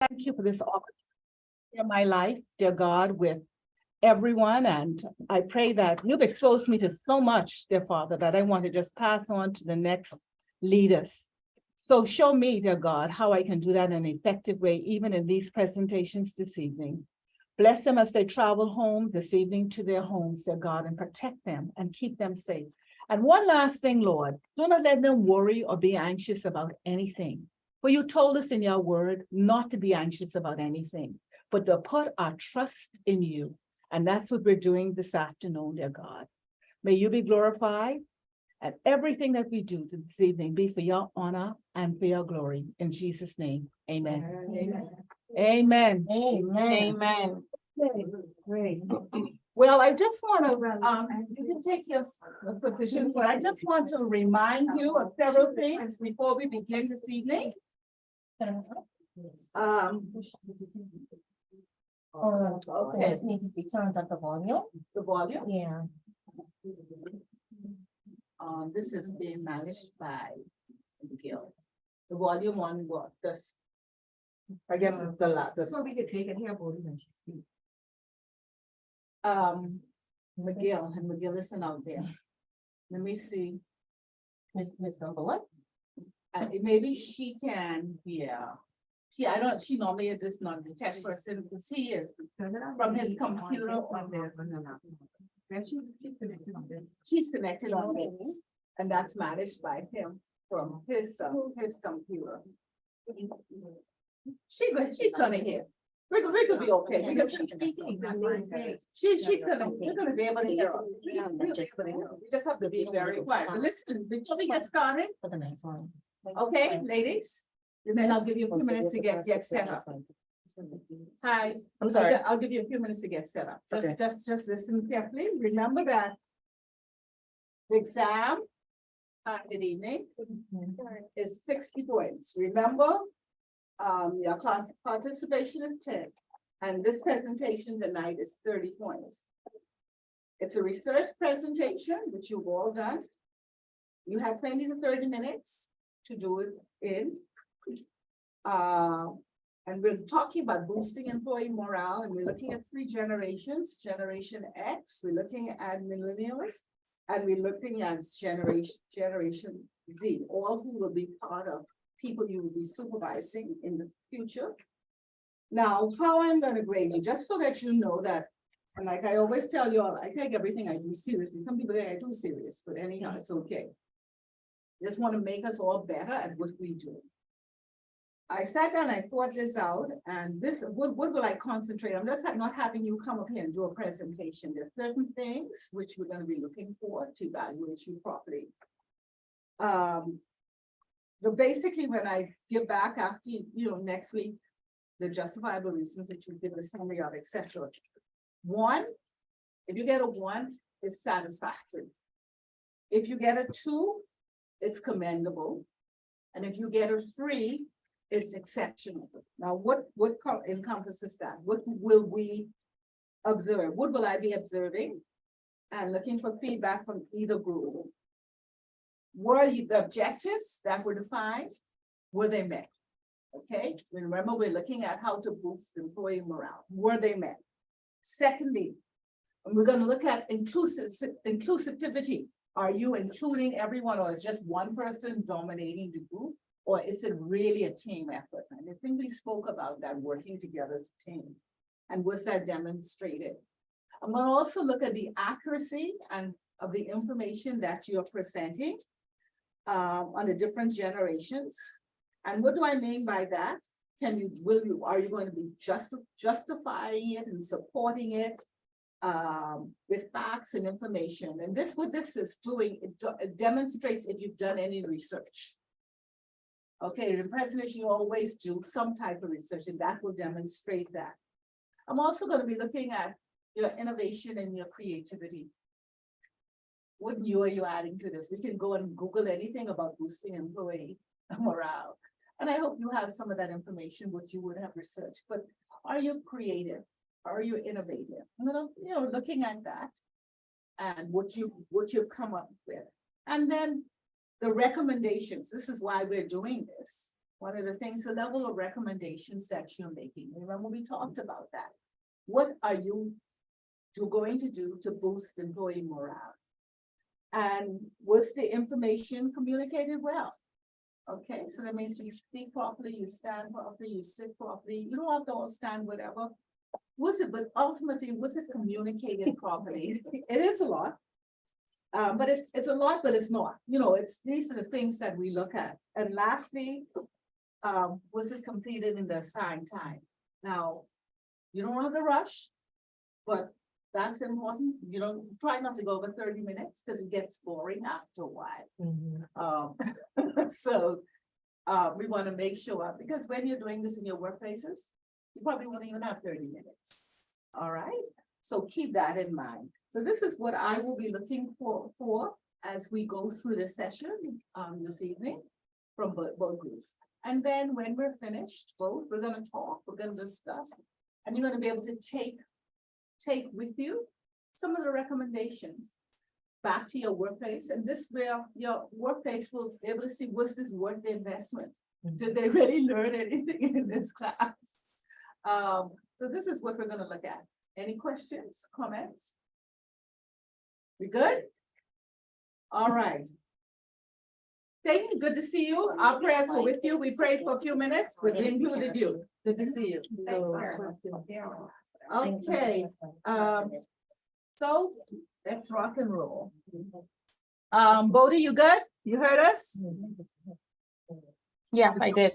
Thank you for this opportunity in my life, dear God, with everyone. And I pray that you've exposed me to so much, dear Father, that I want to just pass on to the next leaders. So show me, dear God, how I can do that in an effective way, even in these presentations this evening. Bless them as they travel home this evening to their homes, dear God, and protect them and keep them safe. And one last thing, Lord, do not let them worry or be anxious about anything. For you told us in your word not to be anxious about anything, but to put our trust in you. And that's what we're doing this afternoon, dear God. May you be glorified, and everything that we do this evening be for your honor and for your glory. In Jesus' name, amen. Amen. Amen. Great. Well, I just want to, you can take your positions, but I just want to remind you of several things before we begin this evening. Okay, it needs to be turned up the volume. The volume. Yeah. This is being managed by Gil. The volume on what this. I guess it's the last. So we could take it here, but when she speaks. McGill, listen out there. Let me see. Miss Cumberland? Maybe she can, yeah. She normally is this non-tech person, because he is from his computer on there. And she's connected on this. She's connected on this, and that's managed by him from his computer. She's gonna hear. We're gonna be okay. Because She's speaking, that's why I say. we're gonna be able to hear her. We just have to be very quiet. But listen, before we get started, For the next one. okay, ladies? And then I'll give you a few minutes to get set up. Hi. I'm sorry. I'll give you a few minutes to get set up. Okay. Just listen carefully. Remember that the exam, good evening, is 60 points. Remember, your class participation is 10, and this presentation tonight is 30 points. It's a research presentation, which you've all done. You have 20 to 30 minutes to do it in. And we're talking about boosting employee morale, and we're looking at 3 generations. Generation X, we're looking at millennials, and we're looking at Generation Z, all who will be part of people you will be supervising in the future. Now, how I'm going to grade you, just so that you know that, and like I always tell you all, I take everything I do seriously. Some people think I do serious, but anyhow, it's okay. Just want to make us all better at what we do. I sat down, I thought this out, and this, what will I concentrate? I'm just not having you come up here and do a presentation. There are certain things which we're going to be looking for to evaluate you properly. Basically, when I get back after, next week, the justifiable reasons that you give a summary of, etc. 1, if you get a 1, it's satisfactory. If you get a 2, it's commendable. And if you get a 3, it's exceptional. Now, what encompasses that? What will we observe? What will I be observing? And looking for feedback from either group. Were the objectives that were defined, were they met? Okay, remember we're looking at how to boost employee morale. Were they met? Secondly, we're going to look at inclusivity. Are you including everyone, or is just one person dominating the group? Or is it really a team effort? And I think we spoke about that, working together as a team. And was that demonstrated? I'm going to also look at the accuracy and of the information that you're presenting on the different generations. And what do I mean by that? Are you going to be justifying it and supporting it with facts and information? And what this is doing, it demonstrates if you've done any research. Okay, in the presentation, you always do some type of research, and that will demonstrate that. I'm also going to be looking at your innovation and your creativity. What new are you adding to this? We can go and Google anything about boosting employee morale. And I hope you have some of that information, what you would have researched. But are you creative? Are you innovative? Looking at that and what you've come up with. And then the recommendations. This is why we're doing this. One of the things, the level of recommendations that you're making, remember we talked about that. What are you going to do to boost employee morale? And was the information communicated well? Okay, so that means you speak properly, you stand properly, you sit properly, you don't have to all stand whatever. Was it, but ultimately, was it communicated properly? It is a lot. But it's a lot, but it's not, these are the things that we look at. And lastly, was it completed in the assigned time? Now, you don't have to rush, but that's important. You don't try not to go over 30 minutes because it gets boring after a while. So we want to make sure, because when you're doing this in your workplaces, you probably won't even have 30 minutes. All right, so keep that in mind. So this is what I will be looking for as we go through the session this evening from both groups. And then when we're finished, we're going to talk, we're going to discuss, and you're going to be able to take with you some of the recommendations back to your workplace. And this where your workplace will be able to see, was this worth the investment? Did they really learn anything in this class? So this is what we're going to look at. Any questions, comments? We good? All right. Thank you. Good to see you. Our prayers are with you. We prayed for a few minutes, but we included you. Good to see you. Okay. So let's rock and roll. Bodie, you good? You heard us? Yes, I did.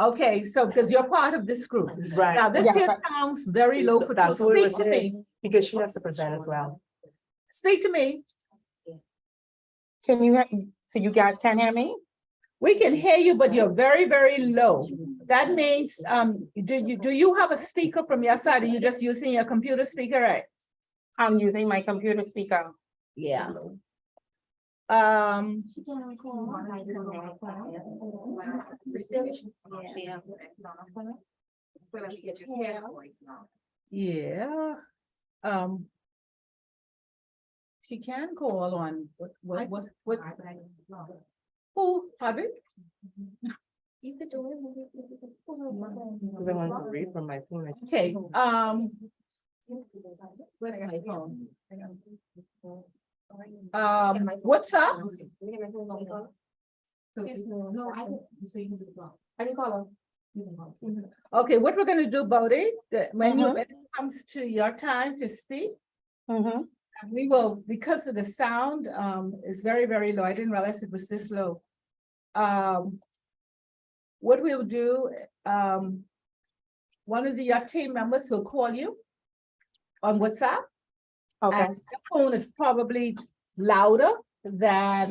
Okay, so because you're part of this group. Right. Now, this Yeah, here but- sounds very low for That's what we Speak were to me. saying, because she has to present as well. Speak to me. Can you, so you guys can't hear me? We can hear you, but you're very, very low. That means, do you have a speaker from your side? Are you just using your computer speaker, right? I'm using my computer speaker. Yeah. Yeah. She can call on, what, who, Habib? Because I want to read from my phone. Okay, where's my phone? What's up? Okay, what we're gonna do, Bodie, when it comes to your time to speak, Mhm. we will, because of the sound, is very, very low. I didn't realize it was this low. What we'll do, one of your team members will call you on WhatsApp. Okay, And the phone is probably louder than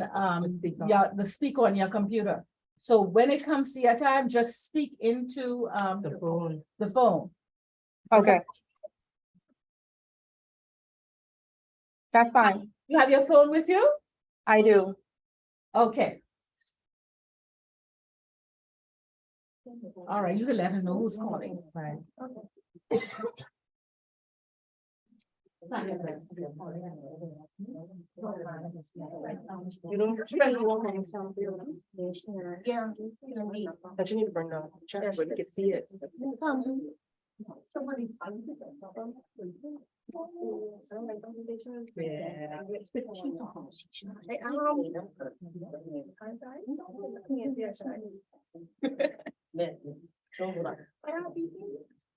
speaker. the speaker on your computer. So when it comes to your time, just speak into The phone. the phone. okay. That's fine. You have your phone with you? I do. Okay. All right, you can let her know who's calling. Right. You don't. Yeah. But you need to bring the check so you can see it. Somebody.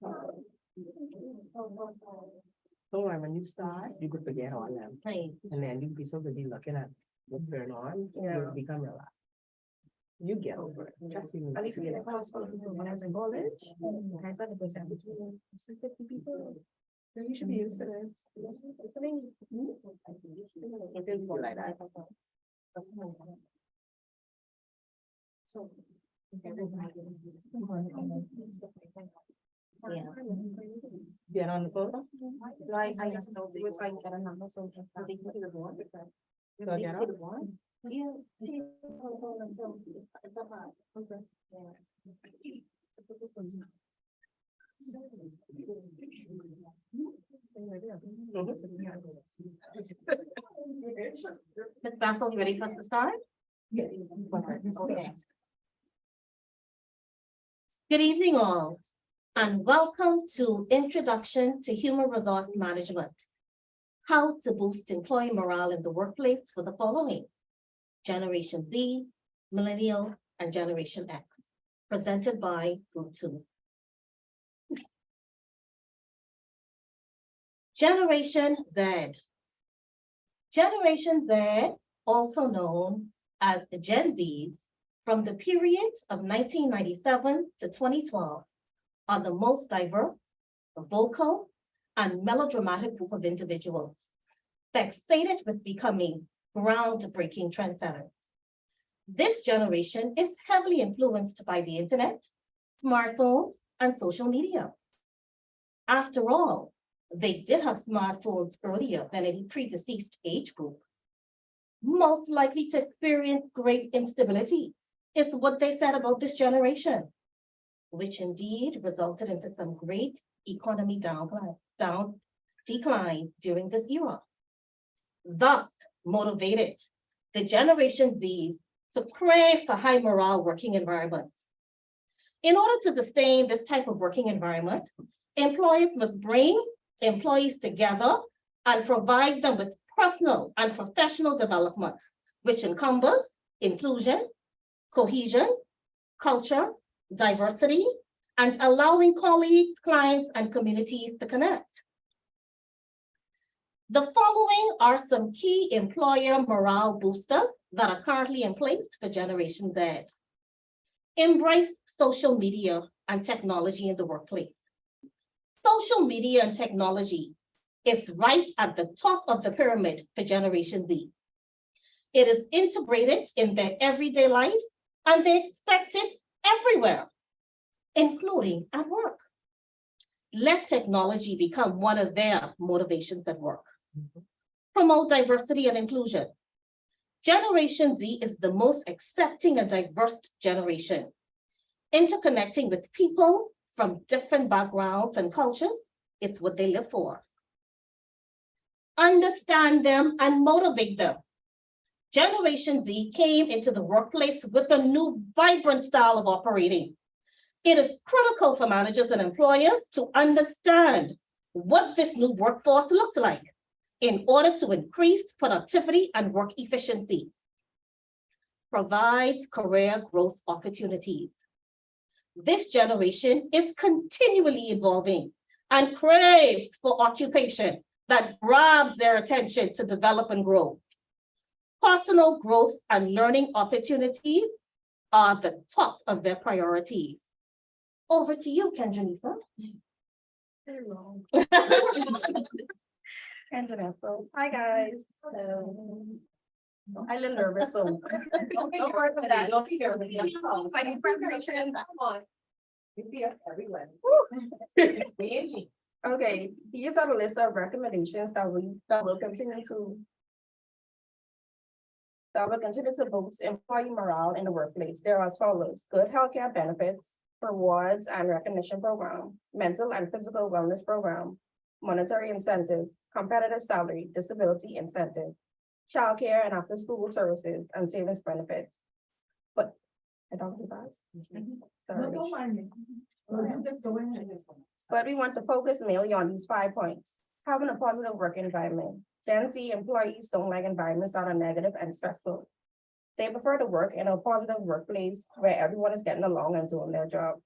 Yeah. Don't worry, when you start, you could forget all them. And then you'd be so busy looking at what's going on, you'll become relaxed. You get over it. Just even. At least in the class for when I was in college, I started to present between 50 people. Then you should be used to it. It's amazing. It feels good like that. So. Get on the phone. No, I just know it was like get a number, so I think we could one. So get up. Yeah. Ms. Blanco, you ready for us to start? Okay. Good evening all, and welcome to Introduction to Human Resource Management. How to boost employee morale in the workplace for the following: Generation Z, Millennial, and Generation X, presented by Group 2. Generation Z. Generation Z, also known as the Gen Z, from the period of 1997 to 2012, are the most diverse, vocal, and melodramatic group of individuals, fixated with becoming groundbreaking trendsetters. This generation is heavily influenced by the internet, smartphones, and social media. After all, they did have smartphones earlier than any predeceased age group. Most likely to experience great instability is what they said about this generation, which indeed resulted into some great economy decline during this era. Thus motivated the Generation Z to crave for high morale working environments. In order to sustain this type of working environment, employers must bring employees together and provide them with personal and professional development, which encompass inclusion, cohesion, culture, diversity, and allowing colleagues, clients, and communities to connect. The following are some key employer morale boosters that are currently in place for Generation Z. Embrace social media and technology in the workplace. Social media and technology is right at the top of the pyramid for Generation Z. It is integrated in their everyday life and they expect it everywhere, including at work. Let technology become one of their motivations at work. Promote diversity and inclusion. Generation Z is the most accepting and diverse generation, interconnecting with people from different backgrounds and cultures. It's what they live for. Understand them and motivate them. Generation Z came into the workplace with a new vibrant style of operating. It is critical for managers and employers to understand what this new workforce looks like in order to increase productivity and work efficiency. Provides career growth opportunities. This generation is continually evolving and craves for occupation that grabs their attention to develop and grow. Personal growth and learning opportunities are the top of their priorities. Over to you, Kendra. Hello. Hi, guys. Hello. I'm a little nervous, so. Don't worry about that. Don't be nervous. Like preparation. Come on. You see us everywhere. Angie. Okay, these are the list of recommendations that will continue to boost employee morale in the workplace. There are as follows: good healthcare benefits, rewards and recognition program, mental and physical wellness program, monetary incentives, competitive salary, disability incentive, childcare and after-school services, and savings benefits. But I don't do that. Sorry. But we want to focus mainly on these 5 points. Having a positive work environment. Gen Z employees don't like environments that are negative and stressful. They prefer to work in a positive workplace where everyone is getting along and doing their job.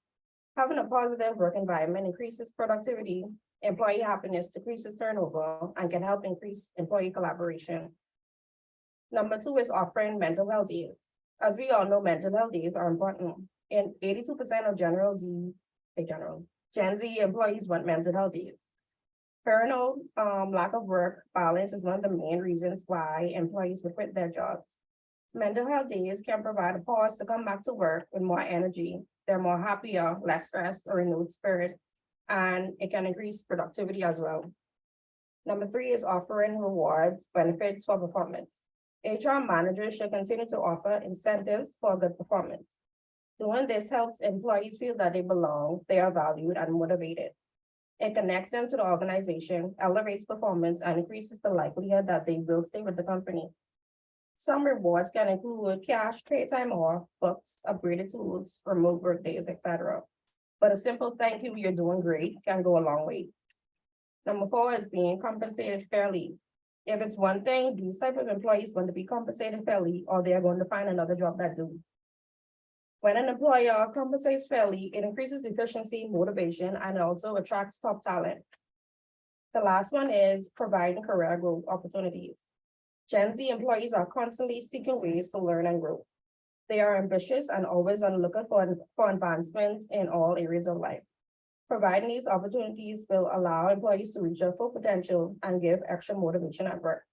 Having a positive work environment increases productivity, employee happiness, decreases turnover, and can help increase employee collaboration. Number 2 is offering mental health days. As we all know, mental health days are important. And 82% of Gen Z employees want mental health days. Parental lack of work balance is one of the main reasons why employees would quit their jobs. Mental health days can provide a pause to come back to work with more energy. They're more happier, less stressed, or renewed spirit, and it can increase productivity as well. Number 3 is offering rewards, benefits for performance. HR managers should continue to offer incentives for good performance. Doing this helps employees feel that they belong, they are valued and motivated. It connects them to the organization, elevates performance, and increases the likelihood that they will stay with the company. Some rewards can include cash, paid time off, books, upgraded tools, remote work days, etc. but a simple thank you, you're doing great, can go a long way. Number 4 is being compensated fairly. If it's one thing, these type of employees want to be compensated fairly, or they're going to find another job that do. When an employer compensates fairly, it increases efficiency, motivation, and it also attracts top talent. The last one is providing career growth opportunities. Gen Z employees are constantly seeking ways to learn and grow. They are ambitious and always on the lookout for advancements in all areas of life. Providing these opportunities will allow employees to reach their full potential and give extra motivation at work.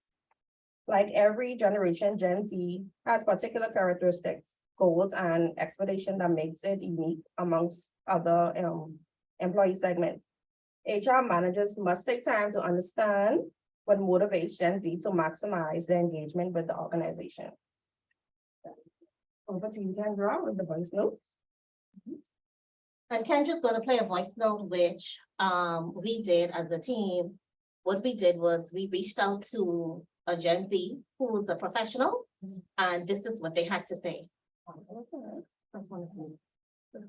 Like every generation, Gen Z has particular characteristics, goals, and expectation that makes it unique amongst other employee segments. HR managers must take time to understand what motivates Gen Z to maximize their engagement with the organization. Over to you, Kendra, with the voice note. And Kendra's gonna play a voice note, which we did as a team. What we did was we reached out to a Gen Z who was a professional, and this is what they had to say.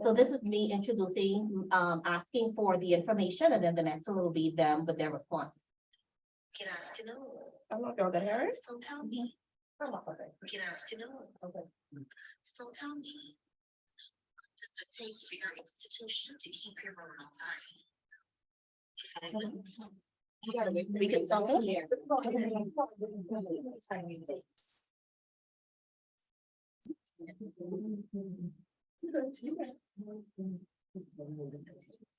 So this is me introducing, asking for the information, and then the next one will be them with their response. Good afternoon. I'm not sure that Harry. So tell me. Good afternoon. So tell me. What does it take for your institution to keep your morale high? If it isn't, We can start here.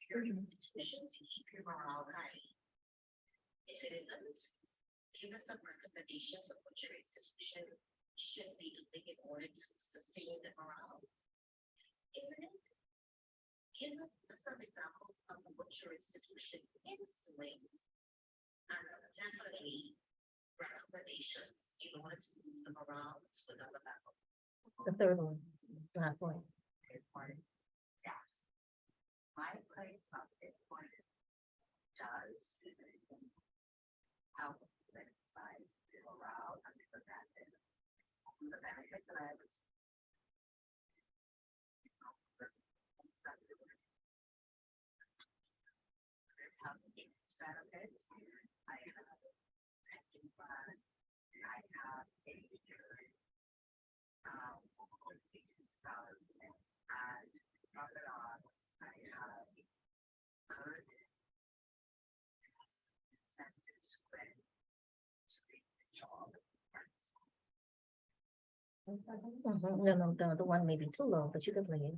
your institution to keep your morale high. If it isn't, give us some recommendations of what your institution should be doing in order to sustain the morale. If it is, give us some examples of what your institution is doing. And definitely recommendations in order to move the morale to another level. The third one, last one. Important. Yes. My place of important does help by the morale and the benefit. The benefit that I was. Benefits. I have pension fund. I have a and profit on, I have good incentives when to make the job. No, the other one may be too low, but you can play it.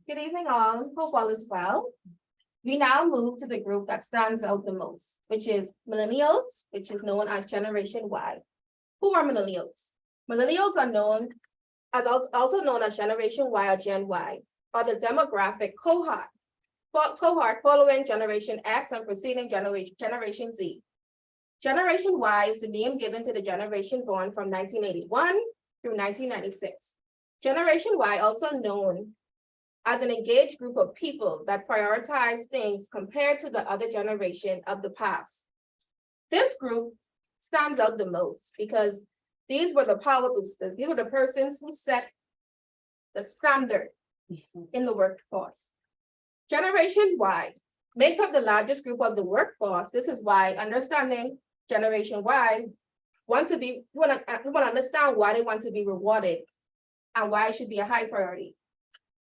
Good evening all, hope all is well. We now move to the group that stands out the most, which is millennials, which is known as Generation Y. Who are millennials? Millennials are known as also known as Generation Y or Gen Y, are the demographic cohort cohort following Generation X and preceding Generation Z. Generation Y is the name given to the generation born from 1981 through 1996. Generation Y, also known as an engaged group of people that prioritize things compared to the other generation of the past. This group stands out the most because these were the power boosters. These were the persons who set the standard in the workforce. Generation Y makes up the largest group of the workforce. This is why understanding Generation Y we want to understand why they want to be rewarded and why it should be a high priority.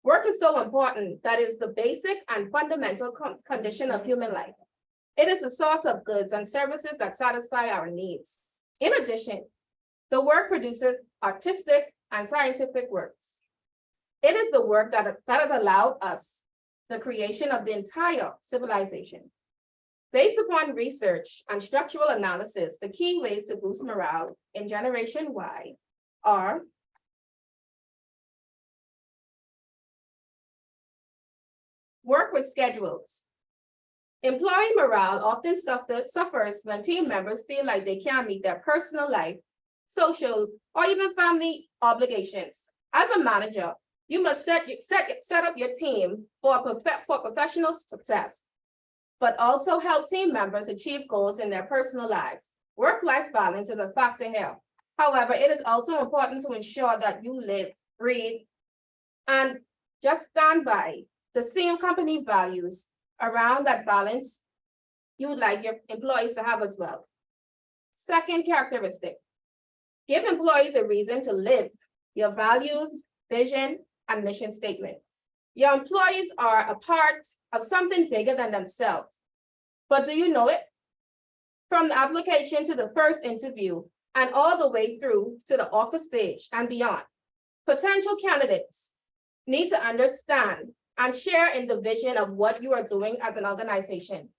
Work is so important that is the basic and fundamental condition of human life. It is a source of goods and services that satisfy our needs. In addition, the work produces artistic and scientific works. It is the work that has allowed us the creation of the entire civilization. Based upon research and structural analysis, the key ways to boost morale in Generation Y are work with schedules. Employee morale often suffers when team members feel like they can't meet their personal life, social, or even family obligations. As a manager, you must set up your team for professional success, but also help team members achieve goals in their personal lives. Work-life balance is a factor here. However, it is also important to ensure that you live, breathe, and just stand by the same company values around that balance you would like your employees to have as well. Second characteristic, give employees a reason to live your values, vision, and mission statement. Your employees are a part of something bigger than themselves. But do you know it? From the application to the first interview and all the way through to the offer stage and beyond, potential candidates need to understand and share in the vision of what you are doing as an organization.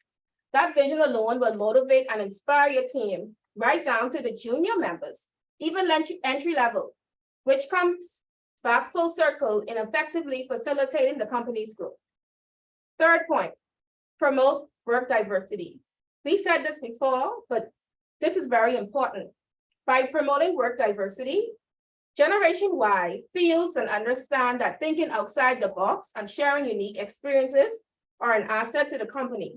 That vision alone will motivate and inspire your team right down to the junior members, even entry level, which comes back full circle in effectively facilitating the company's growth. Third point, promote work diversity. We said this before, but this is very important. By promoting work diversity, Generation Y feels and understand that thinking outside the box and sharing unique experiences are an asset to the company.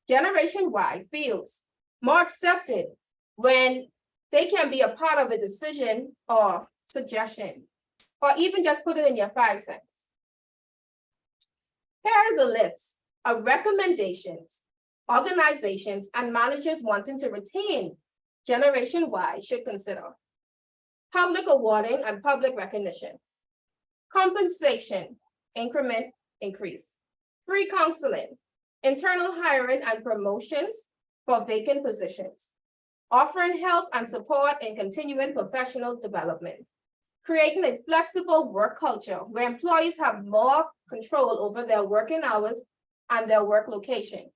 Generation Y feels more accepted when they can be a part of a decision or suggestion, or even just put it in your 5 cents. Here is a list of recommendations organizations and managers wanting to retain Generation Y should consider. Public awarding and public recognition. Compensation, increment increase. Free counseling, internal hiring and promotions for vacant positions. Offering help and support in continuing professional development. Creating a flexible work culture where employees have more control over their working hours and their work location.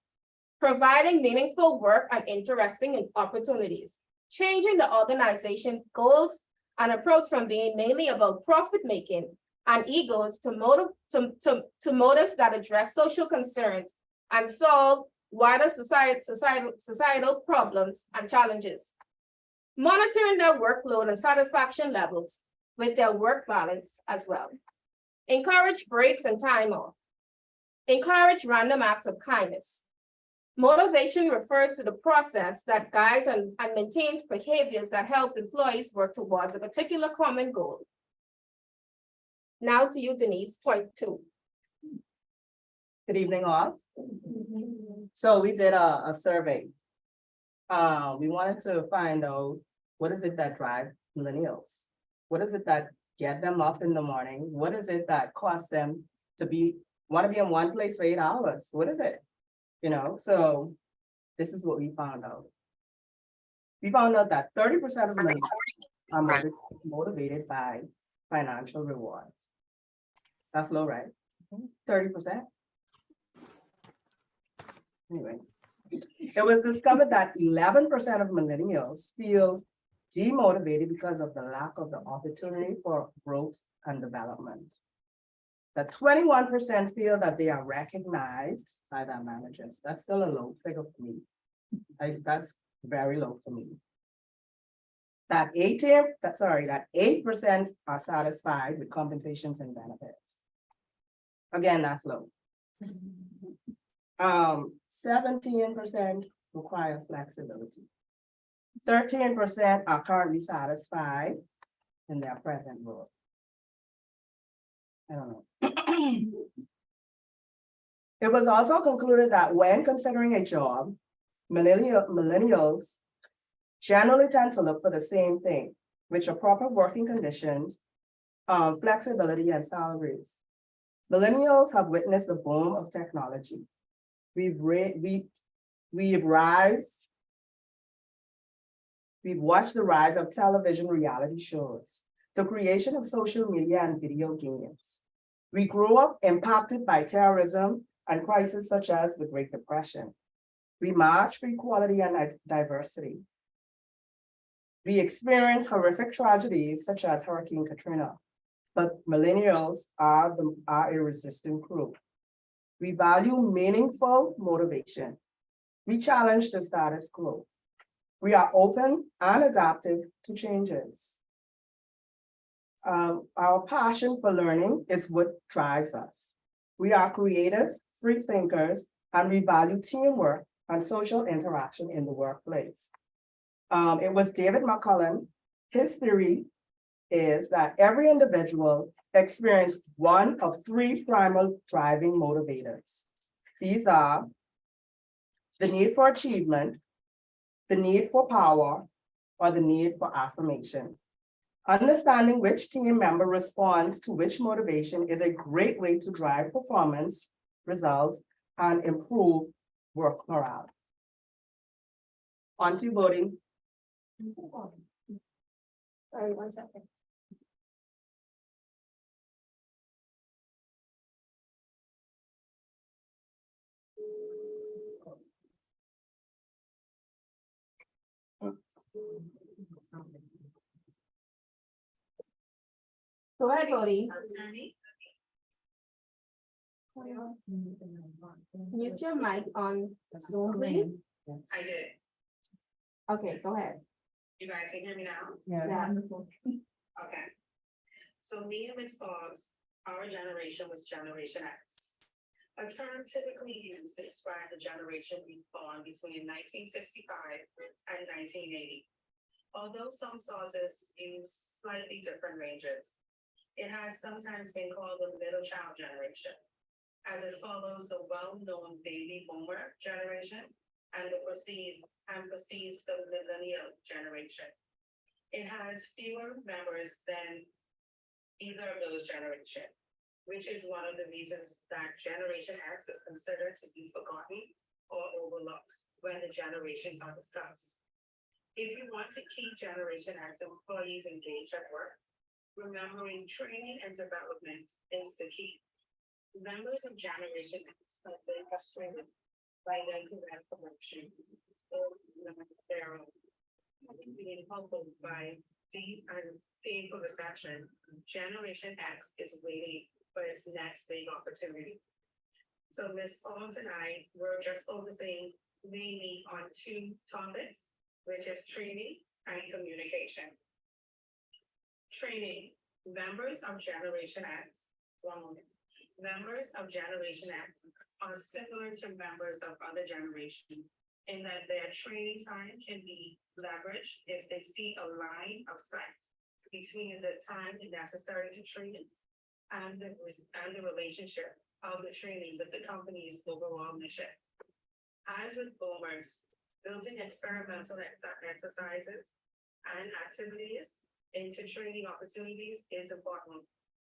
Providing meaningful work and interesting opportunities. Changing the organization goals and approach from being mainly about profit making and egos to motives that address social concerns and solve wider societal problems and challenges. Monitoring their workload and satisfaction levels with their work balance as well. Encourage breaks and time off. Encourage random acts of kindness. Motivation refers to the process that guides and maintains behaviors that help employees work towards a particular common goal. Now to you, Denise, point 2. Good evening, all. So we did a survey. We wanted to find out what is it that drives millennials? What is it that get them up in the morning? What is it that causes them to want to be in one place for 8 hours? What is it? You know, so this is what we found out. We found out that 30% of millennials are motivated by financial rewards. That's low, right? 30%. Anyway, it was discovered that 11% of millennials feels demotivated because of the lack of the opportunity for growth and development. That 21% feel that they are recognized by their managers. That's still a low figure for me. That's very low for me. That 8% are satisfied with compensations and benefits. Again, that's low. 17% require flexibility. 13% are currently satisfied in their present role. I don't know. It was also concluded that when considering a job, millennials generally tend to look for the same thing, which are proper working conditions, flexibility, and salaries. Millennials have witnessed the boom of technology. We've watched the rise of television reality shows, the creation of social media and video games. We grew up impacted by terrorism and crises such as the Great Depression. We marched for equality and diversity. We experienced horrific tragedies such as Hurricane Katrina, but millennials are a resistant group. We value meaningful motivation. We challenge the status quo. We are open and adaptive to changes. Our passion for learning is what drives us. We are creative, free thinkers, and we value teamwork and social interaction in the workplace. It was David McCullen. His theory is that every individual experiences one of three primal driving motivators. These are the need for achievement, the need for power, or the need for affirmation. Understanding which team member responds to which motivation is a great way to drive performance, results, and improve work morale. On to voting. Sorry, 1 second. Go ahead, Bodie. Attorney, Mute your mic on Zoom, please. I did. Okay, go ahead. You guys can hear me now? Yeah. Okay. So me and Ms. Fox, our generation was Generation X. A term typically used to describe the generation we born between 1965 and 1980. Although some sources use slightly different ranges, it has sometimes been called the middle child generation, as it follows the well-known baby boomer generation and precedes the millennial generation. It has fewer members than either of those generations, which is one of the reasons that Generation X is considered to be forgotten or overlooked when the generations are discussed. If you want to keep Generation X employees engaged at work, remembering training and development is the key. Members of Generation X have been frustrated by their career promotion or their being humbled by deep and painful recession. Generation X is waiting for its next big opportunity. So Ms. Owens and I were just focusing mainly on two topics, which is training and communication. Training. Members of Generation X, members of Generation X are similar to members of other generations in that their training time can be leveraged if they see a line of sight between the time necessary to train and the relationship of the training with the company's overall mission. As with boomers, building experimental exercises and activities into training opportunities is important.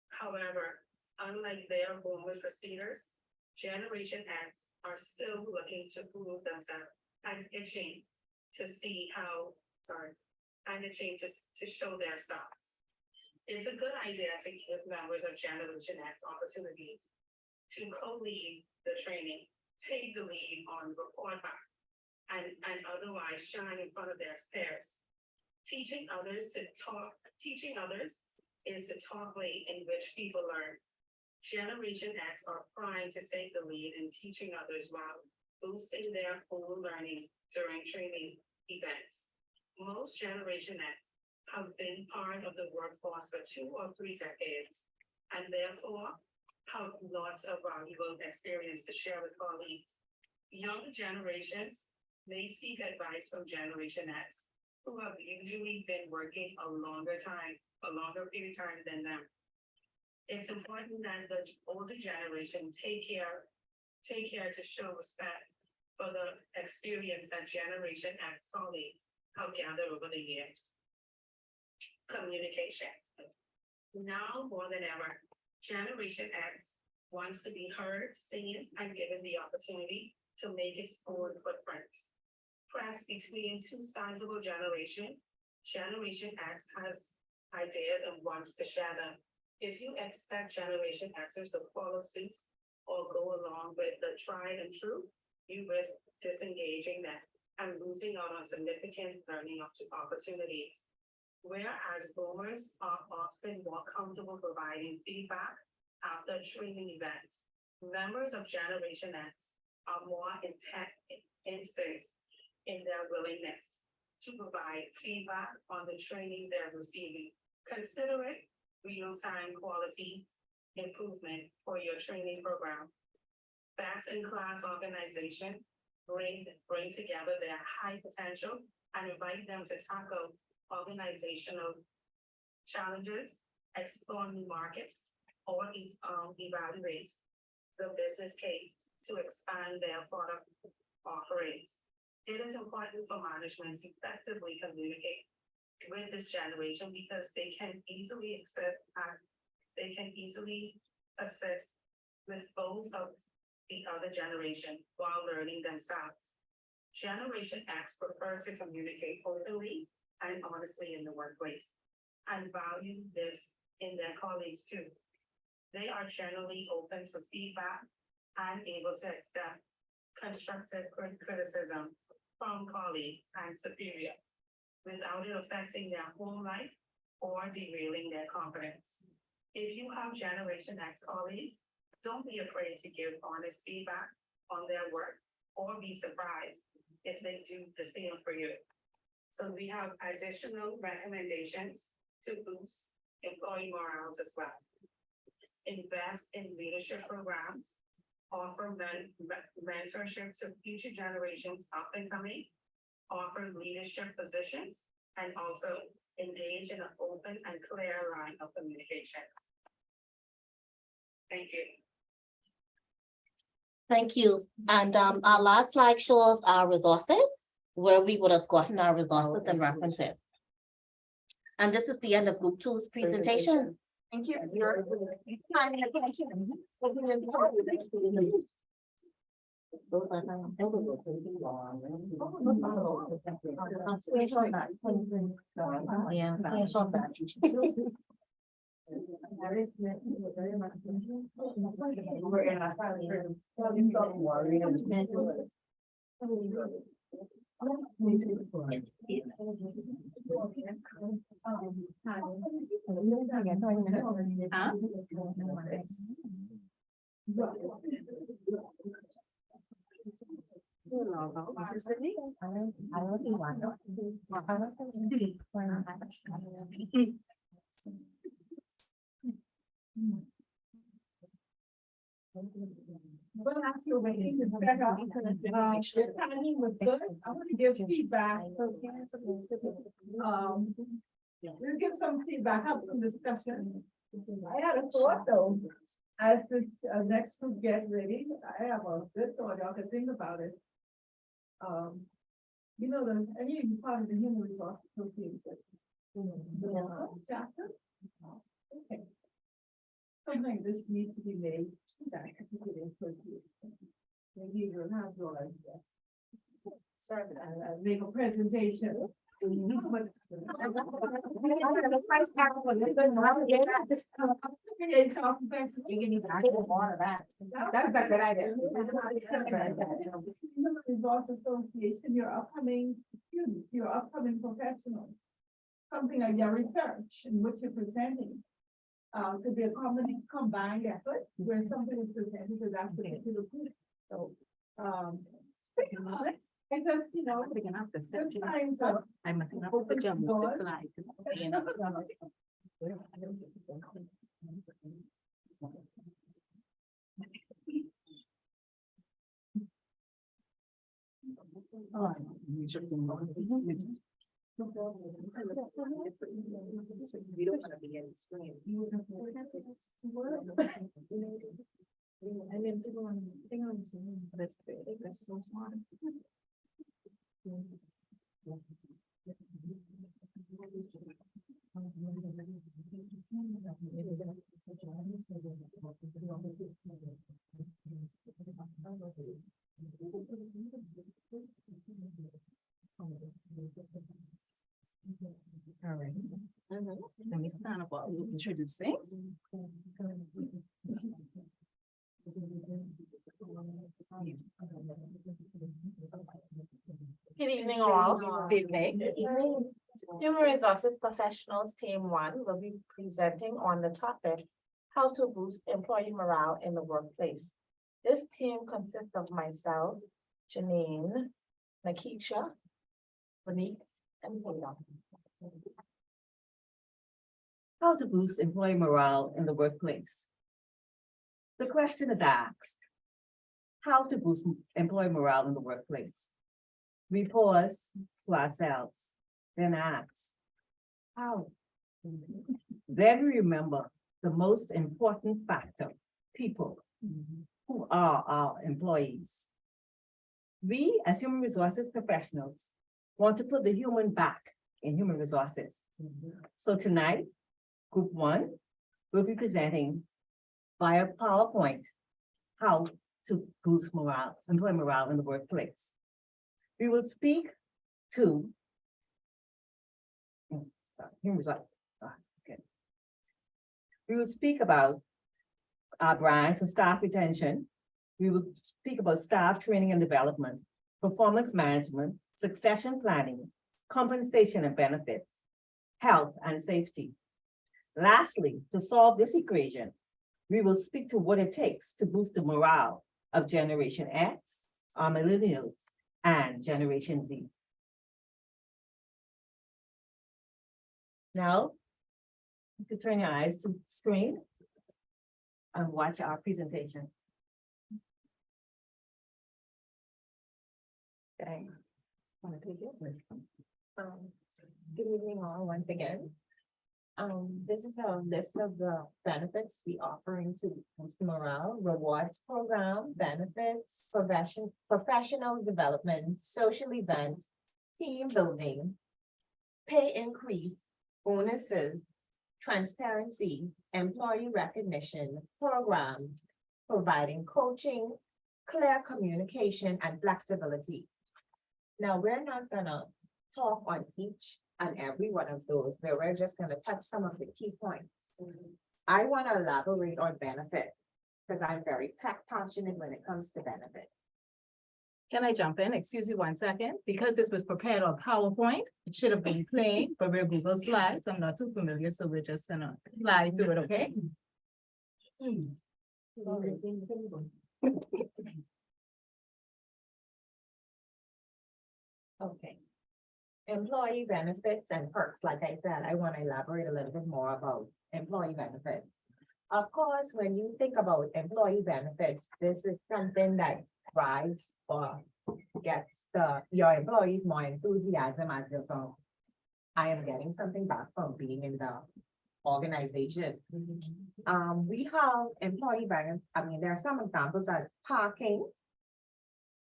However, unlike their boomer preceders, Generation X are still looking to prove themselves and itching to show their stuff. It's a good idea to give members of Generation X opportunities to co-lead the training, take the lead on report back, and otherwise shine in front of their peers. Teaching others is the talk way in which people learn. Generation X are primed to take the lead in teaching others while boosting their own learning during training events. Most Generation X have been part of the workforce for 2 or 3 decades, and therefore have lots of valuable experience to share with colleagues. Younger generations may seek advice from Generation X, who have usually been working a longer period of time than them. It's important that the older generation take care to show respect for the experience that Generation X colleagues have gathered over the years. Communication. Now more than ever, Generation X wants to be heard, seen, and given the opportunity to make its own footprint. Pressed between two sizable generations, Generation X has ideas and wants to share them. If you expect Generation Xers to follow suit or go along with the tried and true, you risk disengaging them and losing out on significant learning opportunities. Whereas boomers are often more comfortable providing feedback after training events, members of Generation X are more insistent in their willingness to provide feedback on the training they're receiving. Consider it real-time quality improvement for your training program. Best-in-class organization bring together their high potential and invite them to tackle organizational challenges, explore new markets, or evaluate the business case to expand their product offerings. It is important for management to effectively communicate with this generation because they can easily assist with both of the other generation while learning themselves. Generation X prefer to communicate openly and honestly in the workplace and value this in their colleagues too. They are generally open to feedback and able to accept constructive criticism from colleagues and superior without it affecting their home life or derailing their confidence. If you have Generation X colleagues, don't be afraid to give honest feedback on their work or be surprised if they do the same for you. So we have additional recommendations to boost employee morale as well. Invest in leadership programs, offer mentorship to future generations up and coming, offer leadership positions, and also engage in an open and clear line of communication. Thank you. Thank you. And our last slide shows our resources, where we would have gotten our resources and references. And this is the end of Group 2's presentation. Thank you. Well, that's your way. Your timing was good. I want to give feedback. Let's give some feedback, have some discussion. I had a thought though, as the next group get ready, I have a good thought, y'all can think about it. You know, I need to be part of the Human Resources Association. Chapter? Okay. Something this needs to be made. Maybe you'll have your idea. Sorry, I'll make a presentation. That's a good idea. Resource Association, your upcoming students, your upcoming professionals. Something like your research in which you're presenting. could be a combined effort where something is presented to that particular group. So, and just, you know, there's times of open doors. We don't wanna be in the screen. That's so smart. All right. Let me kind of introducing. Good evening, all. Good evening. Human Resources Professionals Team 1 will be presenting on the topic, how to boost employee morale in the workplace. This team consists of myself, Janine, Nakisha, Monique, and Paula. How to boost employee morale in the workplace. The question is asked, how to boost employee morale in the workplace? We pause to ourselves, then ask, how? Then we remember the most important factor, people, who are our employees. We, as human resources professionals, want to put the human back in human resources. So tonight, Group 1 will be presenting via PowerPoint how to boost morale, employee morale in the workplace. We will speak to human resources. Okay. We will speak about our brand for staff retention. We will speak about staff training and development, performance management, succession planning, compensation and benefits, health and safety. Lastly, to solve this equation, we will speak to what it takes to boost the morale of Generation X, our millennials, and Generation Z. Now, you can turn your eyes to the screen and watch our presentation. Okay. Want to take it? Good evening all once again. This is a list of the benefits we offering to boost morale, rewards program, benefits, professional development, social event, team building, pay increase, bonuses, transparency, employee recognition, programs, providing coaching, clear communication, and flexibility. Now, we're not gonna talk on each and every one of those, but we're just gonna touch some of the key points. I wanna elaborate on benefit, because I'm very passionate when it comes to benefit. Can I jump in? Excuse me 1 second, because this was prepared on PowerPoint, it should have been plain, but we're Google Slides. I'm not too familiar, so we're just gonna slide through it, okay? Okay. Employee benefits and perks, like I said, I want to elaborate a little bit more about employee benefits. Of course, when you think about employee benefits, this is something that drives or gets your employees more enthusiasm as if I am getting something back from being in the organization. We have employee benefits. I mean, there are some examples as parking.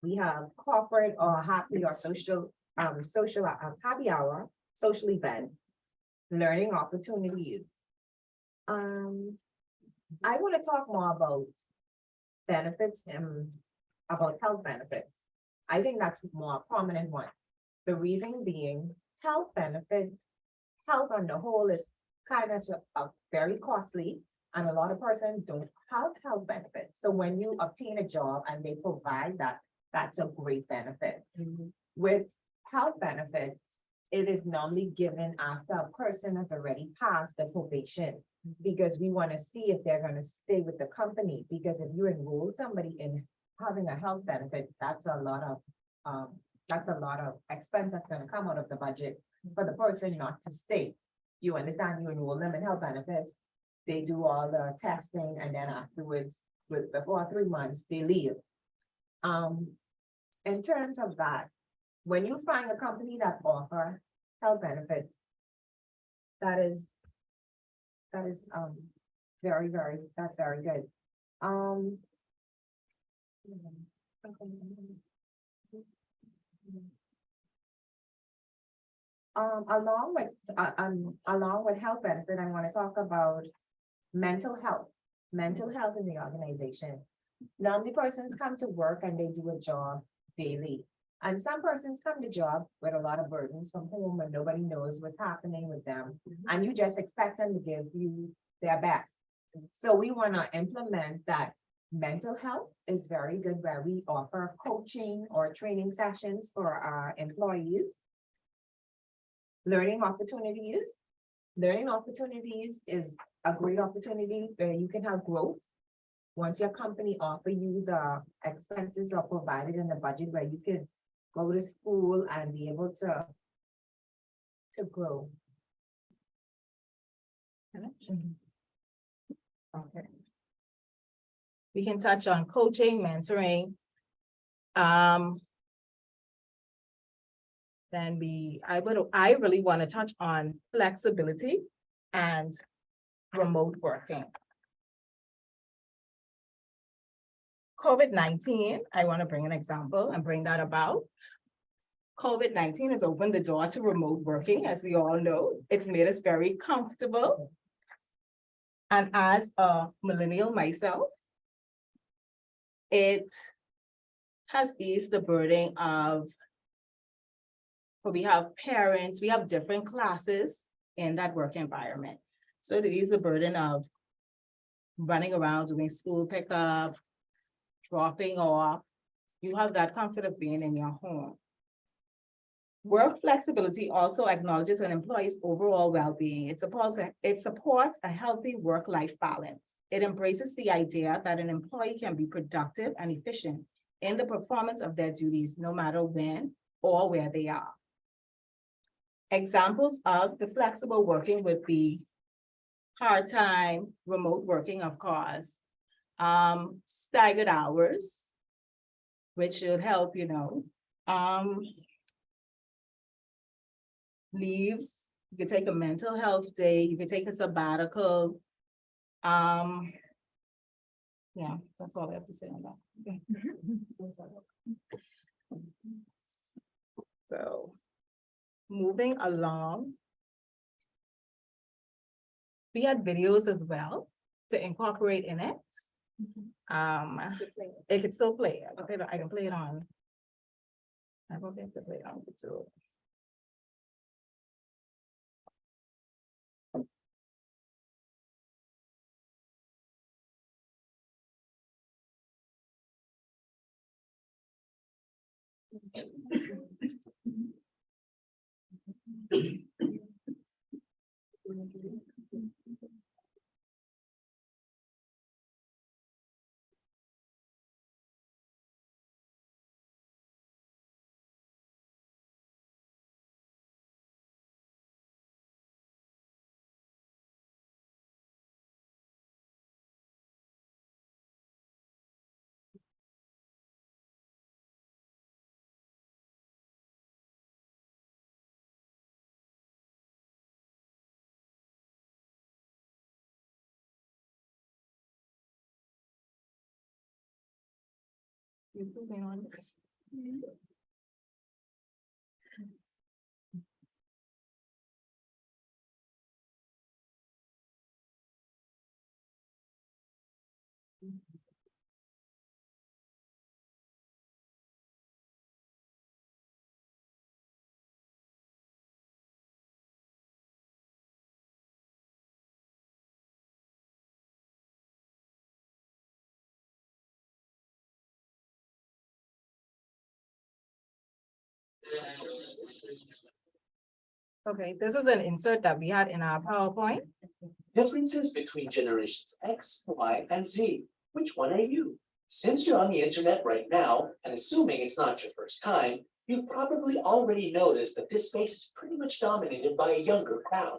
We have corporate or happy or social happy hour, social event, learning opportunities. I want to talk more about benefits and about health benefits. I think that's a more prominent one. The reason being health benefit, health on the whole is kind of very costly, and a lot of persons don't have health benefits. So when you obtain a job and they provide that, that's a great benefit. With health benefits, it is normally given after a person has already passed the probation. Because we want to see if they're gonna stay with the company, because if you enroll somebody in having a health benefit, that's a lot of expense that's gonna come out of the budget for the person not to stay. You understand, you enroll them in health benefits, they do all the testing, and then afterwards, before 3 months, they leave. In terms of that, when you find a company that offer health benefits, that is that's very good. Along with health benefit, I want to talk about mental health in the organization. Normally persons come to work and they do a job daily. And some persons come to job with a lot of burdens from home and nobody knows what's happening with them. And you just expect them to give you their best. So we want to implement that. Mental health is very good, where we offer coaching or training sessions for our employees. Learning opportunities is a great opportunity where you can have growth. Once your company offer you, the expenses are provided in the budget where you can go to school and be able to grow. Okay. We can touch on coaching, mentoring. Then I really want to touch on flexibility and remote working. COVID-19, I want to bring an example and bring that about. COVID-19 has opened the door to remote working, as we all know. It's made us very comfortable. And as a millennial myself, it has eased the burden of, we have parents, we have different classes in that work environment. So to ease the burden of running around, doing school pickup, dropping off, you have that comfort of being in your home. Work flexibility also acknowledges an employee's overall well-being. It supports a healthy work-life balance. It embraces the idea that an employee can be productive and efficient in the performance of their duties, no matter when or where they are. Examples of the flexible working would be part-time, remote working, of course, staggered hours, which should help, leaves, you could take a mental health day, you could take a sabbatical. Yeah, that's all I have to say on that. So, moving along. We had videos as well to incorporate in it. It could still play. I can play it on. I won't be able to play it on YouTube. YouTube on this. Okay, this is an insert that we had in our PowerPoint. Differences between generations X, Y, and Z. Which one are you? Since you're on the internet right now, and assuming it's not your first time, you've probably already noticed that this space is pretty much dominated by a younger crowd.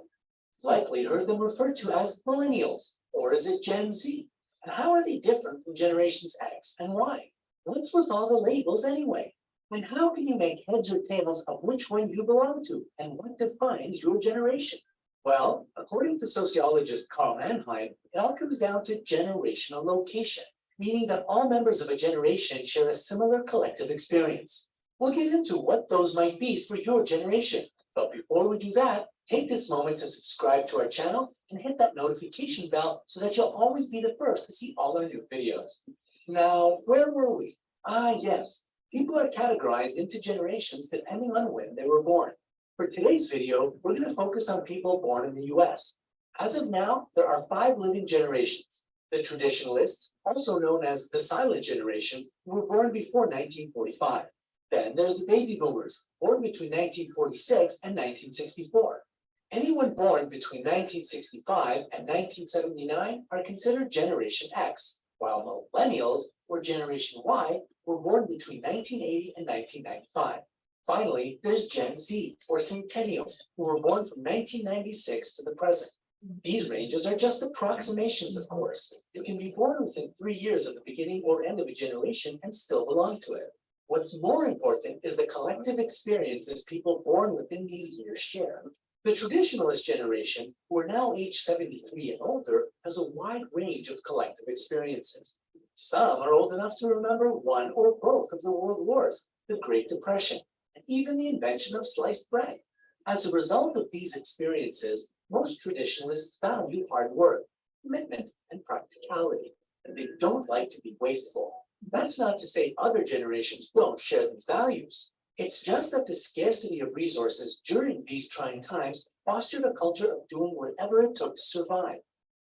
Likely heard them referred to as millennials, or is it Gen Z? And how are they different from generations X and Y? What's with all the labels anyway? And how can you make heads or tails of which one you belong to and what defines your generation? Well, according to sociologist Carl Mannheim, it all comes down to generational location, meaning that all members of a generation share a similar collective experience. We'll get into what those might be for your generation. But before we do that, take this moment to subscribe to our channel and hit that notification bell so that you'll always be the first to see all our new videos. Now, where were we? Ah, yes. People are categorized into generations depending on when they were born. For today's video, we're going to focus on people born in the US. As of now, there are 5 living generations. The traditionalists, also known as the silent generation, who were born before 1945. Then there's the baby boomers, born between 1946 and 1964. Anyone born between 1965 and 1979 are considered Generation X, while millennials, or Generation Y, were born between 1980 and 1995. Finally, there's Gen Z, or Centennials, who were born from 1996 to the present. These ranges are just approximations, of course. You can be born within 3 years of the beginning or end of a generation and still belong to it. What's more important is the collective experiences people born within these years share. The traditionalist generation, who are now age 73 and older, has a wide range of collective experiences. Some are old enough to remember one or both of the world wars, the Great Depression, and even the invention of sliced bread. As a result of these experiences, most traditionalists value hard work, commitment, and practicality, and they don't like to be wasteful. That's not to say other generations don't share these values. It's just that the scarcity of resources during these trying times fostered a culture of doing whatever it took to survive.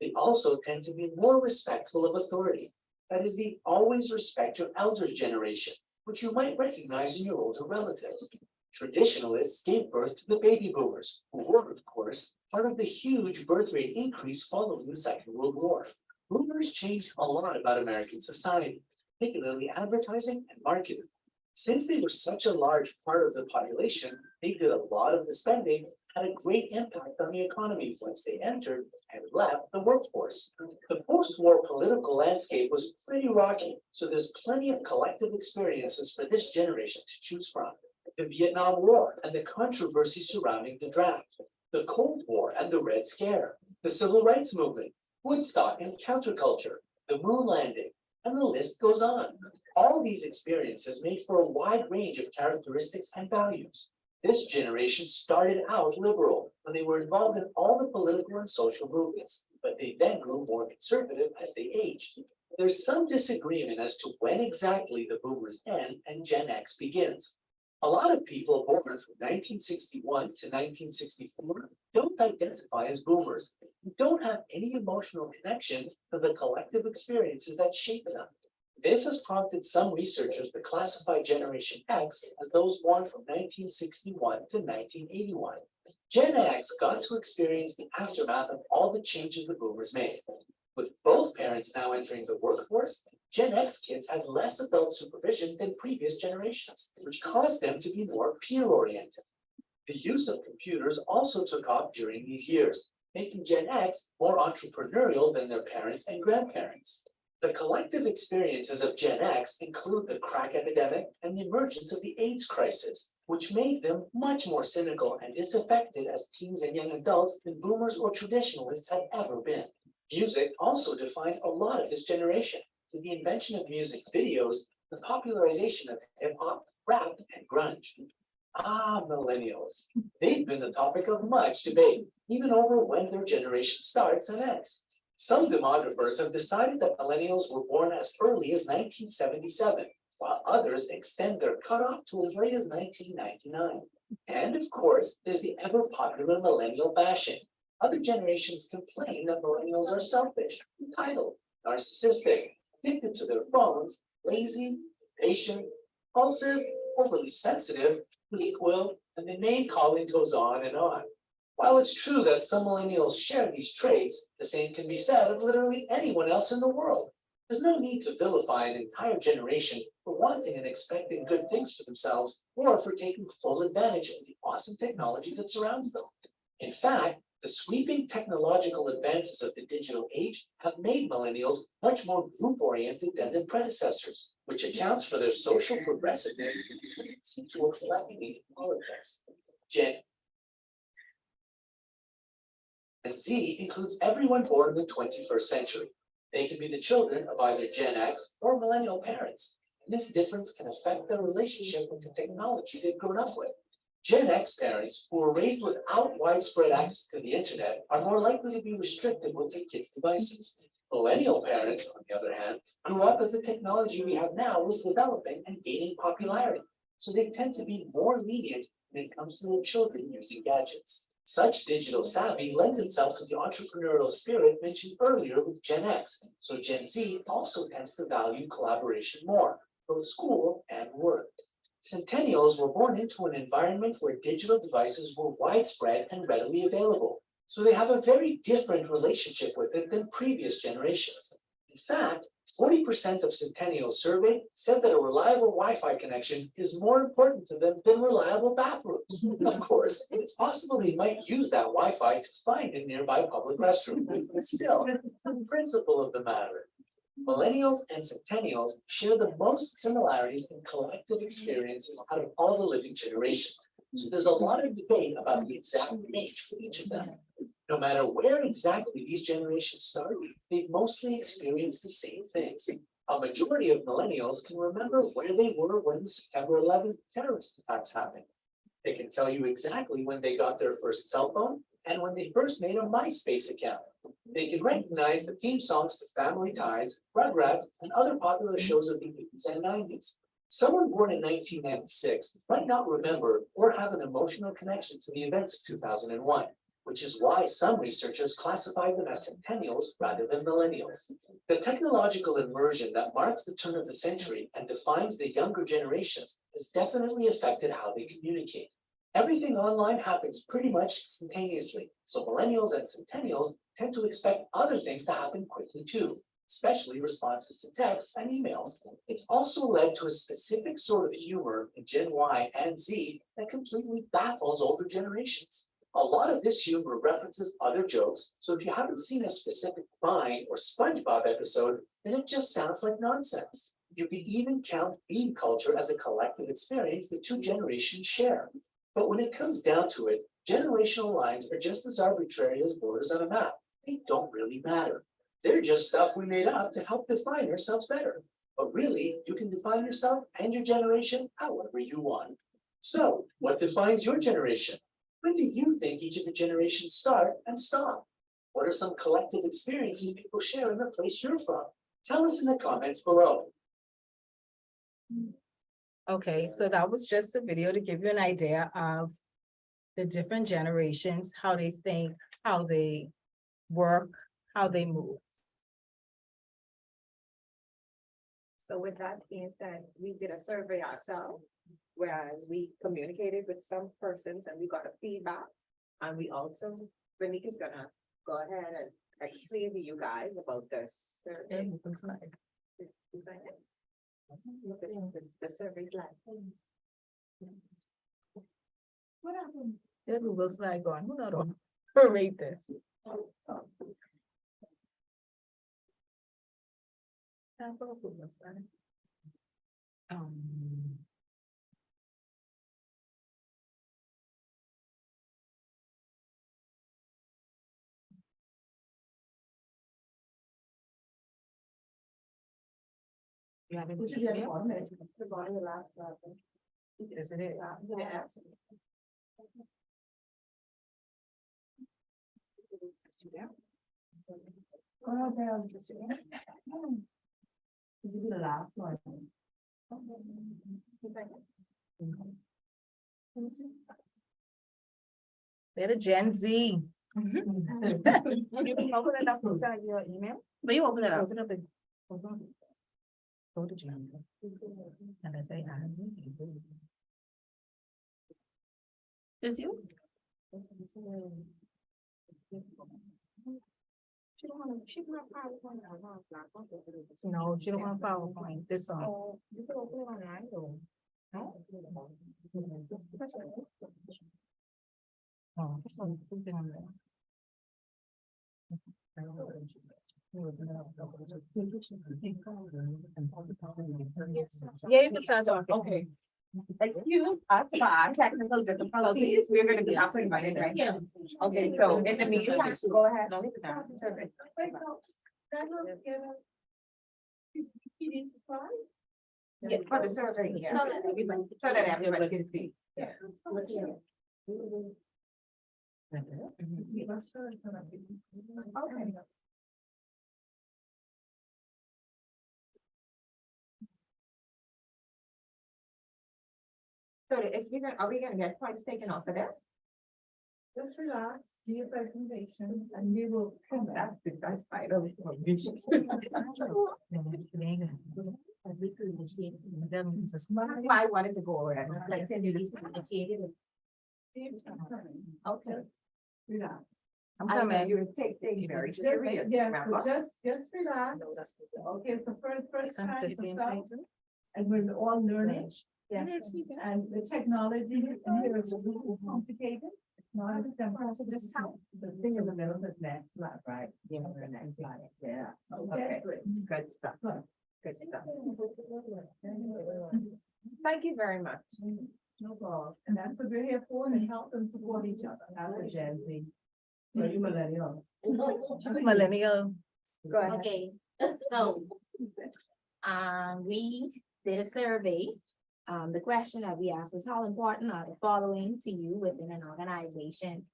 They also tend to be more respectful of authority. That is, the always respect your elders generation, which you might recognize in your older relatives. Traditionalists gave birth to the baby boomers, who were, of course, part of the huge birth rate increase following the Second World War. Boomers changed a lot about American society, particularly advertising and marketing. Since they were such a large part of the population, they did a lot of the spending, had a great impact on the economy once they entered and left the workforce. The post-war political landscape was pretty rocky, so there's plenty of collective experiences for this generation to choose from. The Vietnam War and the controversy surrounding the draft, the Cold War and the Red Scare, the Civil Rights Movement, Woodstock and counterculture, the moon landing, and the list goes on. All these experiences made for a wide range of characteristics and values. This generation started out liberal when they were involved in all the political and social movements, but they then grew more conservative as they aged. There's some disagreement as to when exactly the boomers end and Gen X begins. A lot of people born from 1961 to 1964 don't identify as boomers, and don't have any emotional connection to the collective experiences that shape them. This has prompted some researchers to classify Generation X as those born from 1961 to 1981. Gen X got to experience the aftermath of all the changes the boomers made. With both parents now entering the workforce, Gen X kids had less adult supervision than previous generations, which caused them to be more peer-oriented. The use of computers also took off during these years, making Gen X more entrepreneurial than their parents and grandparents. The collective experiences of Gen X include the crack epidemic and the emergence of the AIDS crisis, which made them much more cynical and disaffected as teens and young adults than boomers or traditionalists had ever been. Music also defined a lot of this generation, with the invention of music videos, the popularization of hip-hop, rap, and grunge. Ah, millennials. They've been the topic of much debate, even over when their generation starts and ends. Some demographers have decided that millennials were born as early as 1977, while others extend their cutoff to as late as 1999. And of course, there's the ever-popular millennial bashing. Other generations complain that millennials are selfish, entitled, narcissistic, addicted to their phones, lazy, patient, impulsive, overly sensitive, weak-willed, and the name calling goes on and on. While it's true that some millennials share these traits, the same can be said of literally anyone else in the world. There's no need to vilify an entire generation for wanting and expecting good things for themselves or for taking full advantage of the awesome technology that surrounds them. In fact, the sweeping technological advances of the digital age have made millennials much more group-oriented than their predecessors, which accounts for their social progressiveness and towards lacking in politics. Gen Z includes everyone born in the 21st century. They can be the children of either Gen X or millennial parents. And this difference can affect their relationship with the technology they've grown up with. Gen X parents who were raised without widespread access to the internet are more likely to be restricted with their kids' devices. Millennial parents, on the other hand, grew up as the technology we have now was developing and gaining popularity. So they tend to be more lenient when it comes to their children using gadgets. Such digital savvy lends itself to the entrepreneurial spirit mentioned earlier with Gen X. So Gen Z also tends to value collaboration more, both school and work. Centennials were born into an environment where digital devices were widespread and readily available. So they have a very different relationship with it than previous generations. In fact, 40% of Centennials surveyed said that a reliable Wi-Fi connection is more important to them than reliable bathrooms. Of course, it's possible they might use that Wi-Fi to find a nearby public restroom. But still, the principle of the matter. Millennials and Centennials share the most similarities in collective experiences out of all the living generations. So there's a lot of debate about the exact base of each of them. No matter where exactly these generations started, they've mostly experienced the same things. A majority of millennials can remember where they were when the September 11th terrorist attacks happened. They can tell you exactly when they got their first cell phone and when they first made a MySpace account. They can recognize the theme songs to Family Ties, Rugrats, and other popular shows of the 80s and 90s. Someone born in 1996 might not remember or have an emotional connection to the events of 2001, which is why some researchers classify them as centennials rather than millennials. The technological immersion that marks the turn of the century and defines the younger generations has definitely affected how they communicate. Everything online happens pretty much instantaneously, so millennials and centennials tend to expect other things to happen quickly too, especially responses to texts and emails. It's also led to a specific sort of humor in Gen Y and Z that completely baffles older generations. A lot of this humor references other jokes, so if you haven't seen a specific Vine or SpongeBob episode, then it just sounds like nonsense. You could even count bean culture as a collective experience the two generations share. But when it comes down to it, generational lines are just as arbitrary as borders on a map. They don't really matter. They're just stuff we made up to help define ourselves better. But really, you can define yourself and your generation however you want. So, what defines your generation? When do you think each of the generations start and stop? What are some collective experiences people share in the place you're from? Tell us in the comments below. Okay, so that was just a video to give you an idea of the different generations, how they think, how they work, how they move. So with that being said, we did a survey ourselves, whereas we communicated with some persons and we got a feedback. And we also, Renika's gonna go ahead and explain to you guys about this survey. The survey's like. What happened? The Google slide going, hold on, rate this. Yeah, they put you at the bottom, the bottom of the last one. Isn't it? Yeah. Oh, damn, just you do the last one. They're the Gen Z. You can open it up inside your email. But you open it up. Open up the- Go to Gen Z. And I say, Just you? No, she don't want PowerPoint, this one. Oh, you can open it online though. Oh, something on there. Yeah, you can start talking. Okay. Excuse us for our technical difficulties, we're gonna be up and running right now. Okay, so in the meantime, go ahead. Yeah, for the survey, yeah. So that everybody can see. Yeah. Okay. So are we gonna get points taken off of this? Just relax, do your presentation, and we will come back. That's fine. Okay. Why I wanted to go over that. Like, send you this. Okay. Relax. I'm I know coming. you take things very serious, Yeah, remember? just relax. Okay, it's the first Some time the to same start, thing too? and we're all learning. Yeah. And the technology in here is a little complicated. It's not as simple as just the thing in the middle is that flat, right? Yeah. Yeah. Okay, good stuff, good stuff. Thank you very much. No problem. And that's what we're here for, and help and support each other. As a Gen Z. Are you millennial? Millennial. Go ahead. Okay, so, we did a survey. The question that we asked was, how important are the following to you within an organization?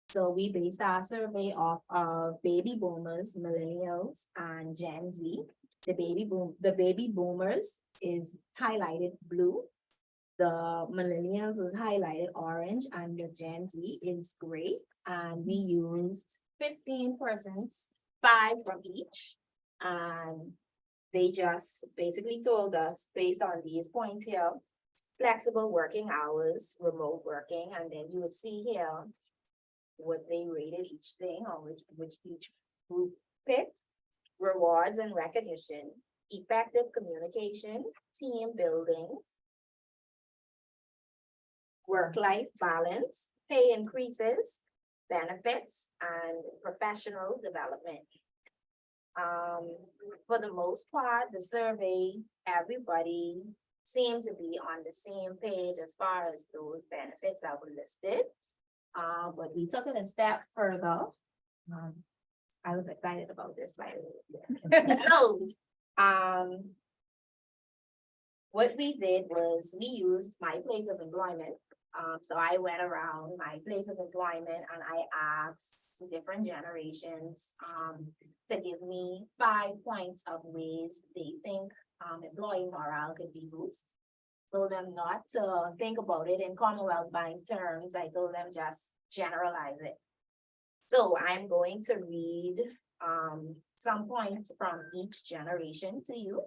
So we based our survey off of baby boomers, millennials, and Gen Z. The baby boomers is highlighted blue. The millennials is highlighted orange, and the Gen Z is gray. And we used 15 persons, 5 from each. And they just basically told us, based on these points here, flexible working hours, remote working, and then you would see here what they rated each thing, or which each group picked. Rewards and recognition, effective communication, team building, work-life balance, pay increases, benefits, and professional development. For the most part, the survey, everybody seemed to be on the same page as far as those benefits that were listed. But we took it a step further. I was excited about this, by the way. So, what we did was we used my place of employment. So I went around my place of employment and I asked different generations to give me 5 points of ways they think employee morale could be boosted. Told them not to think about it in Commonwealth Bank terms. I told them just generalize it. So I'm going to read some points from each generation to you.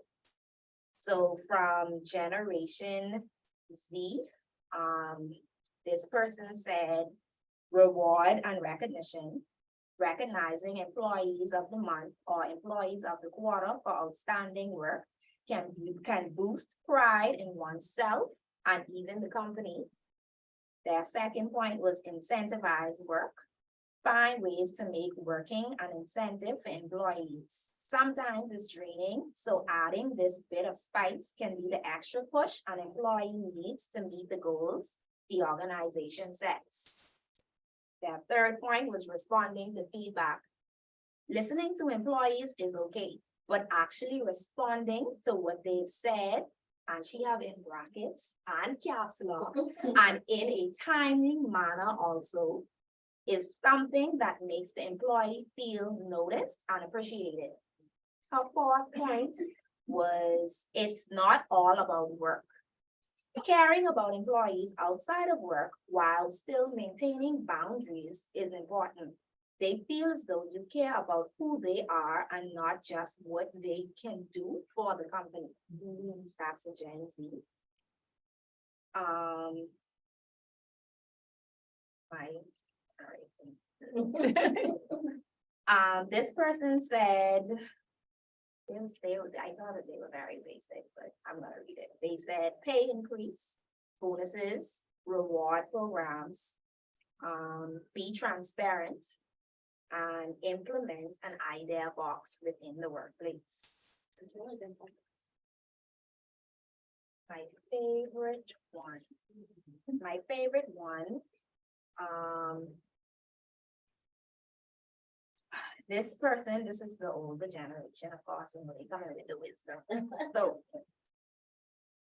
So from Generation Z, this person said reward and recognition, recognizing employees of the month or employees of the quarter for outstanding work can boost pride in oneself and even the company. Their second point was incentivize work. Find ways to make working an incentive for employees. Sometimes it's draining, so adding this bit of spice can be the extra push an employee needs to meet the goals the organization sets. Their third point was responding to feedback. Listening to employees is okay, but actually responding to what they've said, and she have in brackets and caps lock, and in a timely manner also, is something that makes the employee feel noticed and appreciated. Her fourth point was, it's not all about work. Caring about employees outside of work while still maintaining boundaries is important. They feel as though you care about who they are and not just what they can do for the company. That's a Gen Z. This person said. I thought that they were very basic, but I'm gonna read it. They said pay increase, bonuses, reward programs. Be transparent. And implement an idea box within the workplace. My favorite one. This person, this is the older generation, of course, and they come in with the wisdom. So.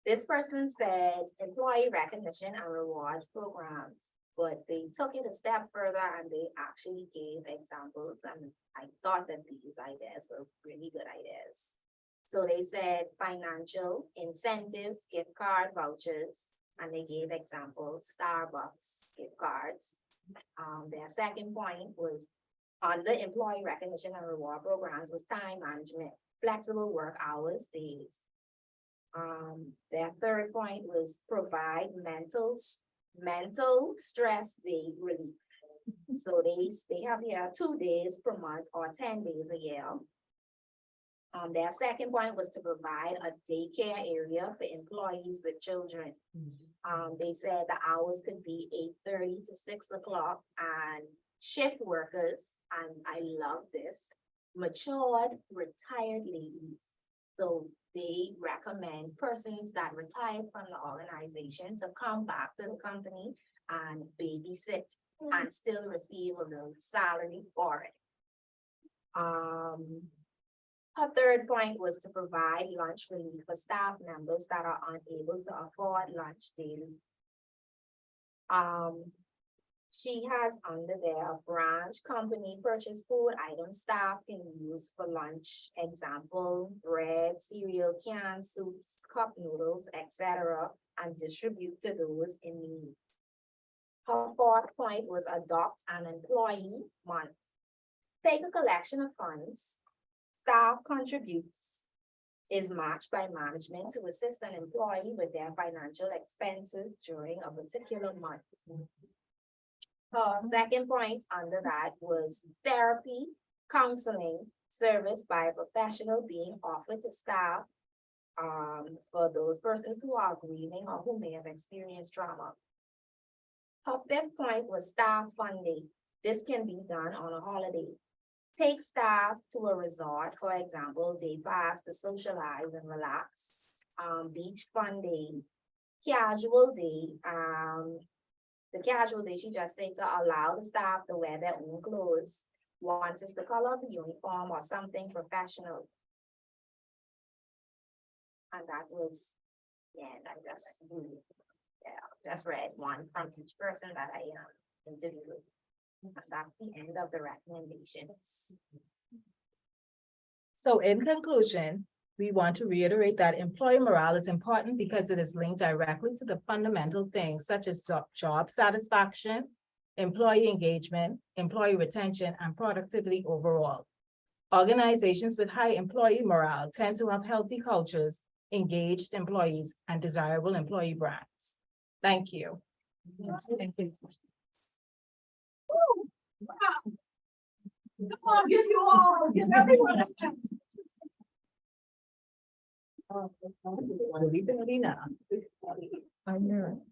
This person said employee recognition and rewards programs, but they took it a step further and they actually gave examples, and I thought that these ideas were really good ideas. So they said financial incentives, gift card vouchers, and they gave examples, Starbucks gift cards. Their second point was on the employee recognition and reward programs was time management, flexible work hours, days. Their third point was provide mental stress day relief. So they have here 2 days per month or 10 days a year. Their second point was to provide a daycare area for employees with children. They said the hours could be 8:30 to 6 o'clock, and shift workers, and I love this, matured retired ladies. So they recommend persons that retired from the organization to come back to the company and babysit and still receive a little salary for it. Her third point was to provide lunch relief for staff members that are unable to afford lunch daily. She has under there branch company purchase food items staff can use for lunch. Example, bread, cereal, canned soups, cup noodles, etc., and distribute to those in need. Her fourth point was adopt an employee month. Take a collection of funds. Staff contributes, is matched by management to assist an employee with their financial expenses during a particular month. Her second point under that was therapy, counseling, service by a professional being offered to staff for those persons who are grieving or who may have experienced trauma. Her fifth point was staff funding. This can be done on a holiday. Take staff to a resort, for example, day pass to socialize and relax. Beach fun day, casual day. The casual day, she just said to allow the staff to wear their own clothes. Once it's the color of the uniform or something professional. And that was, just read one from each person that I interviewed. That's the end of the recommendations. So in conclusion, we want to reiterate that employee morale is important because it is linked directly to the fundamental things such as job satisfaction, employee engagement, employee retention, and productivity overall. Organizations with high employee morale tend to have healthy cultures, engaged employees, and desirable employee brands. Thank you. Thank you. Come on, give everyone a chance. I know.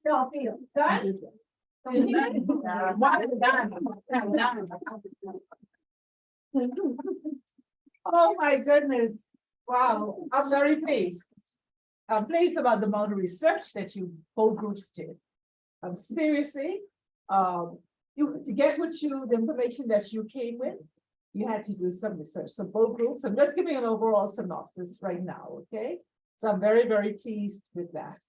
No, feel done. Oh, my goodness. Wow, I'm very pleased. I'm pleased about the amount of research that you both groups did. Seriously, to get the information that you came with, you had to do some research. So both groups, I'm just giving an overall synopsis right now, okay? So I'm very, very pleased with that.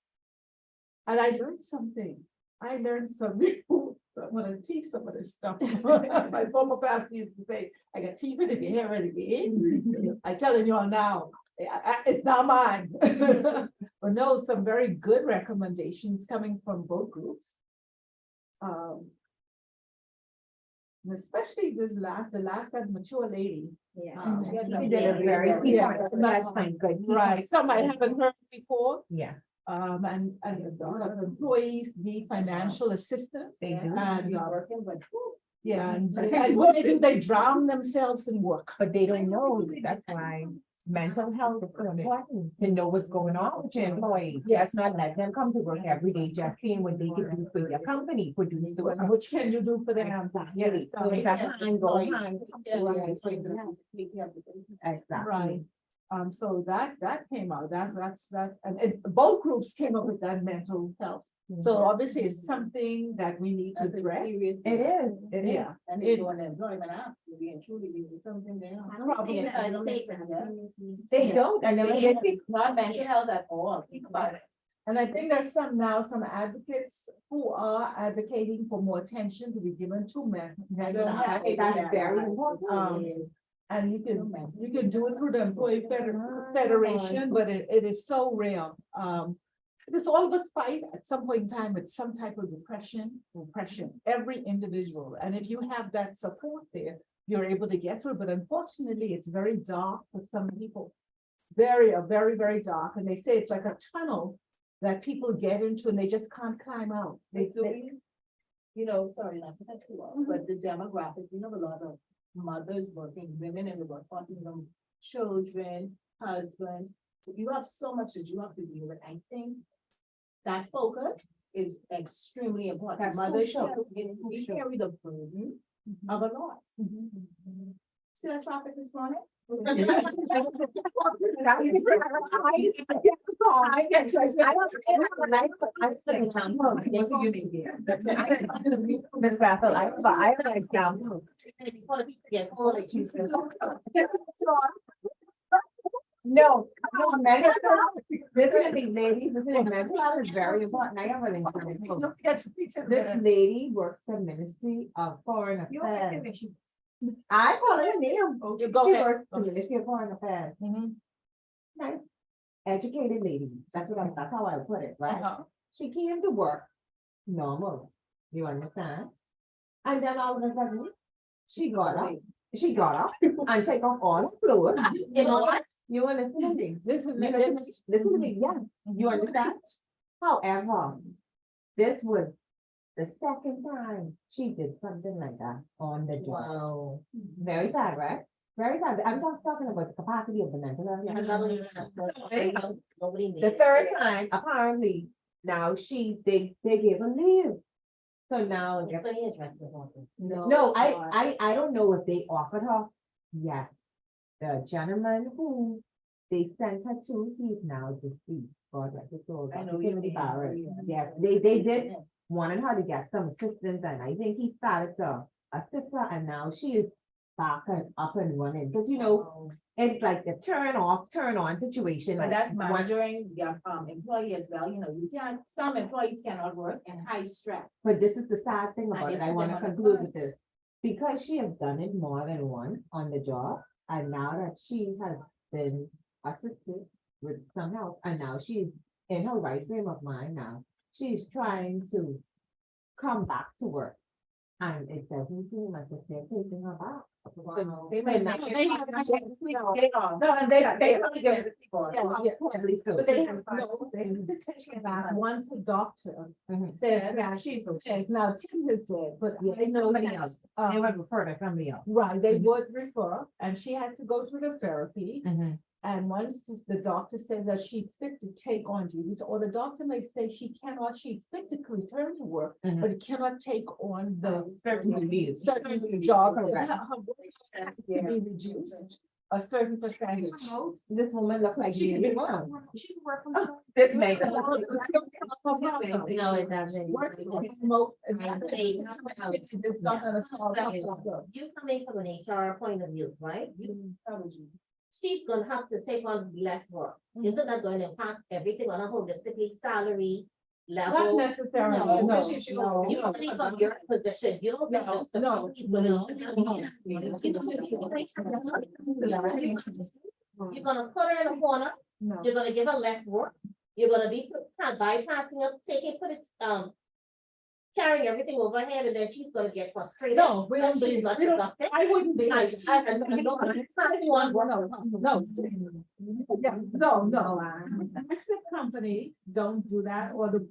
And I learned something. I learned something. I'm gonna teach some of this stuff. My former pastor used to say, I got teeth in if you hear it again. I'm telling you all now, it's not mine. But no, some very good recommendations coming from both groups. And especially the last that mature lady. Yeah. She did a very key Yeah, point. That's fine, good. Right, some I haven't heard before, Yeah, and a lot of employees need financial assistance. they do. And, yeah, and what they drown themselves in work. But they don't know, that's why mental health is so important, to know what's going on with your employees. Just not let them come to work every day, just seeing what they can do for your company, produce the work. Which can you do for them? Yes. So if that time goes on. Exactly. Right, so that came out, that's, and both groups came up with that mental health. So obviously it's something that we need to address. It is, it is. Yeah. And it's on employment app, really and truly, it's something they I don't think I don't take think that so. seriously. They don't, and then we get Not mental health at all, think about it. And I think there's some advocates who are advocating for more attention to be given to men. mental health. that's very important. And you can do it through the Employee Federation, but it is so rare. Because all of us fight at some point in time with some type of depression, every individual. And if you have that support there, you're able to get through, but unfortunately, it's very dark for some people. Very, very dark. And they say it's like a tunnel that people get into and they just can't climb out. You know, sorry, not to cut you off, but the demographic, you know, a lot of mothers working, women in the workforce, you know, children, husbands. You have so much that you have to deal with. I think that focus is extremely important. That's Mothers crucial. we carry the burden of a lot. See that traffic this morning? Ms. Raffle, I have an example. No, mental health, this is the lady, mental health is very important. I have an example. This lady works the Ministry of Foreign Affairs. I call her name. You go She ahead. works the Ministry of Foreign Affairs. Mhm. Nice, educated lady. That's how I put it, right? Uh-huh. She came to work normal, you understand? And then all of a sudden, she got up and take off all the clothes. You know what? You understand me? This is, Listen to me, yeah, you understand? However, this was the second time she did something like that on the job. Wow. Very sad, right? Very sad. I'm just talking about the capacity of the mental health. Nobody The made third time, apparently, now they gave her leave. So now, no, I don't know if they offered her. Yes. The gentleman who they sent her to, he's now deceased. God rest his soul. I know Dr. you Timothy mean. Barrett. Yes, they did wanted her to get some assistance, and I think he started to assist her, and now she is back and up and running. But you know, it's like the turn off, turn on situation. But like that's one- monitoring your employee as well, you know, you can't, some employees cannot work in high stress. But this is the sad thing about they it. I put want them to on the conclude front. with this. Because she has done it more than once on the job, and now that she has been assisted with some help, and now she's in her right frame of mind now, she's trying to come back to work. And it doesn't seem like if they're taking her back. They may not. No, They are. No, and they probably give it. Yeah. Probably so. But they have no, they have to take her back once the doctor Mhm. says that she's okay. Now Tim is dead, but I know Somebody that, else. They would refer to somebody else. right, they would refer, and she had to go through the therapy. Mhm. And once the doctor says that she's fit to take on duties, or the doctor may say she's fit to return to work, Mhm. but cannot take on the Certain duties. certain jobs. Correct. Her voice has to be reduced a certain percentage. This woman looked like She she. can work. She can work from home. This man. No, it doesn't. Working remote and Absolutely. it's not gonna solve that problem. You coming from an HR point of view, right? She's gonna have to take on less work. Isn't that going to impact everything on a holistically salary Not level? necessarily, No. no. You coming from your position, you don't. think No, the no, company's gonna- You're gonna put her in a corner, No. you're gonna give her less work, you're gonna be bypassing her, put it, carrying everything overhead and then she's gonna get frustrated. No, we don't That she's believe, not we don't, productive. I wouldn't be. I- I- No. Domestic companies don't do that, or the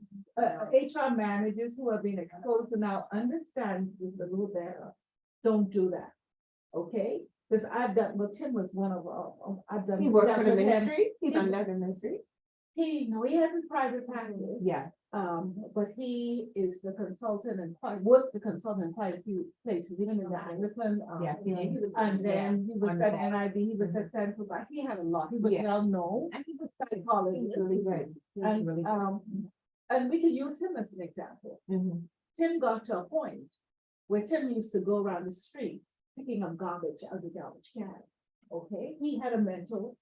HR managers who have been exposed to now understand this a little better, don't do that. Okay, because I've done, well, Tim was one of, I've done. He works for done the with him. ministry, he's under the ministry, No, he has a private practice. yeah. But he is the consultant and was the consultant in quite a few places, even in the Anglican. Yeah. And then he was On at the- NIB, he was at Central, but he had a lot, he was Yeah. well known, and he was psychologist. And we could use him as an example. Mhm. Tim got to a point where Tim used to go around the street picking up garbage out of the garbage can. Okay, he had a mental,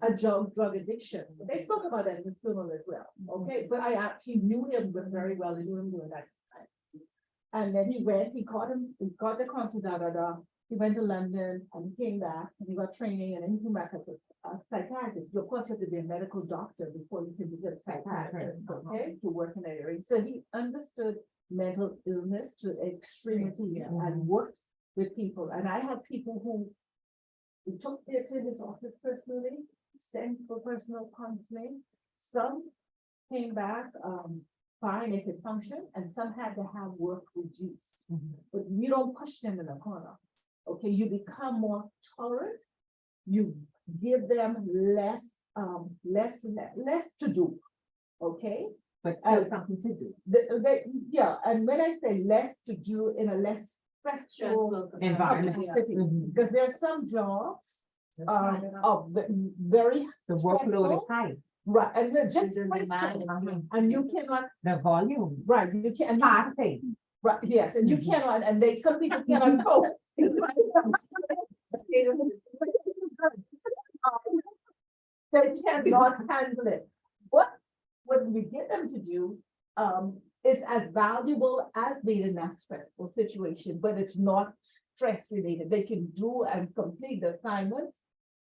a drug addiction. They spoke about that in the funeral as well. Okay, but I actually knew him very well. I knew him during that time. And then he went, he got the concert, he went to London and he came back and he got training and then he came back as a psychiatrist. Of course, you have to be a medical doctor before you can be a psychiatrist, okay, to work in that area. So he understood mental illness to extremity and worked with people. And I have people who took it to his office personally, sent for personal counseling. Some came back, fine, they could function, and some had to have work reduced. But you don't push them in a corner. Okay, you become more tolerant. You give them less to do. Okay? But still something to do. Yeah, and when I say less to do in a less stressful Environment. capacity, Mhm. because there are some jobs of very The workload stressful. is high, Right, and it's just stressful, and you cannot, the volume, right, you can, fast paced. right, yes, and you cannot, and some people cannot cope. They cannot handle it. What we get them to do, is as valuable as being in that stressful situation, but it's not stress related. They can do and complete the assignments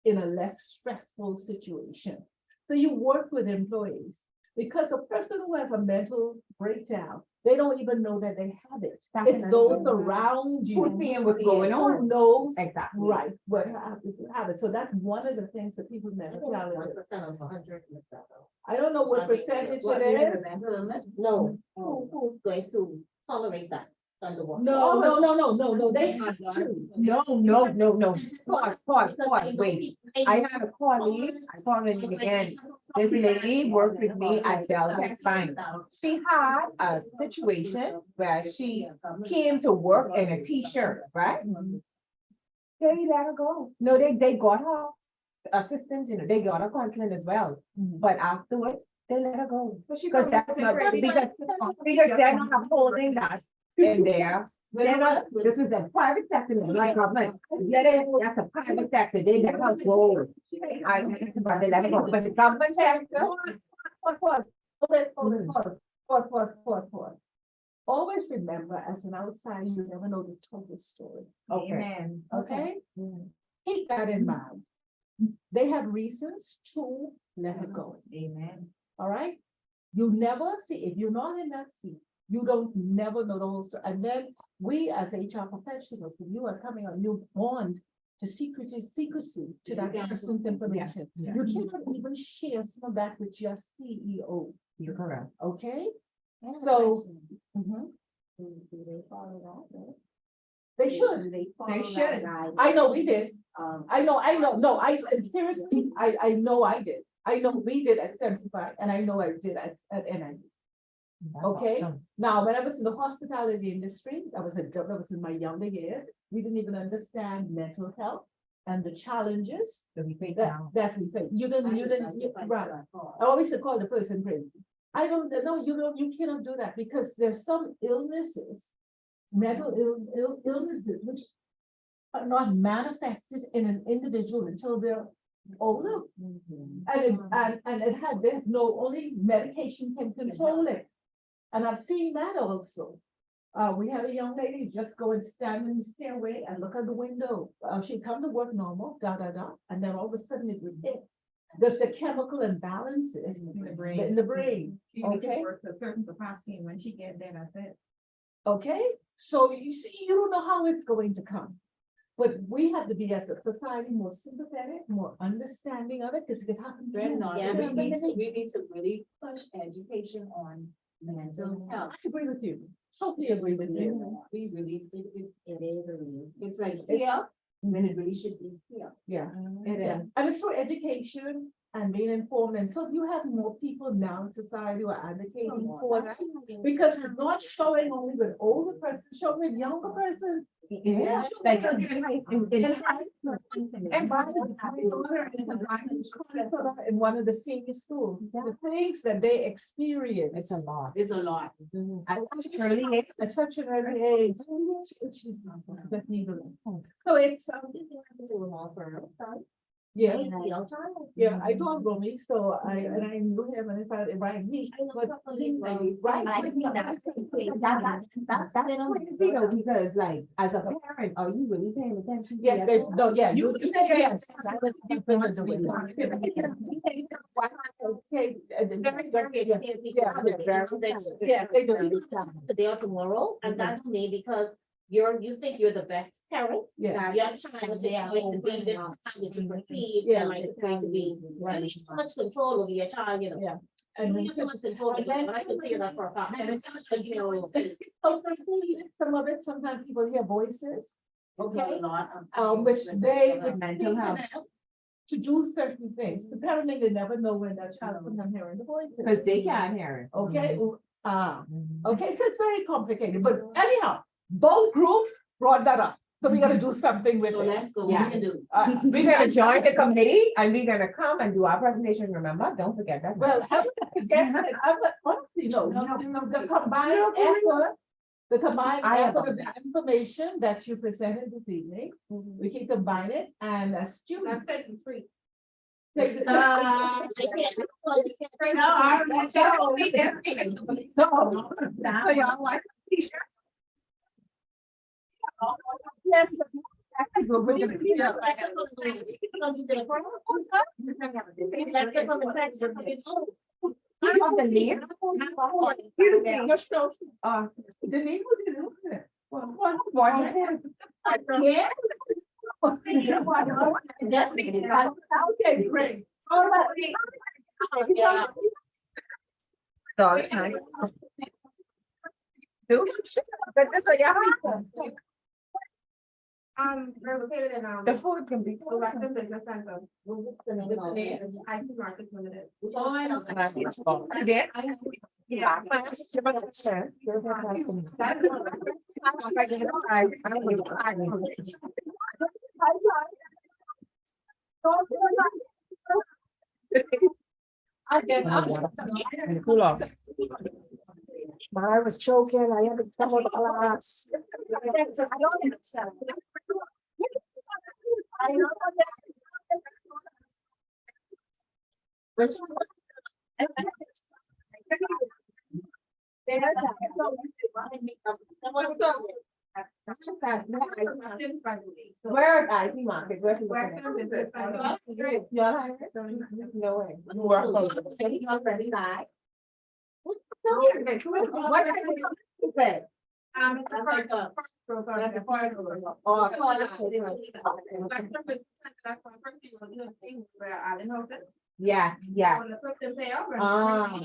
in a less stressful situation. So you work with employees, because a person who has a mental breakdown, they don't even know that they have it. It goes around you. Who's seeing what's going Who on? knows, Exactly. right, what happens. So that's one of the things that people never tell us. I don't know what percentage it is. No, who's going to tolerate that on the work? No, they have to. No. Pause, wait. I have a colleague, I saw her again. This lady worked with me at Deltex Bank. She had a situation where she came to work in a t-shirt, right? They let her go. No, they got her assistants, they got her counseling as well, but afterwards, they let her go. Because that's not, because they're not upholding that in there. They're not, this is a private sector, like government. That's a private sector, they let her go. But they let her go, but the government sector. Pause. Always remember, as an outsider, you never know the total story. Okay. Okay? Keep that in mind. They have reasons to let her go. Amen. All right? You never see, if you're not in that seat, you don't never know the whole story. And then we as HR professionals, when you are coming on, you bond to secrecy to that person's information. Yeah. You cannot even share some of that with your CEO, You're correct. okay? So. Mhm. They should. They should. I know we did. I know, no, seriously, I know I did. I know we did at 75, and I know I did at NIB. Okay. Now, when I was in the hospitality industry, that was in my younger years, we didn't even understand mental health and the challenges that we face. You didn't, right. I always used to call the person crazy. I don't know, you cannot do that, because there's some illnesses, mental illnesses, which are not manifested in an individual until they're older. And there's only medication can control it. And I've seen that also. We had a young lady just go and stand in the stairway and look out the window. She'd come to work normal, and then all of a sudden it would hit. There's the chemical imbalances in the brain. She Okay. works a certain capacity, and when she gets there, that's it. Okay, so you see, you don't know how it's going to come. But we have to be as a society more sympathetic, more understanding of it, because it happens. Yeah. we need to really push education on mental health. I agree with you, totally agree with you. We really, It is a real. it's like here, when it really should be here. Yeah. It Yeah, is. and it's for education and being informed, and so you have more people now in society who are advocating for that. Because it's not showing only with older persons, showing with younger persons. Yeah. Like, Like, in high school. And by the way, my daughter is a guidance counselor in one of the senior schools, the things that they experience. It's a lot. It's a lot. At such an early age, at such an early age. She's not gonna just need to- So it's, yeah. Yeah, I told Romy, so and I knew him and I thought, right, he, but he, right. That's crazy though, because like, as a parent, are you really paying attention? to Yes, your they, child? no, yeah. You- yes. Yeah, they do. Today or tomorrow, and that's me because you think you're the best parent. Yeah. Your child is going to be this kind of perceived, Yeah. and like it's going to be, really too much control over your child, you know. Yeah. And And you have so much control, over them, but I can tell you that for a fact. There's so much control over them. some of it, sometimes people hear voices, Okay. which they. would Mental speak health. to them To do certain things, apparently they never know when their child is not hearing the voices. Cause they can't hear it. Okay, okay, so it's very complicated, but anyhow, both groups brought that up, so we gotta do something with So it. let's go, what Yeah. we can do. We're gonna join the committee and we're gonna come and do our presentation, remember? Don't forget that. Well, I would guess that, I would honestly, no, the combined effort, the combined I am effort on of the information that you presented this evening, we can combine it and as students. Take the. I can't. So y'all like a t-shirt? Yes. But we're gonna be there. Denise, what did you do? Okay, great. All right. Yeah. We're located in, The food can be. the Western Business Center. IT Markets Limited. Again? Yeah. Cool off. I was choking, I had to come with the glass. Where are IT markets? Where is Western Business Center. Yeah. No way. It's a part of program. That's a part of it. Western Business Center, that's one person you will do a thing where I didn't know that. Yeah, yeah. When the person pay over. Ah.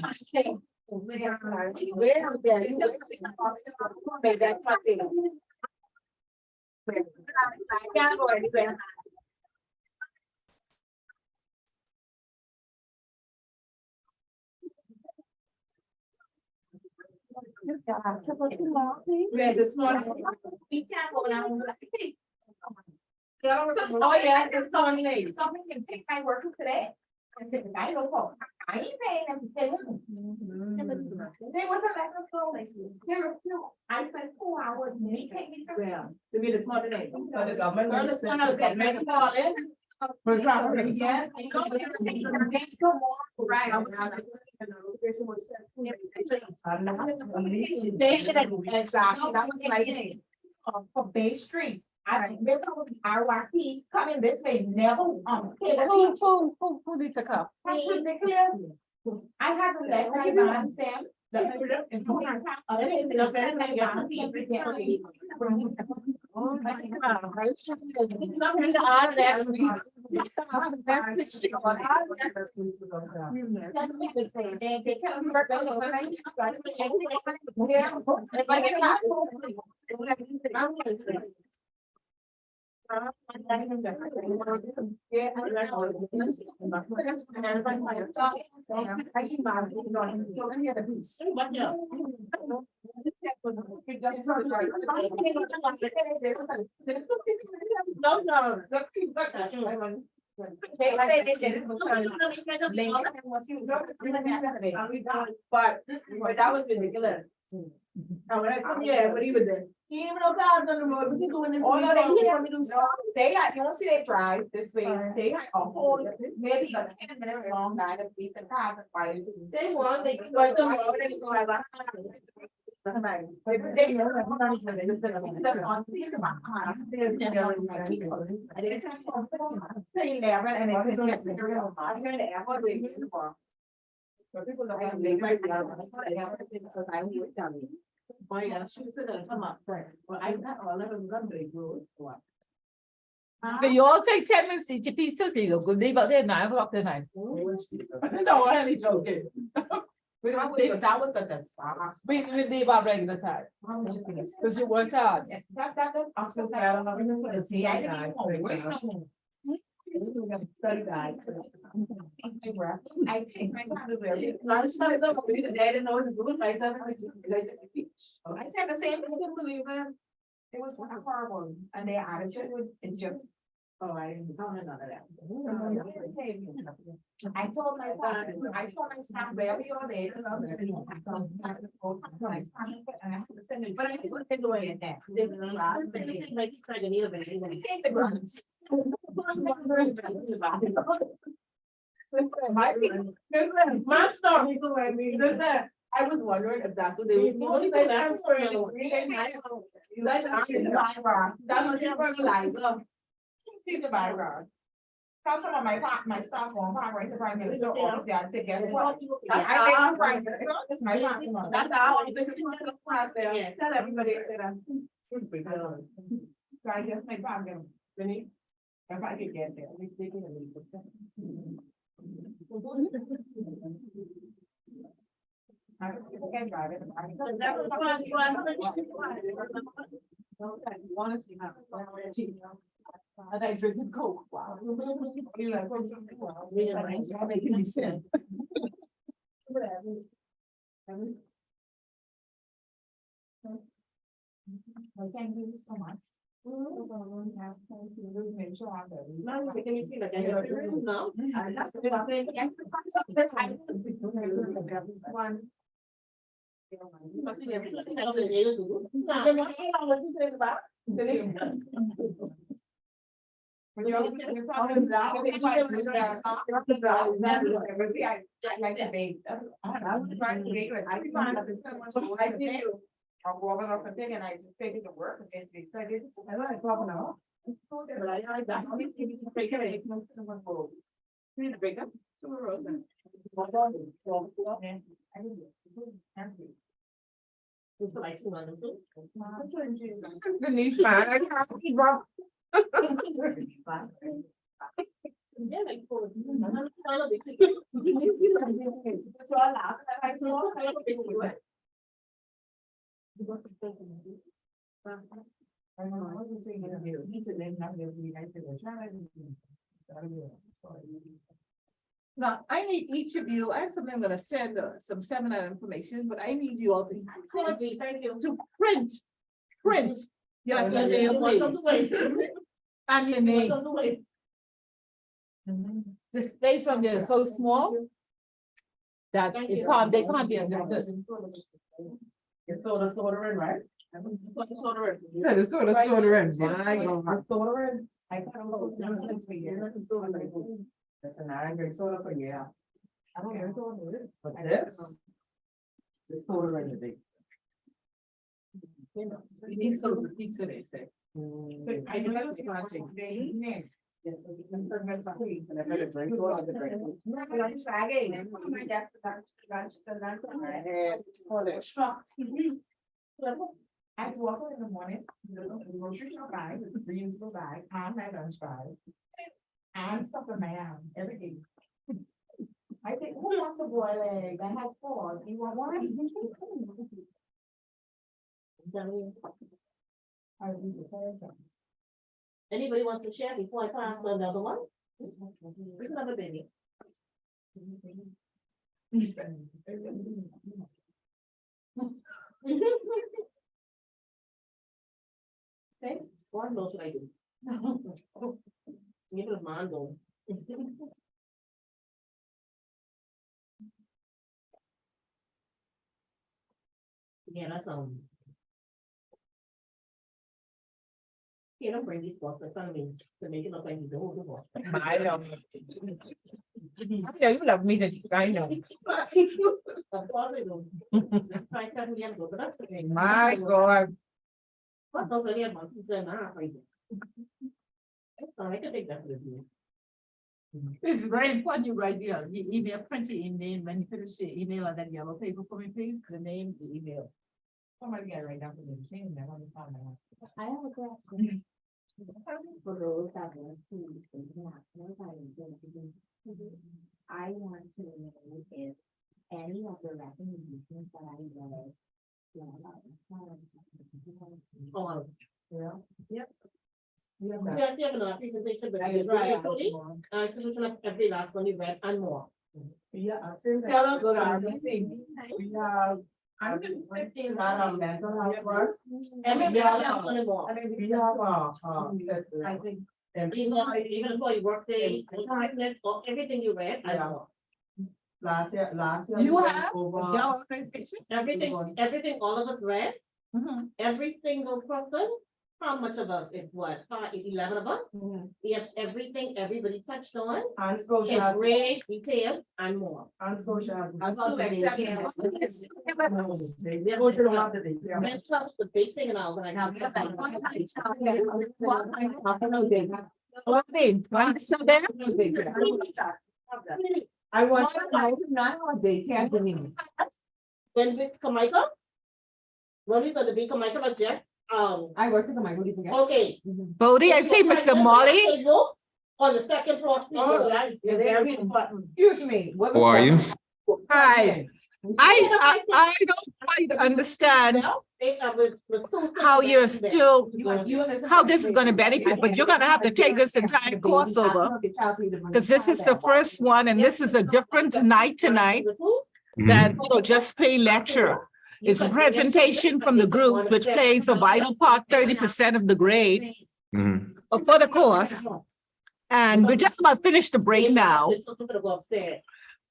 Yeah, this morning. We can't go now. Oh, yeah, it's on late. Someone can pick my workers today. I said, I don't know, I ain't paying them to stay with me. There was a letter from like, no, I spent 4 hours, and he take me to. Yeah, to be the smart thing. So the government. Girl, this one has got many calling. Yeah. Right. They should have, exactly, That was like, for Bay Street. I remember when RYP coming this way, never, Who needs to come? that's ridiculous. I had to let my mom say, But that was ridiculous. And when I come here, what even then? He even know cars on the road, what you doing this? Oh, no, they week? can't. No, they had, you don't see they drive this way, they had a whole, maybe a 10 minutes long line of police and cars and fire. They want, they can But go. tomorrow, they go have a- Boy, yeah, she said that, come up, right, well, I got all of them gun they go. But you all take 10 minutes each piece, so you go leave out there 9 o'clock tonight. No, I'm only joking. We don't stay, That was at the start. we leave our regular time, because you worked hard. I'm so sorry, I don't know, we didn't put a T, I didn't even know. I take my time to wear it. I didn't know what to do with myself. I said the same thing, I couldn't believe it. It was horrible, and their attitude was, it just. Oh, I didn't know none of that. I told my staff, wherever you're there. But I think they're doing it there. Like, you kind of need a bit. Take the grants. My story, listen, I was wondering if that's what they was doing. Like, I'm sorry. That's actually the bylaw. That's what they're fertilizer. Keep the bylaw. Cause some of my staff won't find right to prime minister office, yeah, to get what. I think prime minister, it's my parking lot. That's how. Tell everybody that. So I just make problem, Vinny. If I could get there, we take it and leave. I can drive it. Wanna see how. And I drink with Coke, wow. You like, what's something? You're making me sick. Thank you so much. No, One. I'll go over off and thing and I just say to work and they said, I don't have problem now. Denise, man, I can't keep up. Now, I need each of you, I have something I'm gonna send some seminar information, but I need you all to print your email, please. And your name. Just based on they're so small that it can't, they can't be understood. It's soda in, right? Yeah, the soda ends. Soda in. I thought it was. Listen, I drink soda for yeah. I don't drink soda. But this. It's soda in the big. You need some pizza, they say. I know that was I was walking in the morning, the grocery shop bag, the reusable bag, and my lunch bag. And stuff in my arm, everything. I say, who wants a boiled egg? I have four. Do you want one? Anybody want to share before I pass to another one? We can have a baby. Okay, one knows what I do. Give it a man though. Yeah, that's you don't bring these books in front of me to make it look like you don't do what. I know. You love me to, I know. Of course we do. Let's try 7 years ago, but that's okay. My God. What those are the months and a half, I think. I can take that with you. It's very important you write the email, print your name, when you finish your email on that yellow paper for me, please, the name, the email. Somebody get right down to the machine, I want to find out. I have a question. For those that want to use the map, I want to know if any of the recommendations that I read. Oh, Yeah. Yep. we actually have another presentation, but I was right, actually. Solution of every last one you read and more. Yeah, since we have. I'm just 15 mental health work. Every Yeah. last one and more. I mean, we have, I think. Even for your workday, or everything you read and Yeah. more. last year. You we went have, over- your organization? Everything all of us read, Mhm. every single person, how much of us, it's what, 11 of us? We have everything everybody touched on, And Scotia in has. great detail and more. And Scotia has. I'm so excited. They're going to love the day. Yeah. Mental health is the big thing in our organization. I want to know, not how they can't believe. When with Kamika? When we got the big Kamika project, I work with them, I wouldn't forget. okay. Bodie, I see Mr. Molly. On the second floor. You're very important. Excuse me. what How are you? Hi. I don't quite understand how you're still, how this is gonna benefit, but you're gonna have to take this entire course over. Because this is the first one and this is a different night tonight than, just plain lecture. It's a presentation from the groups, which plays a vital part, 30% of the grade Mhm. for the course. And we're just about finished the break now.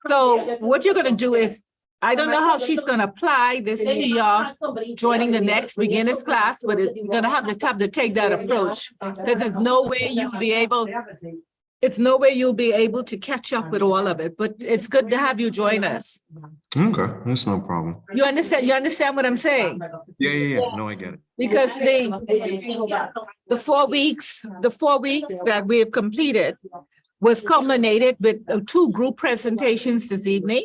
So what you're gonna do is, I don't know how she's gonna apply this to your joining the next beginners class, but you're gonna have to take that approach. Because there's no way you'll be able, it's no way you'll be able to catch up with all of it, but it's good to have you join us. Okay, that's no problem. You understand what I'm saying? Yeah. No, I get it. Because the 4 weeks that we have completed was culminated with 2 group presentations this evening.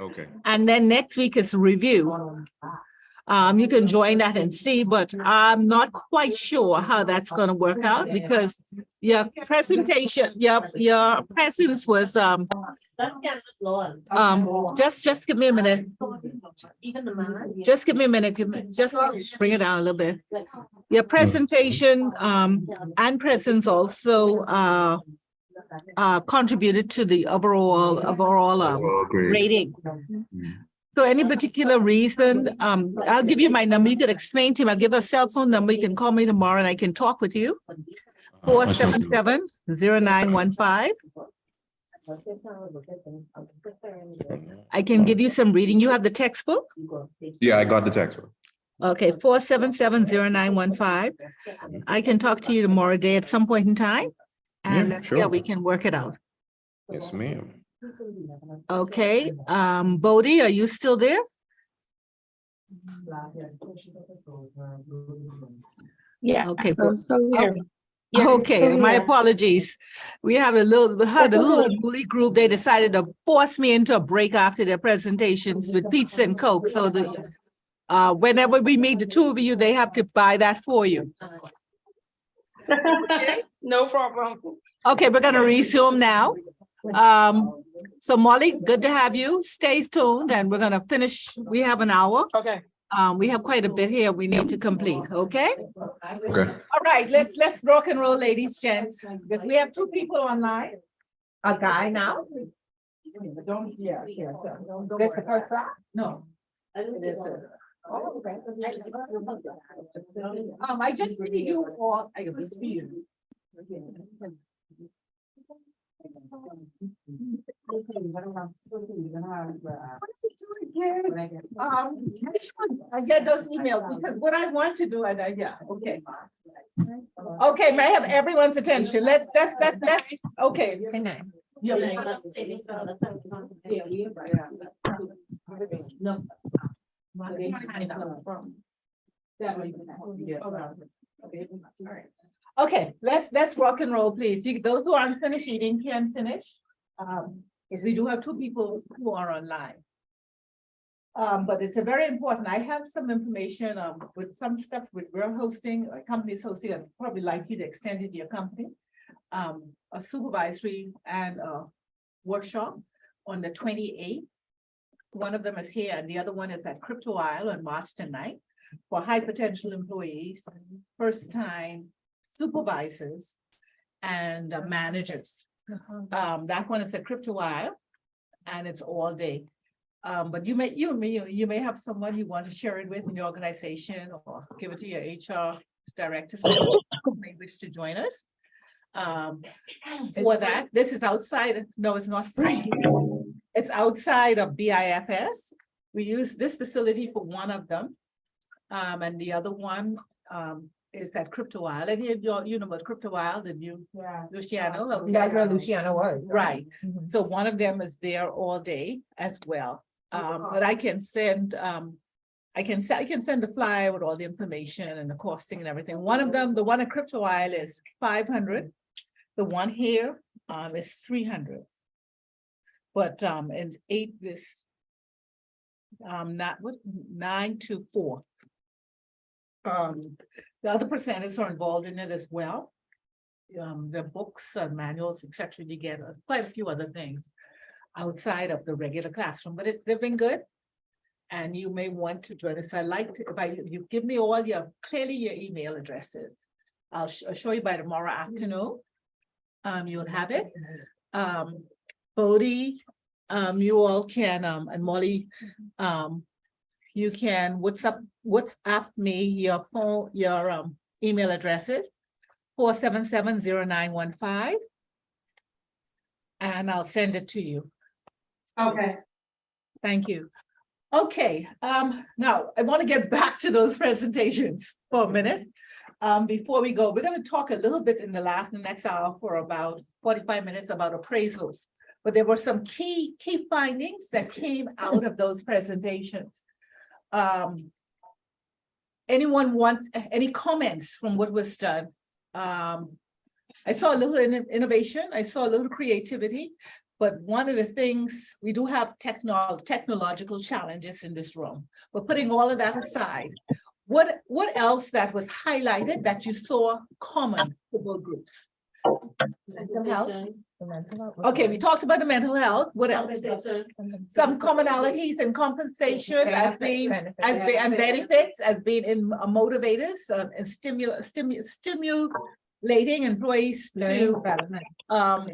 Okay. And then next week is review. You can join that and see, but I'm not quite sure how that's gonna work out because your presentation, your presence was, just give me a minute. Just give me a minute, just bring it down a little bit. Your presentation, and presence also, contributed to the overall Great. rating. So any particular reason, I'll give you my number. You could explain to him. I'll give a cell phone number. You can call me tomorrow and I can talk with you. 477-0915. I can give you some reading. You have the textbook? Yeah, I got the textbook. Okay, 477-0915. I can talk to you tomorrow day at some point in time. And Yeah, let's see how sure. we can work it out. Yes, ma'am. Okay, Bodie, are you still there? Yeah. Okay, I'm so here. Yeah, Okay, still my here. apologies. We had a little unruly group. They decided to force me into a break after their presentations with pizza and Coke. So whenever we meet the two of you, they have to buy that for you. No problem. Okay, we're gonna resume now. So Molly, good to have you. Stay tuned and we're gonna finish. We have an hour. Okay. We have quite a bit here we need to complete, okay? Okay. All right, let's rock and roll, ladies, gents, because we have two people online. A guy now? Don't, yeah. This the first class? No. It is Oh, okay. I just need you all, I give it to you. I get those emails because what I want to do, yeah, okay. Okay, may I have everyone's attention? Let's, okay. Okay, let's rock and roll, please. Those who aren't finished eating can finish. If we do have two people who are online. But it's a very important, I have some information, with some stuff we're hosting, companies hosting, I'd probably like you to extend it to your company. A supervisory and a workshop on the 28th. One of them is here and the other one is at Crypto Isle on March 9th for high potential employees, first time supervisors and managers. That one is at Crypto Isle and it's all day. But you may have someone you want to share it with in your organization or give it to your HR director. So who may wish to join us. For that, this is outside, no, it's not free. It's outside of BIFS. We use this facility for one of them. And the other one is at Crypto Isle. And you know about Crypto Isle, did you? Yeah. Luciano? Okay. That's where Luciano was. Right. Mhm. So one of them is there all day as well. But I can send, I can send the flyer with all the information and the costing and everything. One of them, the one at Crypto Isle is 500. The one here, is 300. But, it's 9 to 4. The other percentages are involved in it as well. The books, manuals, etc. You get quite a few other things outside of the regular classroom, but they've been good. And you may want to join us. I'd like to, if you give me all clearly your email addresses. I'll show you by tomorrow afternoon. You'll have it. Bodie, you all can, and Molly, you can WhatsApp me your phone, your email addresses, 477-0915. And I'll send it to you. Okay. Thank you. Okay, now I want to get back to those presentations for a minute. Before we go, we're going to talk a little bit in the next hour for about 45 minutes about appraisals. But there were some key findings that came out of those presentations. Anyone wants any comments from what was done? I saw a little innovation, I saw a little creativity, but one of the things, we do have technological challenges in this room. But putting all of that aside, what else that was highlighted that you saw common for both groups? Mental health. The mental health was Okay, good. we talked about the mental health. What else? Some commonalities and compensation as being, and benefits as being in motivators and stimulating employees Learning to development.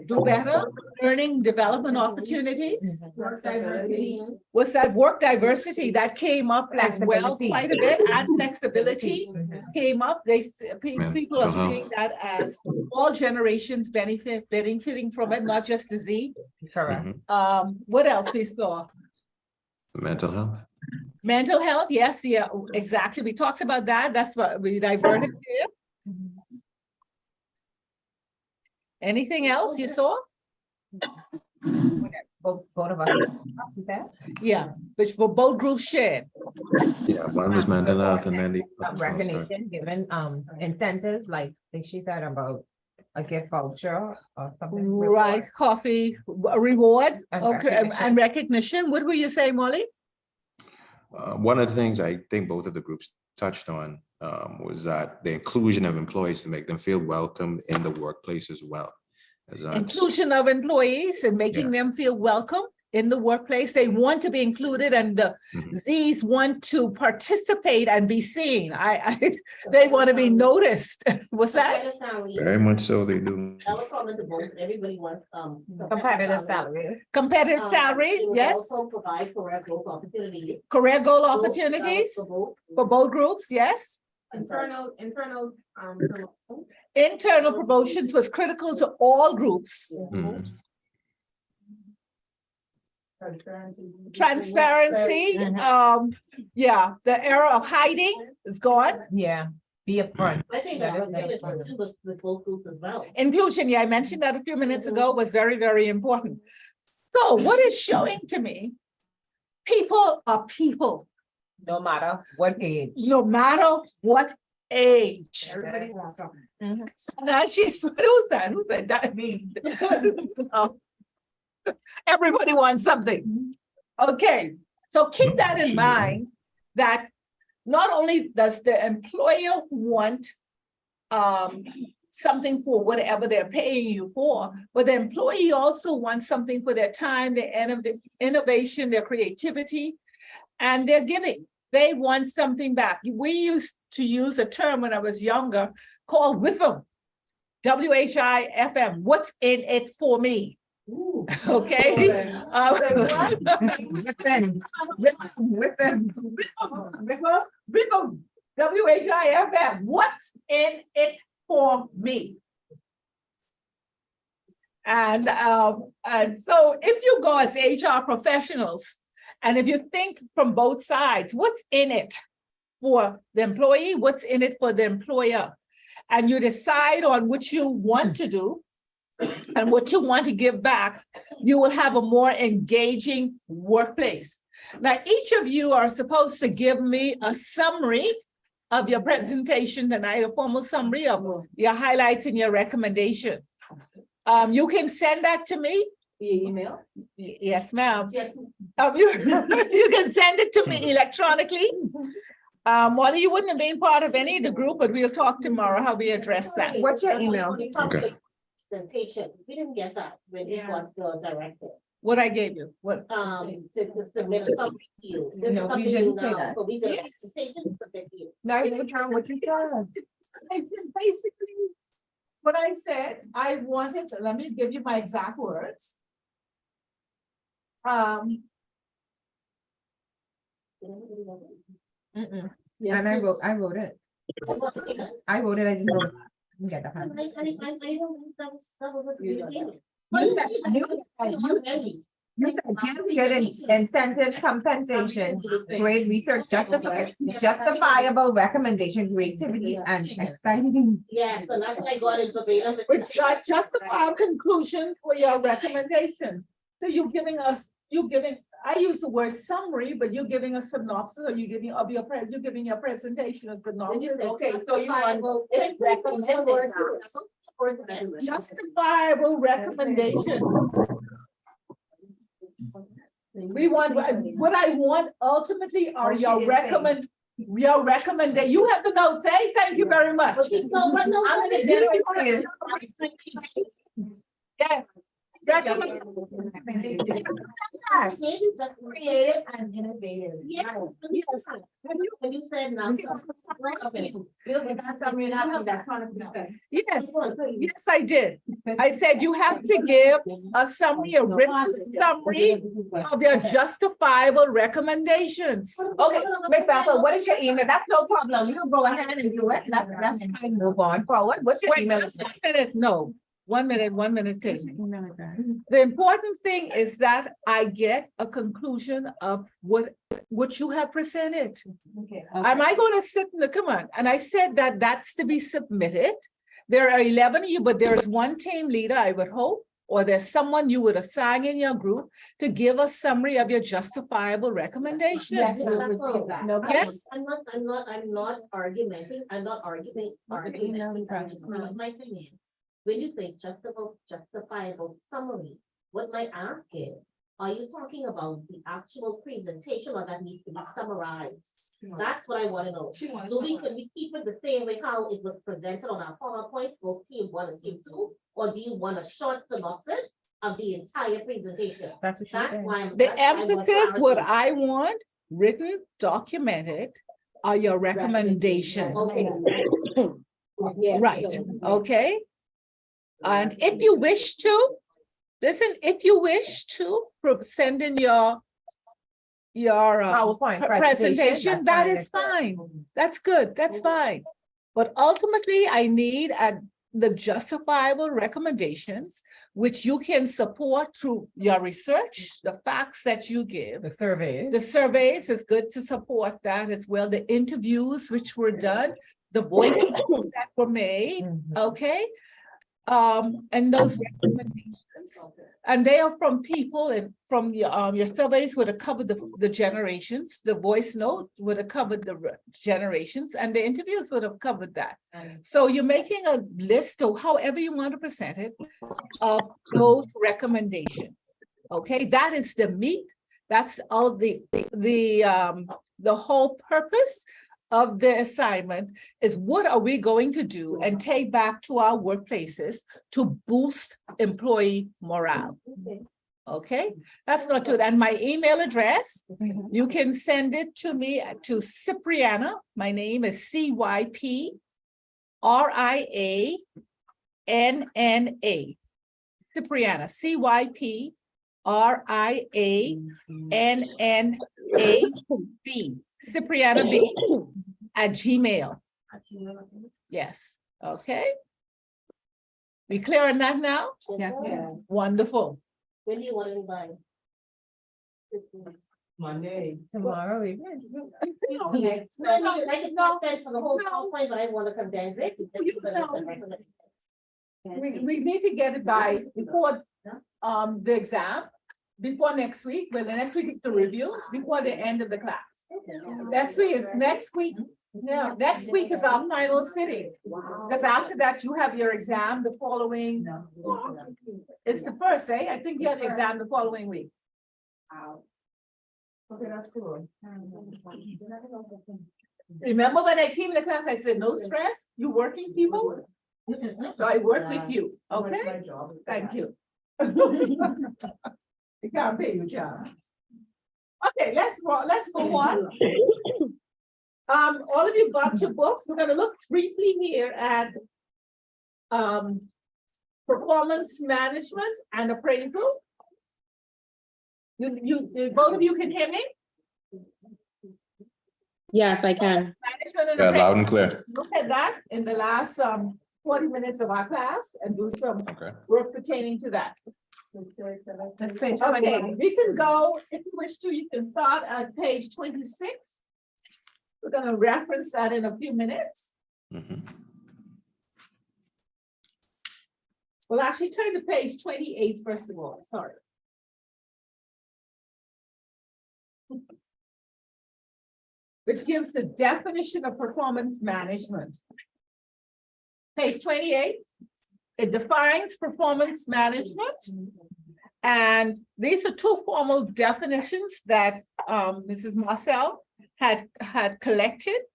do better, learning development opportunities. Work diversity. Was that work diversity that came up as well Flexibility. quite a bit, and flexibility came up. People are Mental seeing that as all generations benefiting from it, not just the Z. Correct. Mhm. What else we saw? Mental health. Mental health, yes, yeah, exactly. We talked about that. That's what we diverted here. Anything else you saw? Both of us, you said? Yeah, which were both groups shared. Yeah, one was mental health and then the. Recognition, given, incentives, like she said about a gift voucher or something. Right, coffee, a reward, And okay, and recognition. What were you saying, Molly? One of the things I think both of the groups touched on was that the inclusion of employees to make them feel welcome in the workplace as well. As that's- Inclusion of employees and making them feel welcome in the workplace. They want to be included and the Mhm. Zs want to participate and be seen. They want to be noticed. What's that? Very much so they do. That was common to both, everybody wants, Competitive salary. Competitive Um, salaries, it would yes. Also provide career growth opportunities. Career goal both, opportunities for both. for both groups, yes. Internal, promotion. Internal promotions was critical to all groups. Mhm. Transparency, yeah, the era of hiding is gone. Yeah, be upfront. I think that was with both groups as well. Inclusion, yeah, I mentioned that a few minutes ago, was very, very important. So what is showing to me, people are people, No matter what age. no matter what age. Everybody wants something. Now she's, who's that? Who's that? That me. Oh. Everybody wants something. Okay, so keep that in mind, that not only does the employer want something for whatever they're paying you for, but the employee also wants something for their time, their innovation, their creativity, and their giving. They want something back. We used to use a term when I was younger called WIFM, WHIFM, what's in it for me? Okay. WHIFM, what's in it for me? And so if you go as HR professionals, and if you think from both sides, what's in it for the employee, what's in it for the employer? And you decide on what you want to do and what you want to give back, you will have a more engaging workplace. Now, each of you are supposed to give me a summary of your presentation tonight, a formal summary of your highlights and your recommendation. You can send that to me. Your email? Yes, ma'am. Yes. You can send it to me electronically. Molly, you wouldn't have been part of any of the group, but we'll talk tomorrow how we address that. What's your email? Okay. Presentation, we didn't get that when we got the directive, What I gave you, what? to submit a copy to you. This is No, we something didn't new say now, that. but we did a presentation to submit to you. Now you're trying what you said. Basically, what I said, I wanted, let me give you my exact words. Yes, And I you- wrote it. I wrote it, I didn't wrote it. You get the I hand. don't think that was what we did. You can get incentive compensation, great research, justifiable recommendation, creativity and exciting. Yeah, so that's why I got it verbatim. Which are justified conclusion for your recommendations. So you're giving us, I use the word summary, but you're giving a synopsis, or you're giving your presentation a synopsis. Okay, so you want. It's recommended. Justifiable recommendation. We want, what I want ultimately are your recommendation. You have the notes, eh? Thank you very much. Yes. Creative and innovative. Yeah. When you said now. Yes, yes, I did. I said you have to give a summary, a written summary of your justifiable recommendations. Okay, Ms. Bethel, what is your email? That's no problem. You go ahead and do it. Let's fine. Move on forward. What's your Wait, email? just 1 minute, no, 1 minute, take. The important thing is that I get a conclusion of what you have presented. Am I going to sit in the, come on, and I said that that's to be submitted. There are 11 of you, but there's one team leader, I would hope, or there's someone you would assign in your group to give a summary of your justifiable recommendations. Yes. That's all. No, Yes. I'm not arguing, I'm just my opinion. When you say justifiable summary, what my ask is, are you talking about the actual presentation or that needs to be summarized? That's what I wanna know. Can we keep it the same way how it was presented on our PowerPoint, both team 1 and team 2? Or do you want a short synopsis of the entire presentation? That's what That's she's why. The emphasis, what I want, written, documented, are your recommendations. Okay. Right, okay? And if you wish to, listen, if you wish to send in your PowerPoint presentation, that that's is fine. That's good, that's fine. But ultimately, I need the justifiable recommendations, which you can support through your research, the facts that you give. The survey. The surveys is good to support that as well, the interviews which were done, the voices that were made, okay? And those recommendations, and they are from people and from your surveys would have covered the generations, the voice note would have covered the generations, and the interviews would have covered that. So you're making a list of however you want to present it of those recommendations. Okay, that is the meat. That's all the whole purpose of the assignment is what are we going to do and take back to our workplaces to boost employee morale? Okay, that's not to, and my email address, you can send it to me to Cipriana. My name is CYPRIANNA. Cipriana, CYPRIANNAB. Cipriana B at Gmail. Yes, okay. We clear on that now? Yes. Wonderful. When do you want to invite? Monday. Tomorrow. Okay, I can not send for the whole PowerPoint, but I want to condense it. We need to get it by before the exam, before next week. Well, the next week is the review, before the end of the class. Next week is next week is our final sitting. Because after that, you have your exam the following. It's the first, eh? I think you have the exam the following week. Okay, that's cool. Remember when I came to class, I said, no stress, you working people? So I work with you, okay? Thank you. You can't pay you, John. Okay, let's go on. All of you got your books. We're gonna look briefly here at performance management and appraisal. You both of you can hear me? Yes, I can. Management and Yeah, appraisal. loud and clear. Look at that in the last 40 minutes of our class and do some Okay. work pertaining to that. Let's finish. Okay, we can go, if you wish to, you can start at page 26. We're gonna reference that in a few minutes. Mhm. Well, actually turn to page 28 first of all, sorry. Which gives the definition of performance management. Page 28, it defines performance management. And these are two formal definitions that Mrs. Marcel had collected.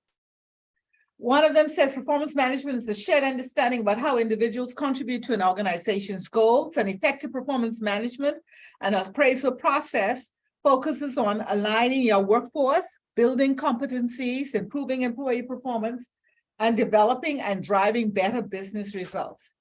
One of them says performance management is a shared understanding about how individuals contribute to an organization's goals, and effective performance management and appraisal process focuses on aligning your workforce, building competencies, improving employee performance, and developing and driving better business results.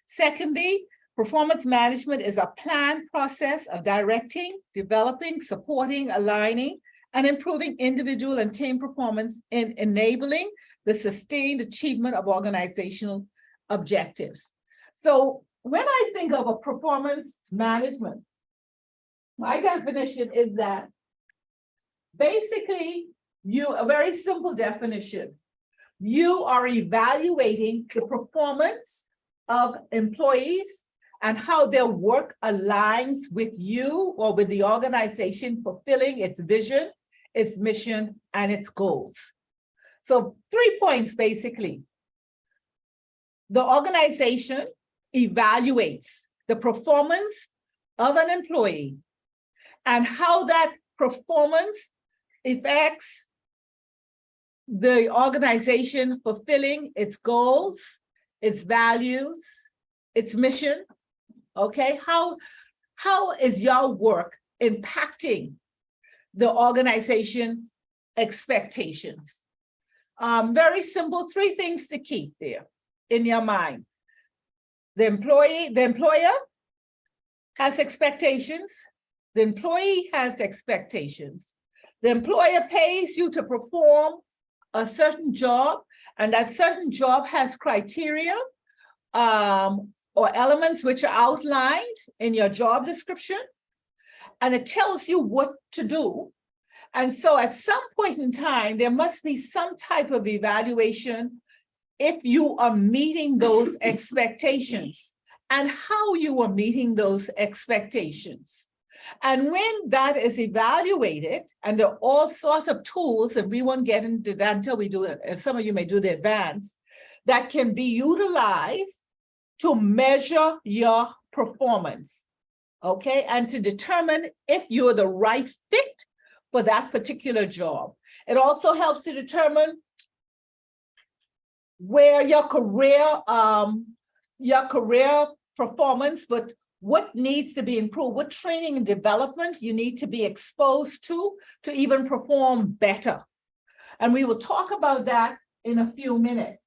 Secondly, performance management is a planned process of directing, developing, supporting, aligning, and improving individual and team performance in enabling the sustained achievement of organizational objectives. So when I think of a performance management, my definition is that basically a very simple definition. You are evaluating the performance of employees and how their work aligns with you or with the organization fulfilling its vision, its mission, and its goals. So 3 points, basically. The organization evaluates the performance of an employee and how that performance affects the organization fulfilling its goals, its values, its mission. Okay, how is your work impacting the organization expectations? Very simple, 3 things to keep there in your mind. The employer has expectations. The employee has expectations. The employer pays you to perform a certain job, and that certain job has criteria or elements which are outlined in your job description, and it tells you what to do. And so at some point in time, there must be some type of evaluation if you are meeting those expectations and how you are meeting those expectations. And when that is evaluated, and there are all sorts of tools, and we won't get into that until we do it, and some of you may do the advanced, that can be utilized to measure your performance, okay? And to determine if you're the right fit for that particular job. It also helps to determine where your career performance, but what needs to be improved, what training and development you need to be exposed to even perform better. And we will talk about that in a few minutes.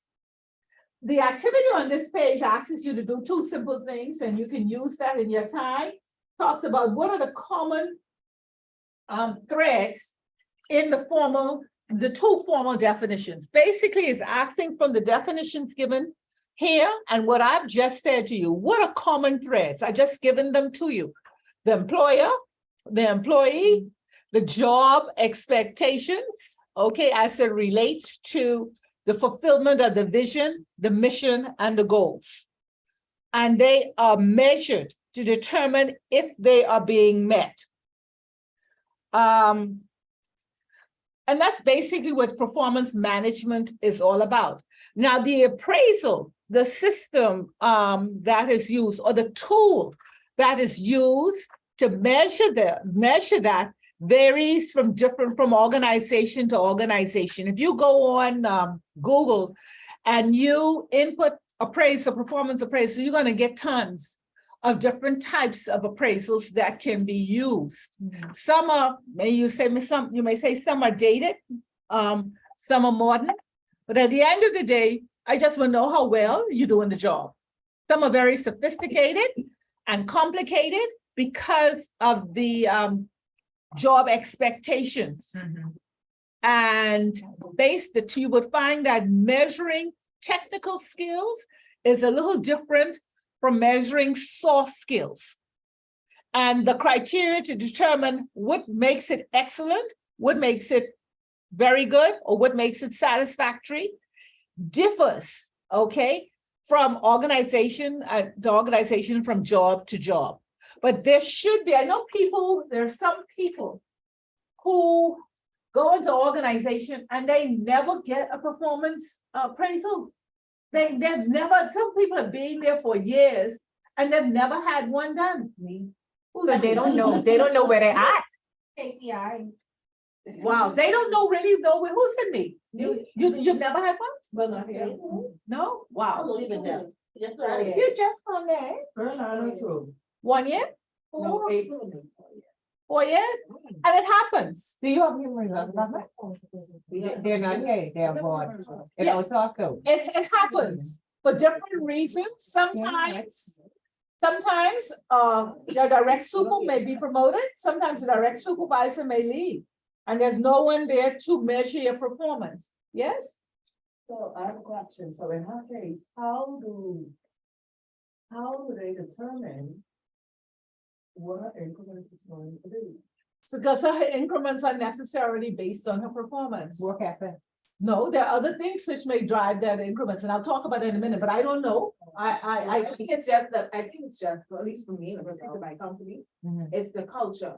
The activity on this page asks you to do 2 simple things, and you can use that in your time. Talks about what are the common threads in the 2 formal definitions. Basically, it's asking from the definitions given here and what I've just said to you, what are common threads? I just given them to you. The employer, the employee, the job expectations, okay, as it relates to the fulfillment of the vision, the mission, and the goals. And they are measured to determine if they are being met. And that's basically what performance management is all about. Now, the appraisal, the system that is used, or the tool that is used to measure that varies from organization to organization. If you go on Google and you input appraisal, performance appraisal, you're going to get tons of different types of appraisals that can be used. Some are, you may say some are dated, some are modern, but at the end of the day, I just want to know how well you're doing the job. Some are very sophisticated and complicated because of the job expectations. And you would find that measuring technical skills is a little different from measuring soft skills. And the criteria to determine what makes it excellent, what makes it very good, or what makes it satisfactory differs, okay, from organization to organization, from job to job. But there should be, there are some people who go into organization and they never get a performance appraisal. They've never, some people have been there for years and they've never had one done. So they don't know where they're at. KPI. Wow, they don't really know who's in me. You've never had one? But not here. No? Wow. I'll leave it there. Just You just on there. 1 year? 4 years? And it happens. Do you have memory of that? They're not here, they're abroad. Yeah. It's also. It happens for different reasons. Sometimes your direct super may be promoted. Sometimes the direct supervisor may leave. And there's no one there to measure your performance. Yes? So I have a question. So in her case, how do they determine what her increment is going to be? So because her increments are necessarily based on her performance. Work ethic. No, there are other things which may drive that increments, and I'll talk about it in a minute, but I don't know. I think it's just that, I think it's just, at least for me, for my company, Mhm. it's the culture.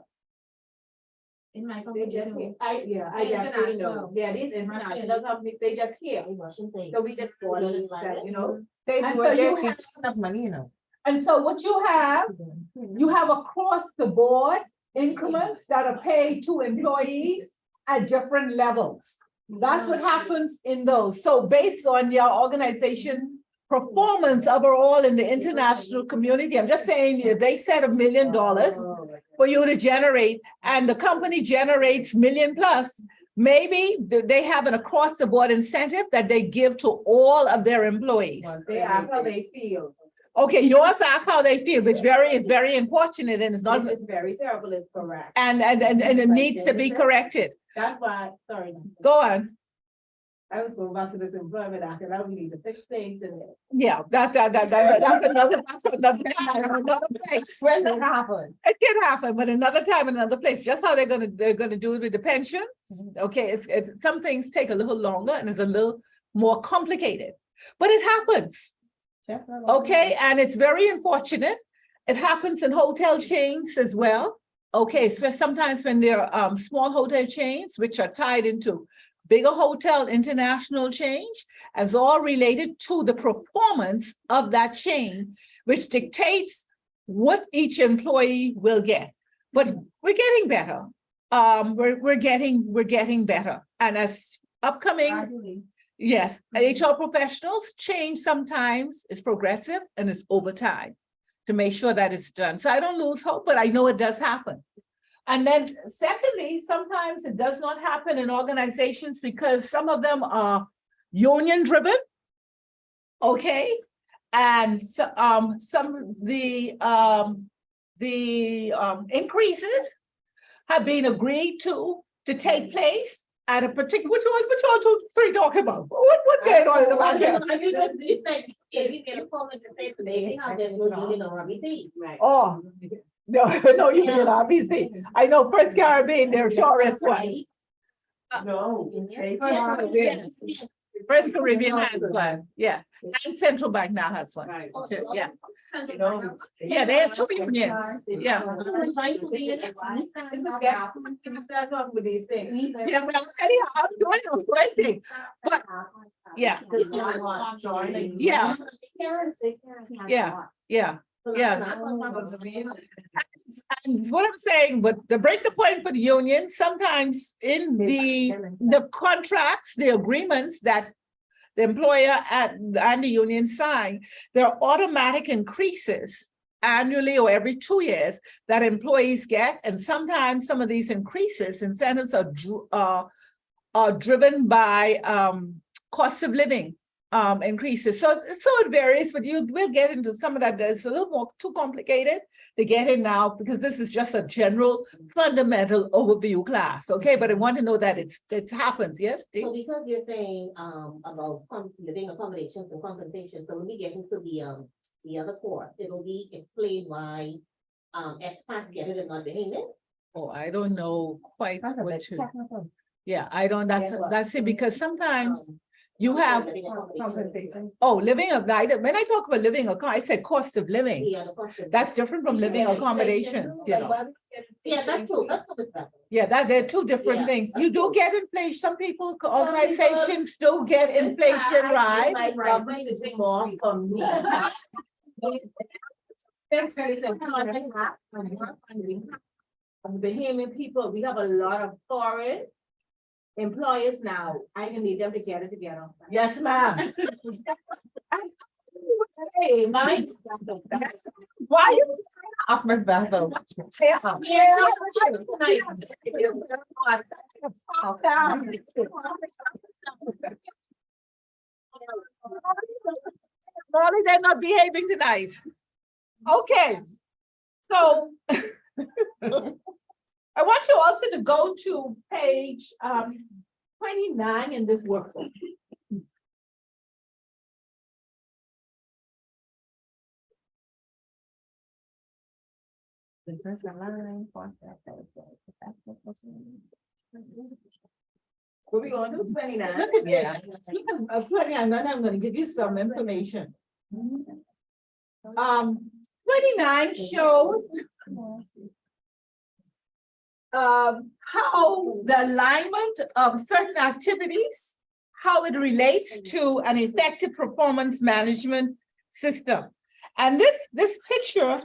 In my They company just, too. I definitely know, International. yeah, these international companies, they just here, so we just follow that, you know. They And do so it, you they have- make enough money, you know. And so what you have across the board increments that are paid to employees at different levels. That's what happens in those. So based on your organization performance overall in the international community, I'm just saying, if they set $1 million for you to generate, and the company generates million plus, maybe they have an across the board incentive that they give to all of their employees. They ask how they feel, Okay, yours are how they feel, which is very unfortunate and it's not, which is very terrible, is correct. and it needs to be corrected. That's why, sorry, Go on. I was going back to this employment act, and I we need to fix things in it. Yeah, that's another time, another place. When it happen. It can happen, but another time, another place, just how they're gonna do it with the pensions. Okay, some things take a little longer and it's a little more complicated, but it happens. Okay, and it's very unfortunate. It happens in hotel chains as well. Okay, especially sometimes when there are small hotel chains which are tied into bigger hotel international change, as all related to the performance of that chain, which dictates what each employee will get. But we're getting better. We're getting better. And as upcoming, yes, HR professionals change sometimes is progressive and it's over time to make sure that it's done. So I don't lose hope, but I know it does happen. And then secondly, sometimes it does not happen in organizations because some of them are union driven. Okay, and so, the increases have been agreed to take place at a particular, which all two, three talking about? What going on in the back there? Oh, no, you did, obviously. I know First Caribbean, they're sure is one. No. First Caribbean has one, yeah, and Central Bank now has one, Right. too, yeah. You know, Yeah, they have two unions, yeah. This is can you start talking with these things? Yeah, well, anyhow, I'm doing a great thing, but, yeah, yeah, yeah, yeah. And what I'm saying, but to break the point for the union, sometimes in the contracts, the agreements that the employer and the union sign, there are automatic increases annually or every 2 years that employees get. And sometimes some of these increases, incentives are driven by cost of living increases. So it varies, but we'll get into some of that. It's a little more too complicated to get in now because this is just a general fundamental overview class. Okay, but I want to know that it happens. Yes, Steve? So because you're saying about living accommodations and compensation, so when we get into the other core, it'll be explained why expats get it and not Bahamian. Oh, I don't know quite That's a what bit to. technical. Yeah, I don't, that's it, because sometimes you have, Living accommodations. Compensation. living of, when I talk about living, I said cost of living. Yeah, the cost of- That's different from living accommodations, you know. Yeah, that's true, that's a bit better. Yeah, they're two different Yeah, things. that's You do true. get inflation, some people, organizations do get inflation, right? My government is more from me. Of the Bahamian people, we have a lot of foreign employers now. I can need them to get it together. Yes, ma'am. Hey, Mine. why you? Up my battle. Molly, they're not behaving tonight. Okay. So I want you also to go to page 29 in this workbook. What we going to do, 29? Look at Yeah. this. Speaking of 29, I'm gonna give you some information. 29 shows how the alignment of certain activities, how it relates to an effective performance management system. And this picture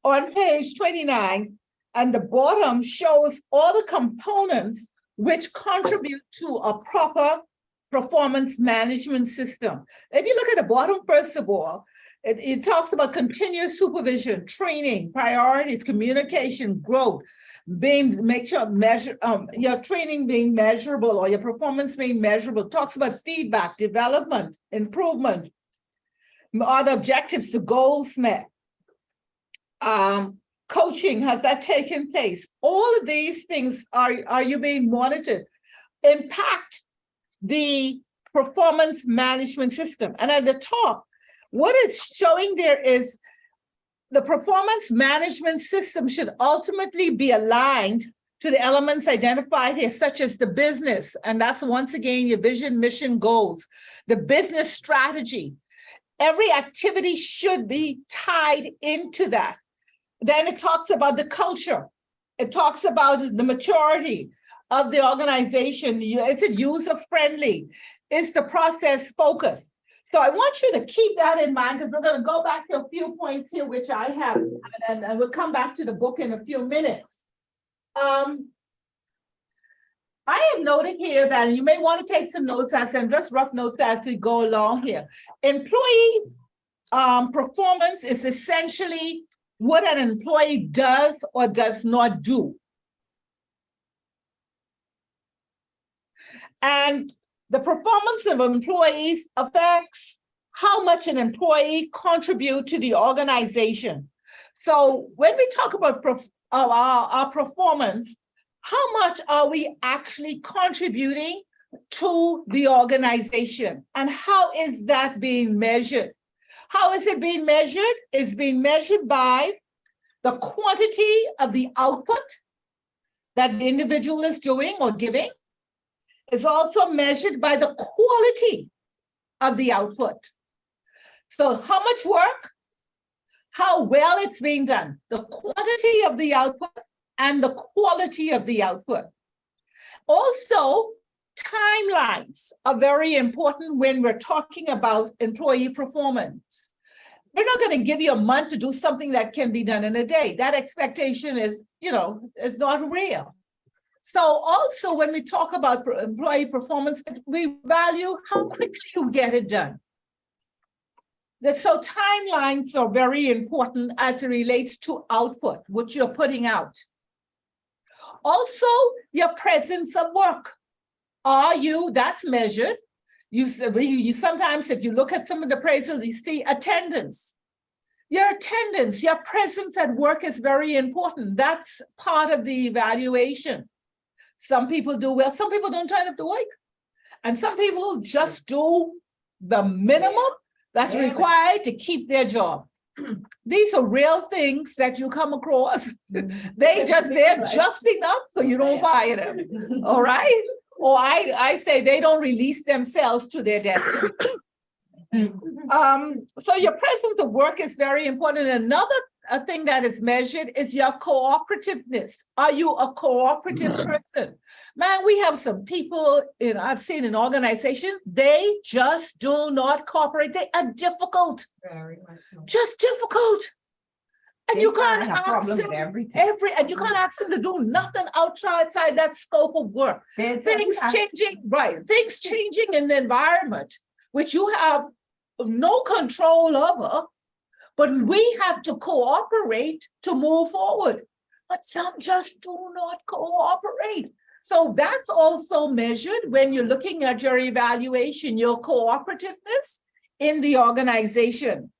on page 29 and the bottom shows all the components which contribute to a proper performance management system. If you look at the bottom, first of all, it talks about continuous supervision, training, priorities, communication, growth, make sure your training being measurable or your performance being measurable. Talks about feedback, development, improvement, are the objectives to goals met. Coaching, has that taken place? All of these things, are you being monitored? Impact the performance management system. And at the top, what it's showing there is the performance management system should ultimately be aligned to the elements identified here, such as the business. And that's once again your vision, mission, goals, the business strategy. Every activity should be tied into that. Then it talks about the culture. It talks about the maturity of the organization. Is it user-friendly? Is the process focused? So I want you to keep that in mind, because we're going to go back to a few points here, which I have, and we'll come back to the book in a few minutes. I have noted here that you may want to take some notes and just rough notes as we go along here. Employee performance is essentially what an employee does or does not do. And the performance of employees affects how much an employee contributes to the organization. So when we talk about our performance, how much are we actually contributing to the organization? And how is that being measured? How is it being measured? It's being measured by the quantity of the output that the individual is doing or giving. It's also measured by the quality of the output. So how much work, how well it's being done, the quantity of the output and the quality of the output. Also, timelines are very important when we're talking about employee performance. We're not going to give you a month to do something that can be done in a day. That expectation is, is not real. So also when we talk about employee performance, we value how quickly you get it done. So timelines are very important as it relates to output, what you're putting out. Also, your presence of work. That's measured. You sometimes, if you look at some of the appraisals, you see attendance. Your attendance, your presence at work is very important. That's part of the evaluation. Some people do well, some people don't turn up to work. And some people just do the minimum that's required to keep their job. These are real things that you come across. They're just enough so you don't fire them, all right? Or I say they don't release themselves to their destiny. So your presence of work is very important. Another thing that is measured is your cooperativeness. Are you a cooperative person? Man, we have some people, I've seen in organizations, they just do not cooperate. They are difficult, Very much so. just difficult. And you can't have ask problems them with everything. and you can't ask them to do nothing outside that scope of work. Things changing, right? Things changing in the environment, which you have no control over, but we have to cooperate to move forward. But some just do not cooperate. So that's also measured when you're looking at your evaluation, your cooperativeness in the organization.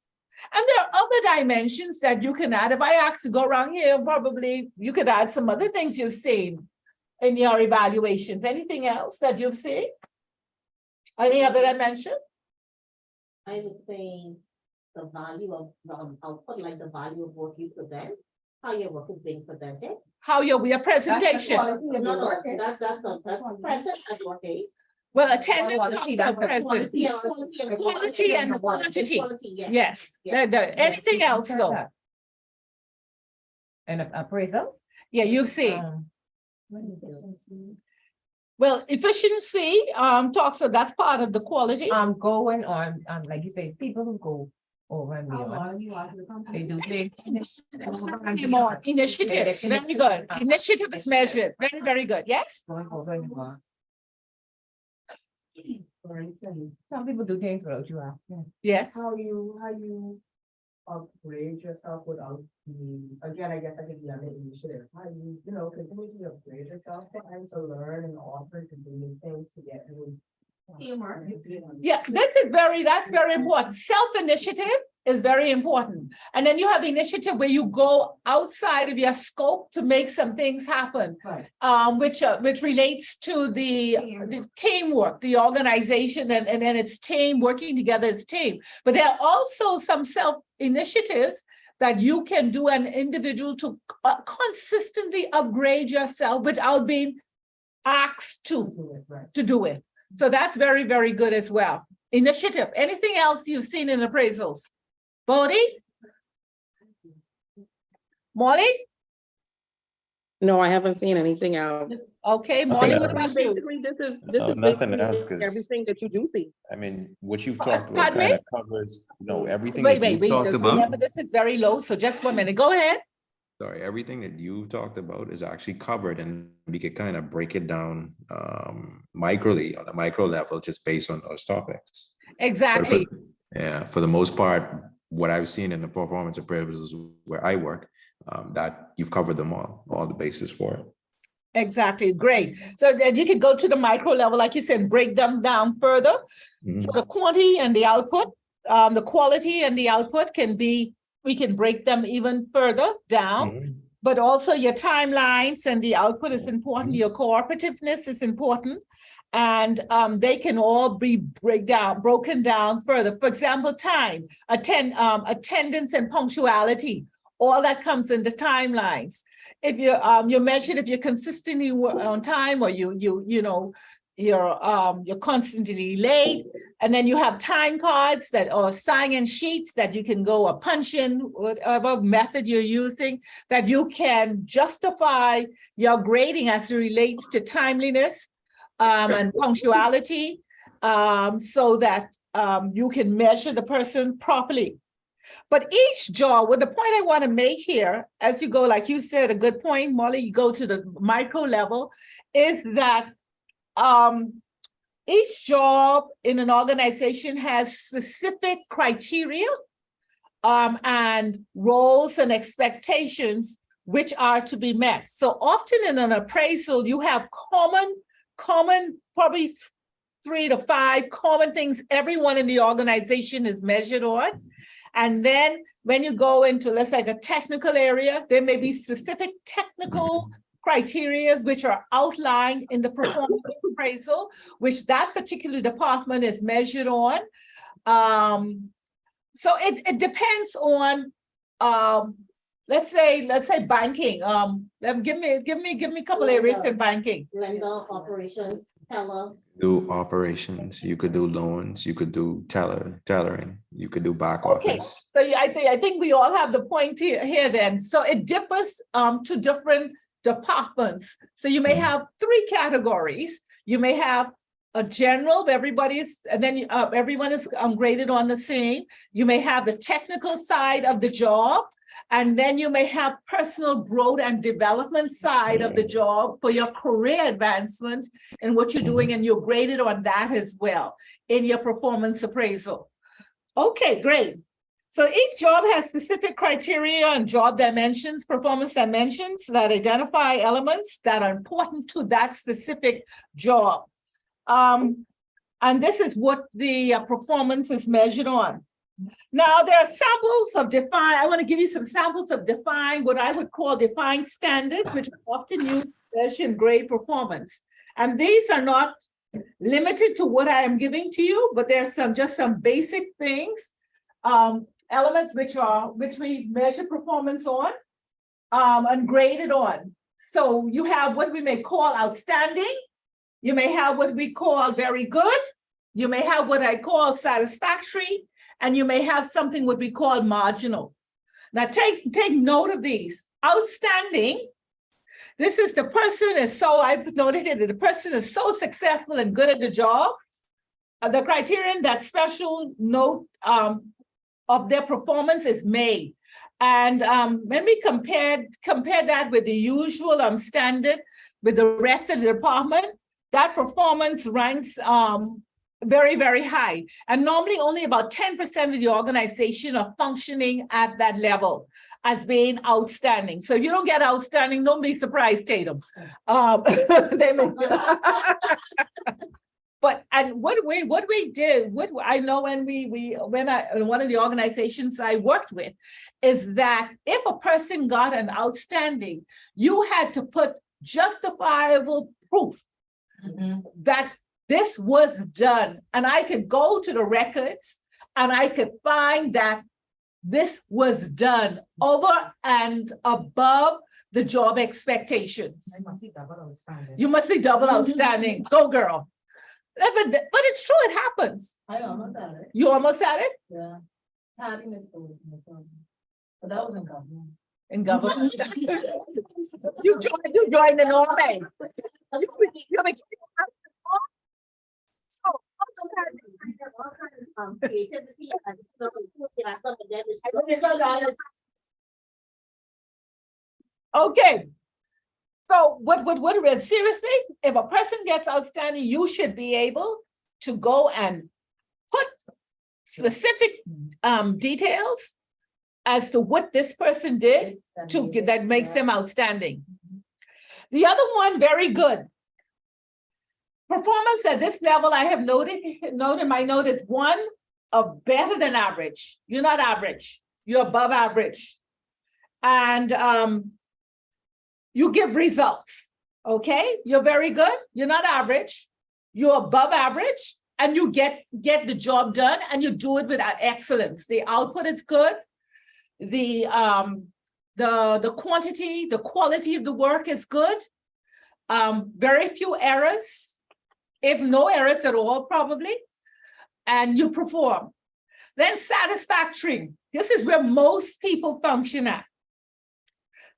And there are other dimensions that you can add. If I ask to go around here, probably you could add some other things you've seen in your evaluations. Anything else that you've seen? Any other dimension? I would say the value of output, like the value of what you present, how your work is being presented. How your presentation, No, no, that's present at work, eh? well, attendance Quality, also that's present. Quality and Quality and quantity. yes. Yes, anything else though? An appraisal? Yeah, you've seen. Um, Well, efficiency, talks, so that's part of the quality. Going on, like you say, people who go over and beyond. They do things. More initiative, very good. Initiative is measured, very, very good, yes? Going over and beyond. For instance, some people do things without you asking. Yes. How you upgrade yourself without again, I guess I could be on the initiative. How you continuously upgrade yourself and to learn and offer to do new things to get new. Yeah, that's very important. Self-initiative is very important. And then you have initiative where you go outside of your scope to make some things happen. Right. Which relates to the teamwork, the organization, and then it's team working together as team. But there are also some self-initiatives that you can do an individual to consistently upgrade yourself without being asked to do it. So that's very, very good as well. Initiative. Anything else you've seen in appraisals? Bodie? Molly? No, I haven't seen anything else. Okay, Nothing Molly, what else. about you? Basically, this is Nothing basically else, 'cause- everything that you do see. I mean, what you've Pardon talked about me? kind of covers, no, everything Wait, that you talked about. remember this is very low, so just 1 minute. Go ahead. Sorry, everything that you talked about is actually covered, and we could kind of break it down microly on a micro level, just based on those topics. But Exactly. for the most part, what I've seen in the performance appraisals where I work, that you've covered them all the bases for it. Exactly, great. So then you can go to the micro level, like you said, break them down further. So the quantity and the output, the quality and the output we can break them even further down. Mhm. But also your timelines and the output is important, your cooperativeness is important. And they can all be broken down further. For example, time, attendance and punctuality, all that comes in the timelines. If you're measured, if you're consistently on time, or you're constantly late, and then you have time cards or sign-in sheets that you can go or punch in, whatever method you're using, that you can justify your grading as it relates to timeliness and punctuality, so that you can measure the person properly. But each job, the point I want to make here, as you go, like you said, a good point, Molly, you go to the micro level, is that each job in an organization has specific criteria and roles and expectations which are to be met. So often in an appraisal, you have common, probably 3 to 5 common things everyone in the organization is measured on. And then when you go into, let's say, a technical area, there may be specific technical criteria which are outlined in the performance appraisal, which that particular department is measured on. So it depends on, let's say banking. Give me a couple areas in banking. Lender, operations, teller. Do operations, you could do loans, you could do tellering, you could do back Okay. office. So yeah, I think we all have the point here then. So it differs to different departments. So you may have 3 categories. You may have a general, and then everyone is graded on the same. You may have the technical side of the job, and then you may have personal growth and development side of the job for your career advancement and what you're doing, and you're graded on that as well in your performance appraisal. Okay, great. So each job has specific criteria and job dimensions, performance dimensions that identify elements that are important to that specific job. And this is what the performance is measured on. Now, there are samples of I want to give you some samples of what I would call defined standards, which are often used to measure and grade performance. And these are not limited to what I am giving to you, but there's just some basic things, elements which we measure performance on. and graded on. So you have what we may call outstanding. You may have what we call very good. You may have what I call satisfactory, and you may have something what we call marginal. Now take note of these. Outstanding. This is the person is so, I've noted it, that the person is so successful and good at the job. The criterion that special note of their performance is made. And when we compare that with the usual standard with the rest of the department, that performance ranks very, very high. And normally only about 10% of the organization are functioning at that level as being outstanding. So if you don't get outstanding, don't be surprised, Tatum. They may- But and what we did, what I know when one of the organizations I worked with is that if a person got an outstanding, you had to put justifiable proof that this was done. And I could go to the records and I could find that this was done over and above the job expectations. You must be double outstanding. Go girl. But it's true, it happens. I almost got it. You almost had it Yeah. Happiness. But that was in government. in government. You joined the army. You became- Creativity and stuff. Yeah, I thought that is- Okay. So what seriously, if a person gets outstanding, you should be able to go and put specific details as to what this person did to get that makes them outstanding. The other one, very good. Performance at this level, I have noted my note is one of better than average. You're not average, you're above average. And you give results, okay? You're very good, you're not average, you're above average, and you get the job done and you do it with excellence. The output is good. The quantity, the quality of the work is good. Very few errors, if no errors at all, probably, and you perform. Then satisfactory. This is where most people function at.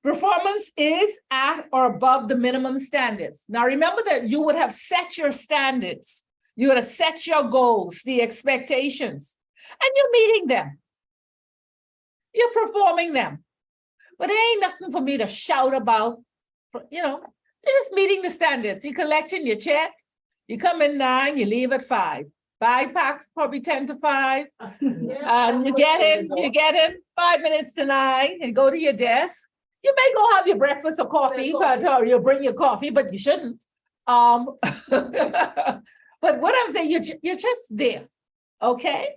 Performance is at or above the minimum standards. Now remember that you would have set your standards. You would have set your goals, the expectations, and you're meeting them. You're performing them. But there ain't nothing for me to shout about. You're just meeting the standards. You're collecting your check. You come in 9, you leave at 5. Bag pack probably 10 to 5. You get in 5 minutes to 9 and go to your desk. You may go have your breakfast or coffee, or you'll bring your coffee, but you shouldn't. But what I'm saying, you're just there, okay?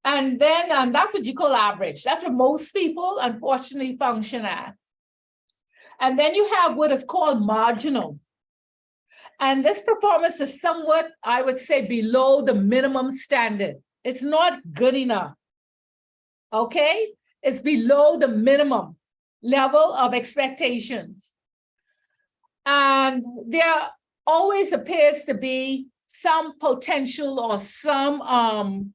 And then that's what you call average. That's what most people unfortunately function at. And then you have what is called marginal. And this performance is somewhat, I would say, below the minimum standard. It's not good enough, okay? It's below the minimum level of expectations. And there always appears to be some potential or some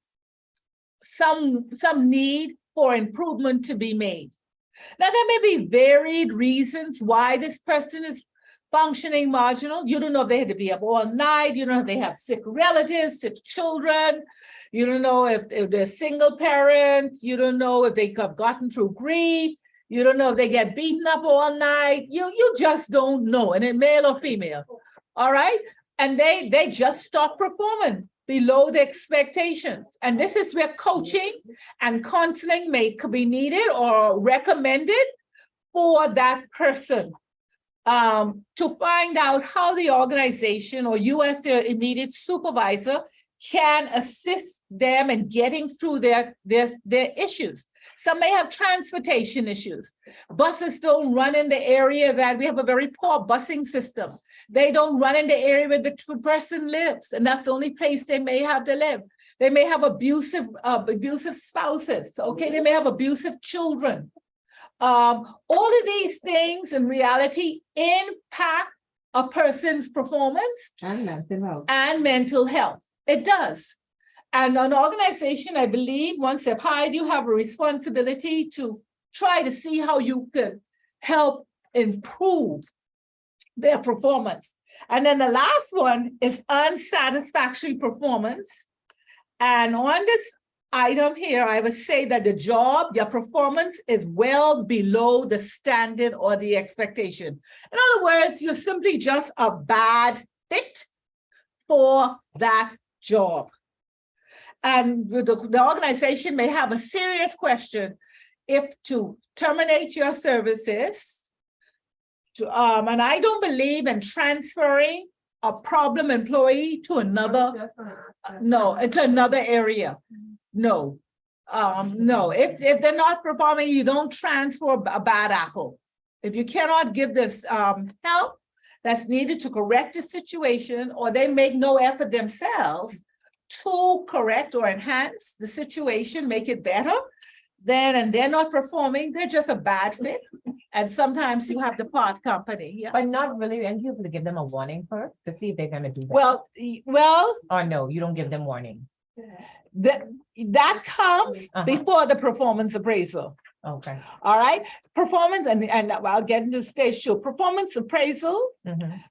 need for improvement to be made. Now, there may be varied reasons why this person is functioning marginal. You don't know if they had to be up all night. You don't know if they have sick relatives, sick children. You don't know if they're single parents. You don't know if they have gotten through grief. You don't know if they get beaten up all night. You just don't know, and it's male or female. All right. And they just stop performing below the expectations. And this is where coaching and counseling could be needed or recommended for that person to find out how the organization or you as their immediate supervisor can assist them in getting through their issues. Some may have transportation issues. Buses don't run in the area that we have a very poor busing system. They don't run in the area where the person lives, and that's the only place they may have to live. They may have abusive spouses, okay? They may have abusive children. All of these things in reality impact a person's performance And mental health. and mental health. It does. And an organization, I believe, once they've hired, you have a responsibility to try to see how you can help improve their performance. And then the last one is unsatisfactory performance. And on this item here, I would say that the job, your performance is well below the standard or the expectation. In other words, you're simply just a bad fit for that job. And the organization may have a serious question if to terminate your services. And I don't believe in transferring a problem employee to another, to another area. No, no, if they're not performing, you don't transfer a bad apple. If you cannot give this help that's needed to correct the situation, or they make no effort themselves to correct or enhance the situation, make it better, and they're not performing, they're just a bad fit. And sometimes you have to part company, yeah. But not really, and you have to give them a warning first to see if they're gonna do that. Well, Or no, you don't give them warning. that comes before the performance appraisal. Okay. All right, performance, and I'll get into stage two. Performance appraisal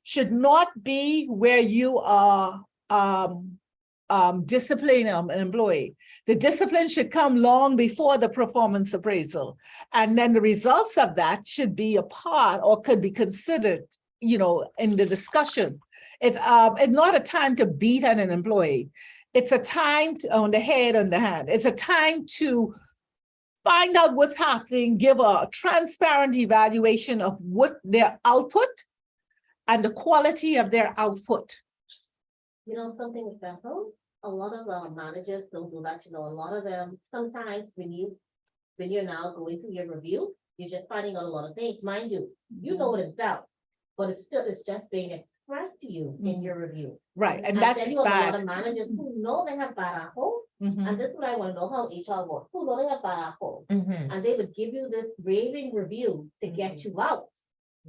should not be where you are disciplining an employee. The discipline should come long before the performance appraisal. And then the results of that should be a part or could be considered, in the discussion. It's not a time to beat on an employee. It's a time on the head, on the hand. It's a time to find out what's happening, give a transparent evaluation of what their output and the quality of their output. Something special, a lot of managers don't do that, a lot of them, sometimes when you're now going through your review, you're just finding out a lot of things, mind you, you know it itself, but it's just being expressed to you in your review. Right, and that's then you have a lot bad. of managers who know they have bad apple, and this is what I want to know how HR works, who know they have bad apple, and they would give you this raving review to get you out.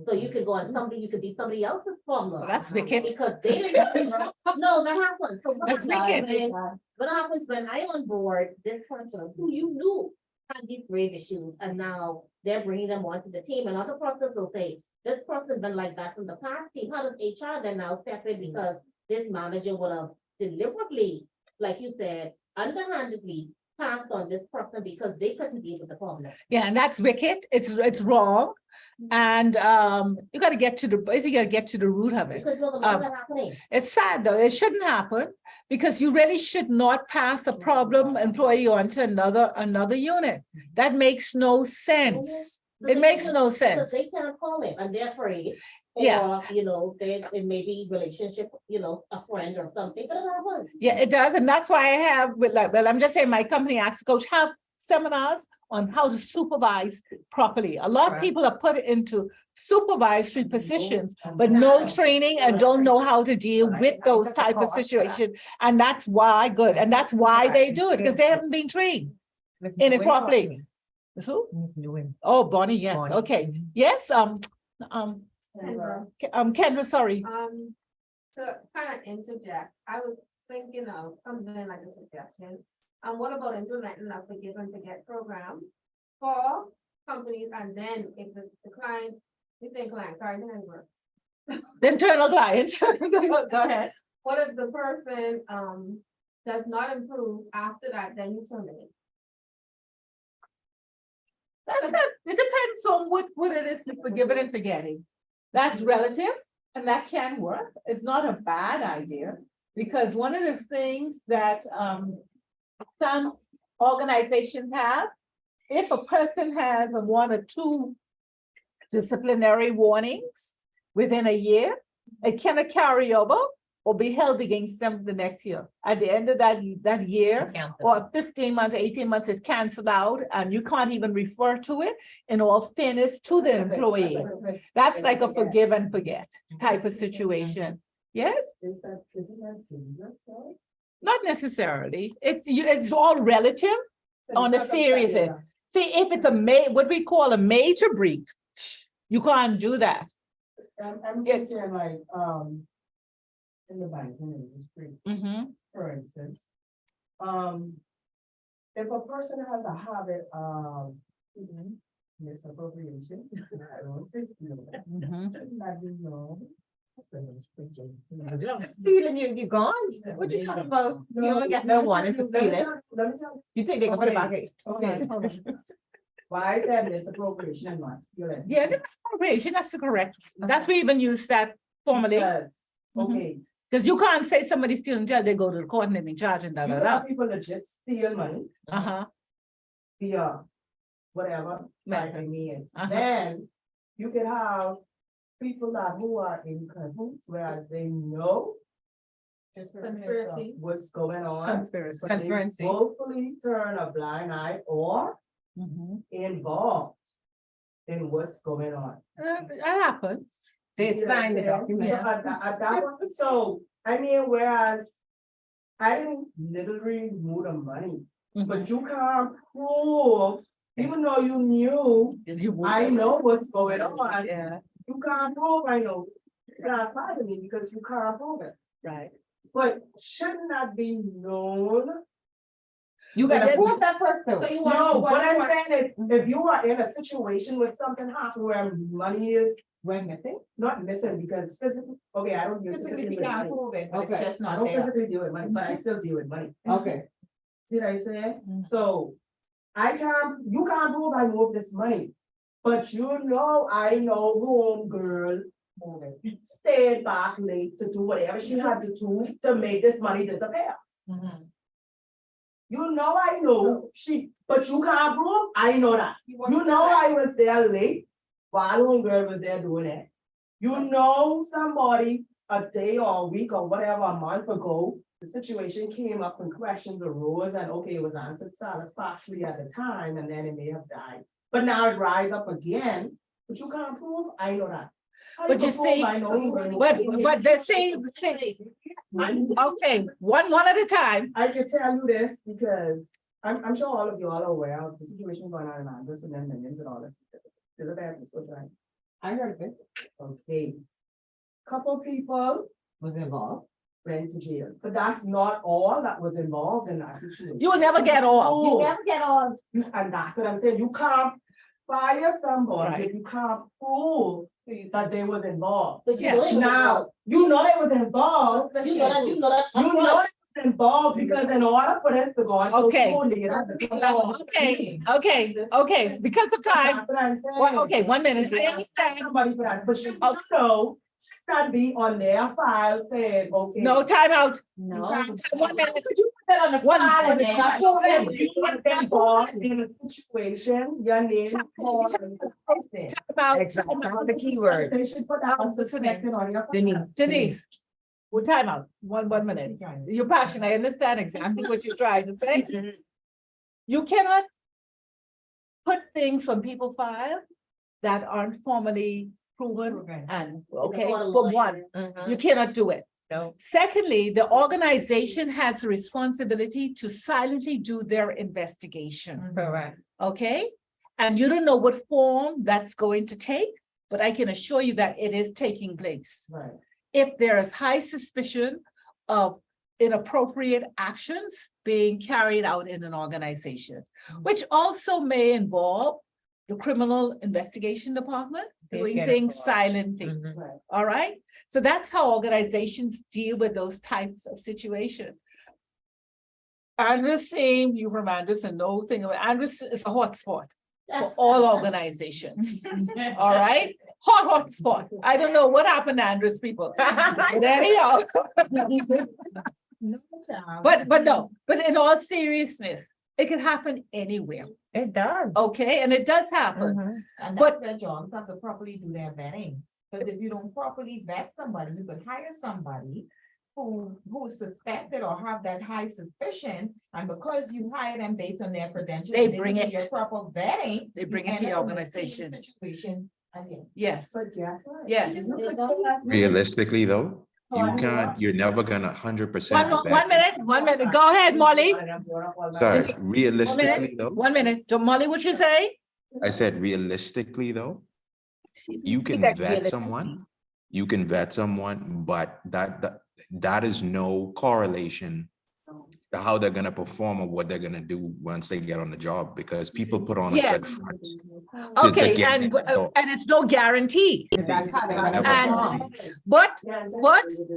So you could go on you could be somebody else's problem. Well, that's wicked. Because they didn't. No, that happens. So That's wicked. what happens when I on board this person who you knew had these grave issues, and now they're bringing them onto the team, and other persons will say, this person's been like that from the past team. How does HR then now step in because this manager would have deliberately, like you said, underhandedly passed on this person because they couldn't deal with the problem. Yeah, and that's wicked. It's wrong. And you gotta get to the root of it. Because there's a lot of that happening. It's sad though, it shouldn't happen because you really should not pass a problem employee on to another unit. That makes no sense. It makes no sense. Because they can't call it and they're afraid. Yeah. Or, it may be relationship, a friend or something, but it happens. Yeah, it does. And that's why I have I'm just saying my company, Access Coach, have seminars on how to supervise properly. A lot of people are put into supervisory positions, but no training and don't know how to deal with those type of situations. And that's why that's why they do it, because they haven't been trained in it properly. Who? Oh, Bonnie, yes. Bonnie. Okay. Yes, Kendra, sorry. To kind of interject, I was thinking of something like a suggestion. What about implementing a forgive and forget program for companies, and then if the client, sorry, The internal client. Go ahead. what if the person does not improve after that, then you terminate? It depends on what it is for forgiving and forgetting. That's relative and that can work. It's not a bad idea, because one of the things that some organizations have, if a person has one or two disciplinary warnings within a year, it cannot carry over or be held against them the next year. At the end of that year, or 15 months, 18 months is canceled out, and you can't even refer to it in all fairness to the employee. That's like a forgive and forget type of situation. Yes? Not necessarily. It's all relative on the serious end. See, if it's what we call a major breach, you can't do that. I'm thinking like, in the banking industry, Mhm. for instance. If a person has a habit of misappropriation, I don't think, Mhm. that you know. Stealing you gone? What you talking about? You only got no one to steal it. Let me tell You think they can put it back in? Okay. Why is that misappropriation not stealing? Yeah, the misappropriation, that's correct. That's we even use that formally, Because, Mhm. okay, because you can't say somebody's stealing jail, they go to the court and they've been charged and da you da can da. have people legit steal money Uh-huh. via whatever, Right. like means. Uh-huh. Then you can have people that who are in cahoots, whereas they know Conspiracy. what's going on. Conspiracy. But they willfully turn a blind eye or Mhm. involved in what's going on. That happens. They You see what I'm sign the saying? document. So at that one, so, I mean, whereas I didn't literally move the money, Mhm. but you can't prove, even though you knew, I know what's going on, Yeah, you can't prove, I know. You can't fire me because you can't prove it, right. but shouldn't that be known? You gotta prove that person. So you want. No, you what want- you I'm want- saying is, if you are in a situation with something happen where money is Went missing? not missing because physically, okay, I don't. use Physically, physically you with can't money. prove it, but it's Okay, just I not don't there. physically deal with money, but I still deal with money. Okay. See what I say? Mhm. So you can't prove I moved this money. But you know, I know home girl stayed back late to do whatever she had to do to make this money disappear. You know, I know but you can't prove, I know that. want You to know, correct. I was there late while home girl was there doing it. You know, somebody a day or a week or whatever, a month ago, the situation came up and questions arose and okay, it was answered satisfactorily at the time and then it may have died. But now it rise up again, but you can't prove, I know that. How But you can prove see, I know home girl? but the same, okay, one at a time. I can tell you this because I'm sure all of you all are aware of the situation going on in Andros with them millions and all this. Is it that? So right? I heard it. Okay. Couple people Was involved. went to jail, but that's not all that was involved in that situation. You will never get all. You Never get on. And that's what I'm saying. You can't fire somebody Right. if you can't prove that they was involved. But you Yeah. know they was Now, involved. you know they was involved. You know that. You know it's involved because in order for this to go on. Okay. Okay. Okay, because of time. That's what I'm saying. Well, okay, 1 minute, I understand. Somebody for that, but you know, should not be on their file saying, okay. No, time out. No. 1 minute. Could you put that on the One- file and it's not showing? If you were involved in a situation, your name. Time out. Exactly, the keyword. They should put that on suspected on your. file. Denise. Well, time out. 1 minute. You're passionate. I understand exactly what you're trying to say. You cannot put things on people's file that aren't formally proven and, okay, for one, you cannot do it. No. Secondly, the organization has a responsibility to silently do their investigation, Correct. okay? And you don't know what form that's going to take, but I can assure you that it is taking place. Right. If there is high suspicion of inappropriate actions being carried out in an organization, which also may involve the criminal investigation department doing get things involved. silently. Right. All right, so that's how organizations deal with those types of situations. Andrews, same, you from Andrews and no thing about Andrews is a hotspot for all organizations. All right, hot spot. I don't know what happened to Andrews people. But anyhow. But no, but in all seriousness, it can happen anywhere, It does. okay? And it does happen. And But- their jobs have to properly do their vetting. Because if you don't properly vet somebody, you could hire somebody who's suspected or have that high suspicion, and because you hire them based on their credentials. They and didn't bring do it. Your proper vetting. They bring you it to end your up in the same organization. Situation again. Yes, But guess what? yes. Realistically, though, you're never gonna 100%. One minute, go ahead, Molly. Sorry, realistically though, 1 minute, Molly, what you say? I said realistically though, you can That's vet someone, but that is no correlation to how they're gonna perform or what they're gonna do once they get on the job, because people put on a Yes. good front. to Okay, get and, in the door. and it's no guarantee, There's never and- guarantees. but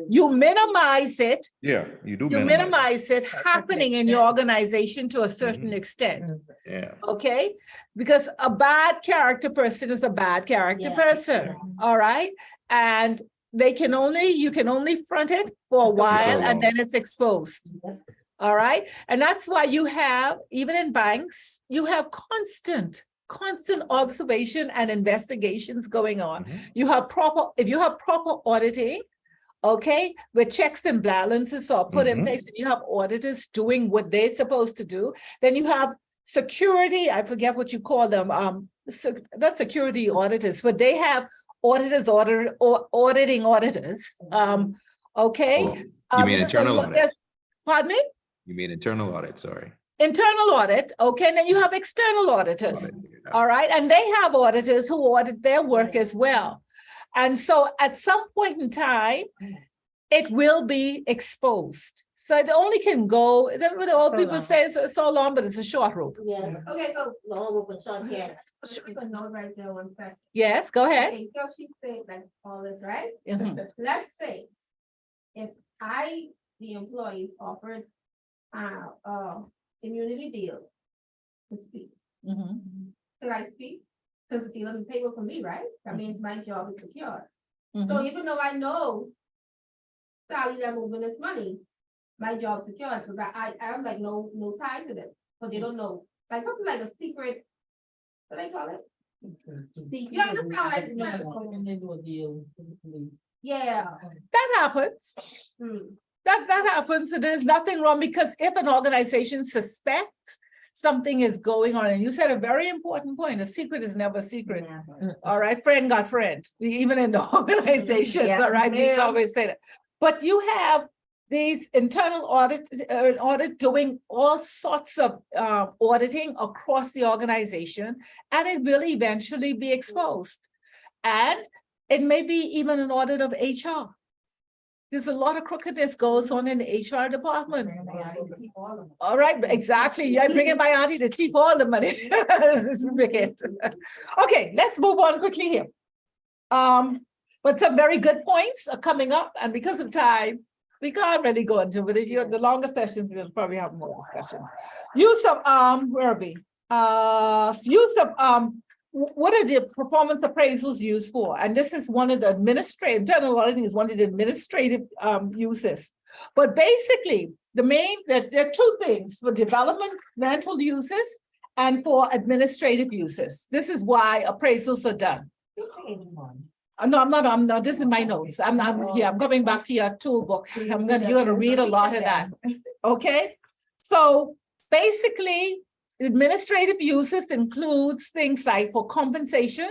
you minimize it, Yeah, you do you minimize it happening in your organization to a certain extent. Yeah, Okay, because a bad character person is a bad character person, all right? And you can only front it for a while and then it's exposed. All right, and that's why you have, even in banks, you have constant observation and investigations going on. You have if you have proper auditing, okay, with checks and balances are put in place, and you have auditors doing what they're supposed to do, then you have security, I forget what you call them, not security auditors, but they have auditors auditing auditors, okay? Oh, you mean because internal audit? Pardon me? You mean internal audit, sorry. Internal audit, okay, and then you have external auditors, Audit, yeah. all right? And they have auditors who audit their work as well. And so at some point in time, it will be exposed. So it only can go, all people say it's so long, but it's a short rope. Yeah. Okay, so. Long rope and short hair. A note right there, 1 second. Yes, go ahead. Okay, so she said like all this, right? Mhm. Let's say if the employee offered immunity deal to speak, Mhm. could I speak? Because the deal on the table for me, right? That means my job is secure. So Mhm. even though I know Sally that moving this money, my job's secure, because I have like no tie to this, but they don't know, like something like a secret, what do they call it? See, you understand what I said? Yeah. That happens. Hmm. That happens. So there's nothing wrong, because if an organization suspects something is going on, and you said a very important point, a secret is never a secret. All right, friend got friend, even in the organization, Yeah. all right, we always say that. But you have these internal audit doing all sorts of auditing across the organization, and it will eventually be exposed. And it may be even an audit of HR. There's a lot of crookedness goes on in the HR department. All right, exactly. Yeah, bringing my auntie to keep all the money. It's wicked. Okay, let's move on quickly here. But some very good points are coming up, and because of time, we can't really go into it. If you're the longer sessions, we'll probably have more discussions. Use of where are we? Use of what are the performance appraisals used for? And this is one of the internal auditing is one of the administrative uses. But basically, there are two things for developmental uses and for administrative uses. This is why appraisals are done. No, I'm not, this is my notes. I'm coming back to your tool book. You're gonna read a lot of that. Okay, so basically, administrative uses includes things like for compensation,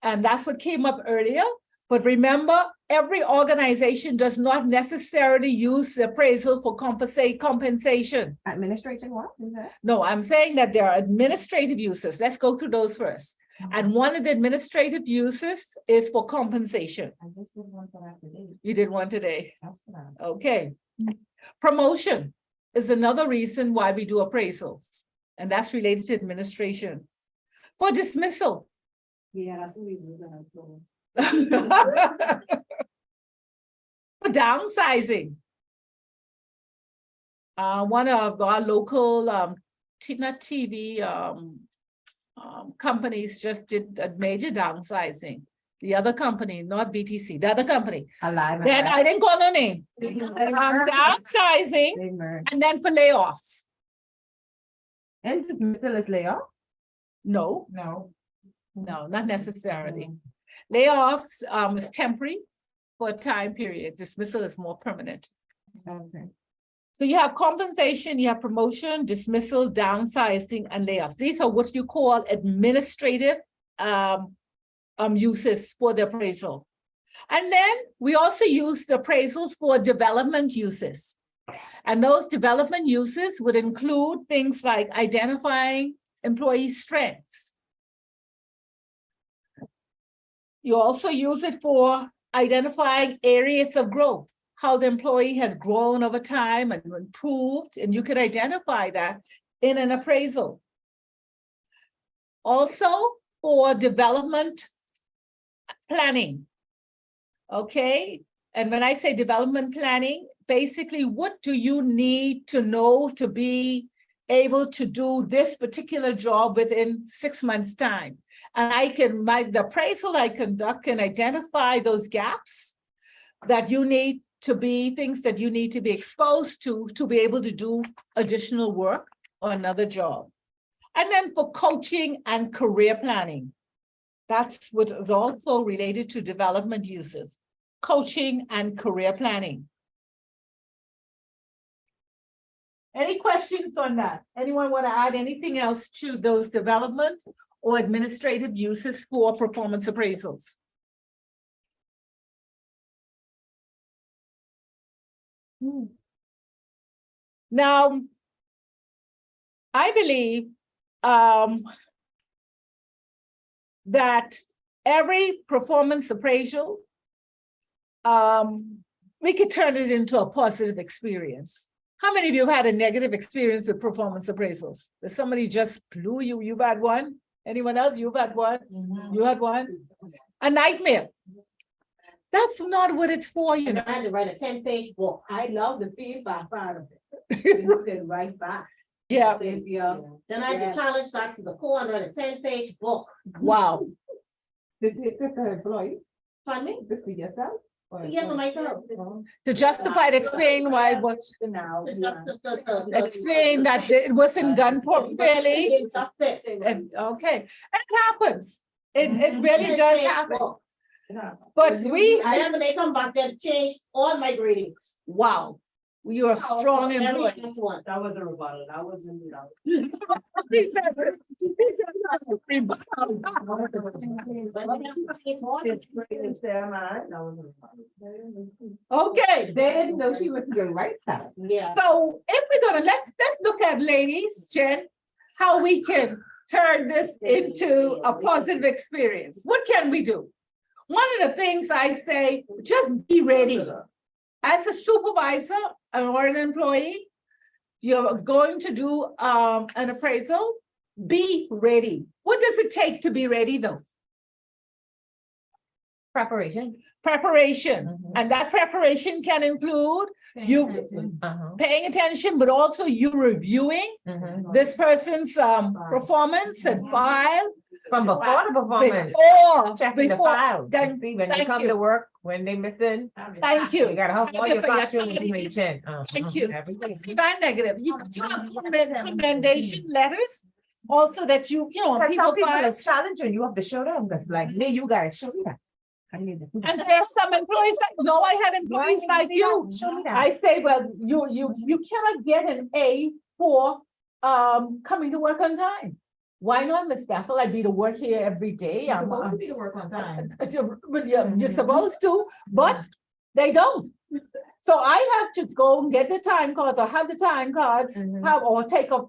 and that's what came up earlier. But remember, every organization does not necessarily use the appraisal for compensation. Administration, what is that? No, I'm saying that there are administrative uses. Let's go through those first. And one of the administrative uses is for compensation. I just did one for after day. You did one today. That's not. Okay. Promotion is another reason why we do appraisals, and that's related to administration. For dismissal. Yeah, that's the reason we're gonna go. For downsizing. One of our local, not TV, companies just did a major downsizing. The other company, not BTC, the other company. Alive. Then I didn't call no name. Downsizing and then for layoffs. And still at layoff? No, No. not necessarily. Layoffs is temporary for a time period. Dismissal is more permanent. Okay. So you have compensation, you have promotion, dismissal, downsizing, and layoffs. These are what you call administrative uses for the appraisal. And then we also used appraisals for development uses. And those development uses would include things like identifying employee strengths. You also use it for identifying areas of growth, how the employee has grown over time and improved, and you could identify that in an appraisal. Also for development planning. Okay, and when I say development planning, basically, what do you need to know to be able to do this particular job within 6 months' time? And the appraisal I conduct can identify those gaps that you need to be, things that you need to be exposed to be able to do additional work or another job. And then for coaching and career planning, that's what is also related to development uses, coaching and career planning. Any questions on that? Anyone want to add anything else to those development or administrative uses for performance appraisals? Now, I believe that every performance appraisal, we could turn it into a positive experience. How many of you have had a negative experience with performance appraisals? That somebody just blew you, you've had one? Anyone else? You've had one? You had one? A nightmare. That's not what it's for, you know. I had to write a 10-page book. I love the feedback part of it. You can write back. Yeah, Then I had to challenge that to the core and write a 10-page book. wow. This is the employee, Pardon me? this for yourself? Yeah, for myself. To justify it, explain why, what, Now. explain that it wasn't done properly. It's up this. And, okay, and it happens. It really does happen. But we, And then when they come back, they've changed all my gradings. wow, you are a strong employee. Every last one. That was a rebuttal, that wasn't, He said- he said not okay, They didn't know she was doing right side. Yeah. so if we're gonna, let's look at, ladies, Jen, how we can turn this into a positive experience. What can we do? One of the things I say, just be ready. As a supervisor or an employee, you're going to do an appraisal, be ready. What does it take to be ready though? Preparation. Preparation, and that preparation can include you paying attention, but also you reviewing this person's performance and file. From before the performance, checking the Before, files, to then- see when they thank come you. to work, when they missing. Thank you. You gotta have all Thank you your for your factual time. information. Thank you. Everything. Positive and negative. You can have commendation letters. Also that you know, But people some people are files. challenging, you have to show them, that's like me, you gotta show me that. I need to do that. And there are some employees that, no, I had employees like you. Show me that. I say, well, you cannot get an A for coming to work on time. Why not, Miss Bethel? I be to work here every day. I'm supposed to be to work on time. You're supposed to, but they don't. So I have to go and get the time cards or have the time cards, have, or take a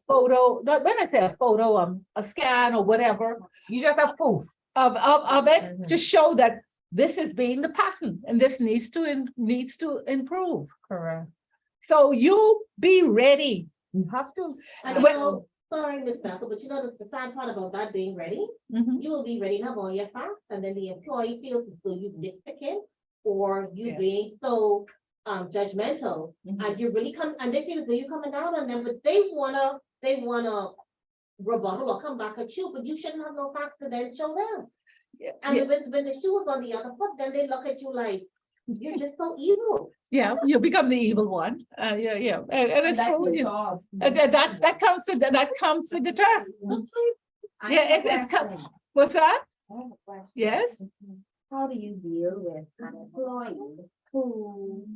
photo, when I say a photo, a scan or whatever You just have proof. of it to show that this is being the pattern and this needs to improve. Correct. So you be ready. You have to. And Well- you know, sorry, Ms. Bethel, but you know, the sad part about that being ready, you will be ready to have all your facts, and then the employee feels as though you nitpicking or you Yeah. being so judgmental, and you really come, and they feel as though you're coming down on them, but they wanna rebuttal or come back at you, but you shouldn't have no facts to then show them. Yeah. And when the shoe is on the other foot, then they look at you like, you're just so evil. Yeah, you become the evil one. Yeah, and it's true. And that comes with the turf. Yeah, what's that? Yes. How do you deal with an employee who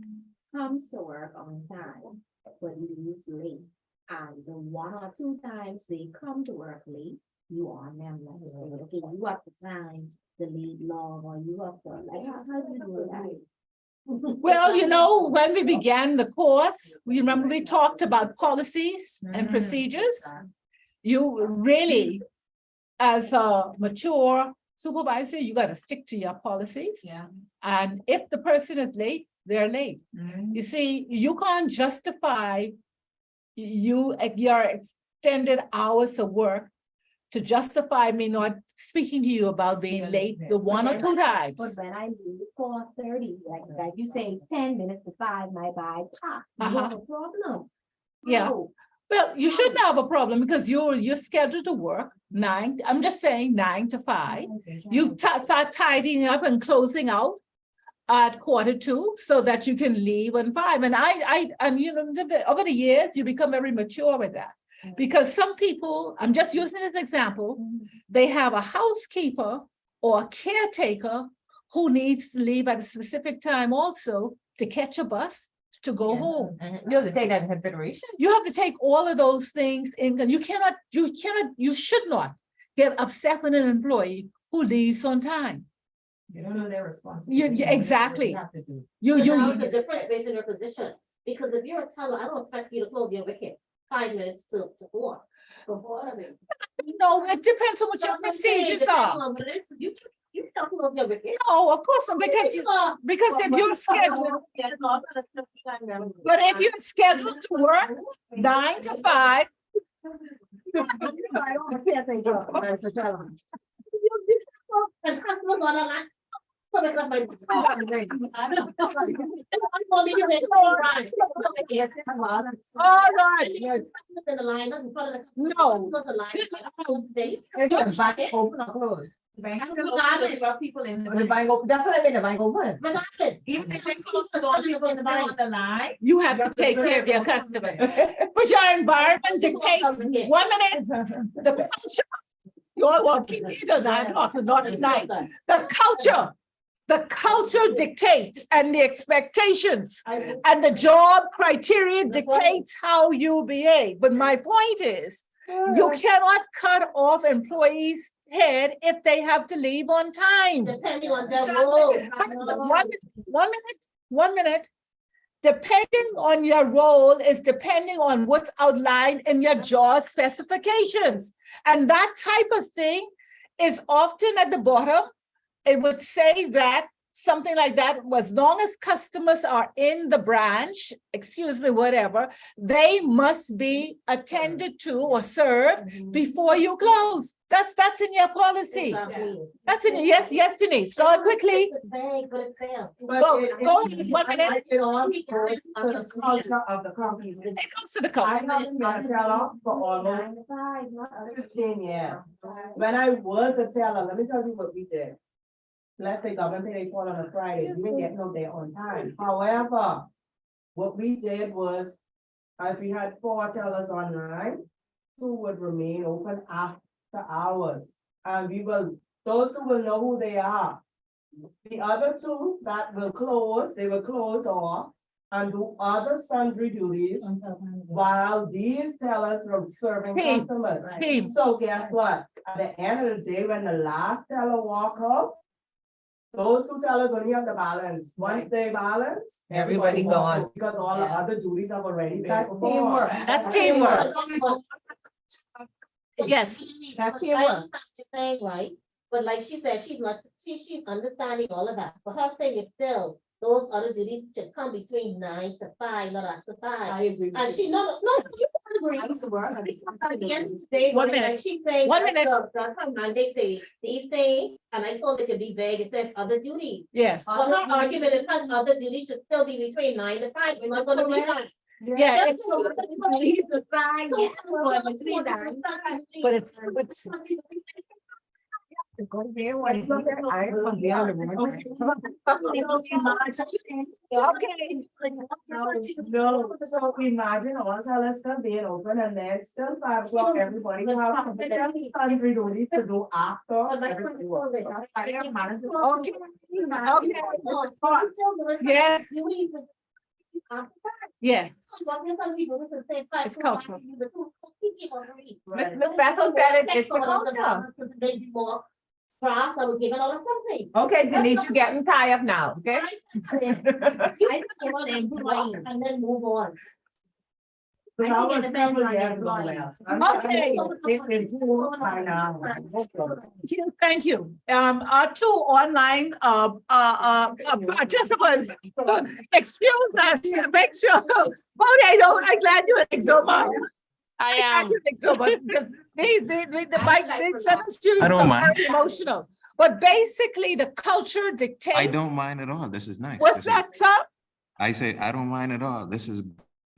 comes to work on time, but leaves late? And the 1 or 2 times they come to work late, you on them, like, say, okay, you have to sign the lead law, or you have to, like, how do you do that? Well, you know, when we began the course, we remember we talked about policies and procedures. You really, as a mature supervisor, you gotta stick to your policies. Yeah. And if the person is late, they're late. You see, you can't justify your extended hours of work to justify me not speaking to you about being late the one or two times. But when I leave 4:30, like you say, 10 minutes to 5, my bag, you have a problem. Yeah. No. Well, you shouldn't have a problem because you're scheduled to work 9, I'm just saying 9 to 5. You start tidying up and closing out at 1:45 so that you can leave on 5. And you know, over the years, you become very mature with that. Because some people, I'm just using this example, they have a housekeeper or a caretaker who needs to leave at a specific time also to catch a bus to go home. You have to take that in consideration. You have to take all of those things in, and you should not get upset with an employee who leaves on time. You don't know their response. Exactly. But now it's a different based on your position, because if you're a teller, I don't expect you to close your wicket 5 minutes to 4. Before, I mean. No, it depends on what your procedures are. You tell close your wicket. No, of course, not, because if you're scheduled, but if you're scheduled to work 9 to 5. And customers are like, so they got my. All right. In the line, not in front of the. No. Not the line. They. If the bank open or close. The bank people in. The bank open, that's what I mean, the bank open. Regardless. Even if they close the door, people still on the line. You have to take care of your customers. But your environment dictates, 1 minute, the culture. Well, keep it to 9 o'clock, not tonight. The culture dictates and the expectations and the job criteria dictates how you behave. But my point is, you cannot cut off employees' head if they have to leave on time. Depending on their role. 1 minute. Depending on your role is depending on what's outlined in your job specifications. And that type of thing is often at the bottom. It would say that something like that, as long as customers are in the branch, excuse me, whatever, they must be attended to or served before you close. That's in your policy. That's in, yes, Denise, go on quickly. It's vague, but it's there. Go ahead, 1 minute. It all goes to the culture of the company. It goes to the I code. have been a teller for almost 9 to 5, not other. 15 years. When I was a teller, let me tell you what we did. Let's say government pay fall on a Friday, we didn't get no day on time. However, what we did was, if we had 4 tellers online, 2 would remain open after hours. And those 2 will know who they are. The other 2 that will close, they will close off and do other sundry duties while these tellers are serving Team. customers. Team. So guess what? At the end of the day, when the last teller walk out, those 2 tellers only have the balance. Once they balance. Everybody walk gone. out Because all the other duties have already been That's performed. teamwork. That's teamwork. Yes. That's I teamwork. understand what you're saying, right? But like she said, she's understanding all of that, but her thing is still, those other duties should come between 9 to 5, not after 5. agree. And she, no, you agree. I used to work. At the end of the day, 1 like minute. she's saying. 1 minute. That's how Monday say, these things, and I told it could be vague, it says other duties. Yes. So her argument is that other duties should still be between 9 to 5, it's not gonna be 9. Yeah, it's, But it's. No, so imagine all tellers still being open and then still 5 o'clock, everybody will have some sundry duties to do after. everybody works. Yes. Yes. Some people, this is say 5 It's cultural. Ms. Bethel said it's the culture. Maybe more draft that was given out or something. Okay, Denise, you're getting tired now, okay? I think about employee and then move on. I think it depends on the employee. Thank you. Our two online participants, excuse us, make sure. Bodie, I'm glad you're Exoma. I am. Because the bike, some students I don't are mind. very emotional. But basically, the culture dictates. I don't mind at all. This is nice. What's This is- that, sir? I say, I don't mind at all. This is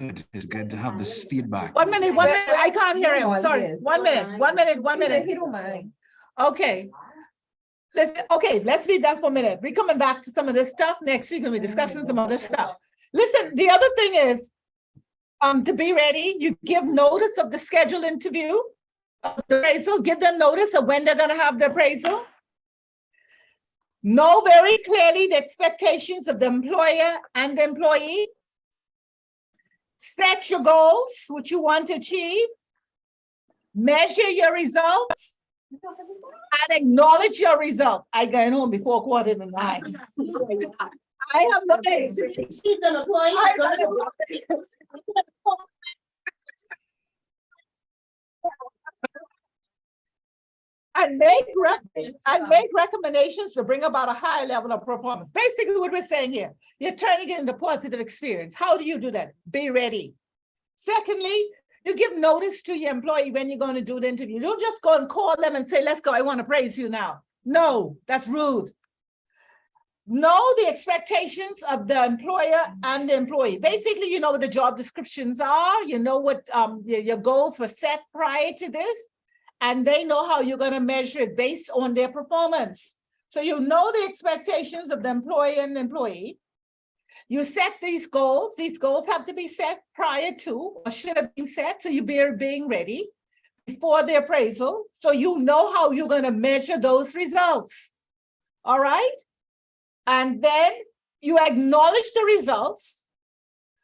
good. It's good to have this feedback. 1 minute, I can't hear him, sorry, Yes. 1 minute. He don't mind. Okay. Let's leave that for a minute. We're coming back to some of this stuff next week and we're discussing some other stuff. Listen, the other thing is, to be ready, you give notice of the scheduled interview, the appraisal, give them notice of when they're gonna have the appraisal. Know very clearly the expectations of the employer and the employee. Set your goals, what you want to achieve. Measure your results. And acknowledge your results. I got home before 8:45. I have no days. She's an employee. And make recommendations to bring about a high level of performance. Basically, what we're saying here, you're turning it into positive experience. How do you do that? Be ready. Secondly, you give notice to your employee when you're going to do the interview. You don't just go and call them and say, let's go, I want to praise you now. No, that's rude. Know the expectations of the employer and the employee. Basically, you know what the job descriptions are, you know what your goals were set prior to this, and they know how you're going to measure it based on their performance. So you know the expectations of the employer and the employee. You set these goals have to be set prior to, or should have been set, so you're being ready before the appraisal, so you know how you're going to measure those results. All right? And then you acknowledge the results.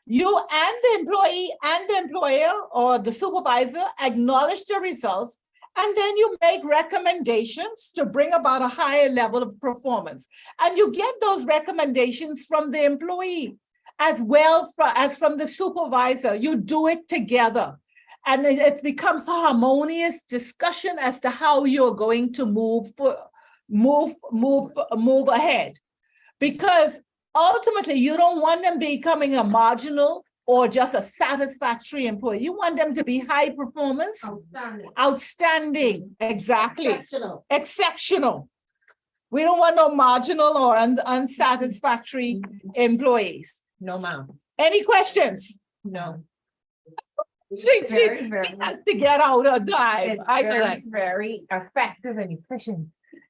You and the employee and the employer or the supervisor acknowledge the results, and then you make recommendations to bring about a higher level of performance. And you get those recommendations from the employee as well as from the supervisor. You do it together. And it becomes a harmonious discussion as to how you're going to move ahead. Because ultimately, you don't want them becoming a marginal or just a satisfactory employee. You want them to be high performance, outstanding, exactly, exceptional. We don't want no marginal or unsatisfactory employees. No, ma'am. Any questions? No. She Very, has to get out of time. It's very effective and efficient.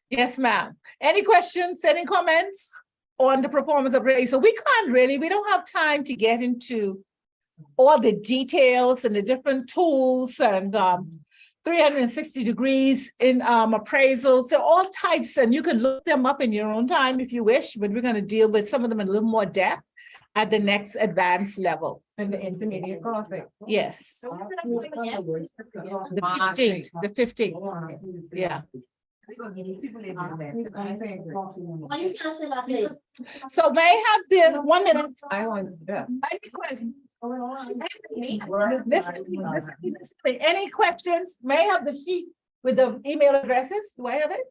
Yes, ma'am. Any questions, any comments on the performance of appraisal? We don't have time to get into all the details and the different tools and 360 degrees in appraisals. They're all types, and you can look them up in your own time if you wish, but we're going to deal with some of them in a little more depth at the next advanced level. And the intermediate course. Yes. The 15th. Yeah. So may I have the 1 minute? I want that. Any questions? Any questions? May I have the sheet with the email addresses? Do I have it?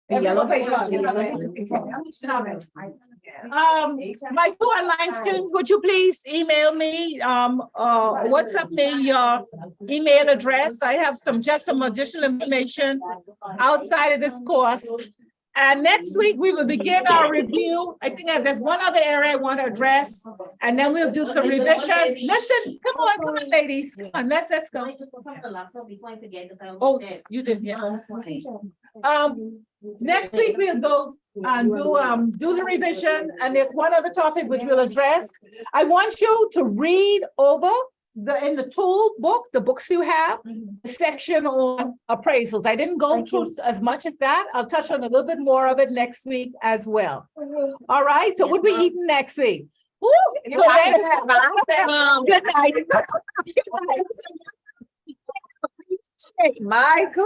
The yellow paper. My two online students, would you please email me, WhatsApp me your email address? I have just some additional information outside of this course. And next week, we will begin our review. I think there's one other area I want to address, and then we'll do some revision. Listen, come on, ladies. Come on, let's go. Oh, you did, yeah. Next week, we'll go and do the revision, and there's one other topic which we'll address. I want you to read over in the tool book, the books you have, the section on appraisals. I didn't go through as much of that. I'll touch on a little bit more of it next week as well. All right, so what we eating next week? Woo! So good night. Michael.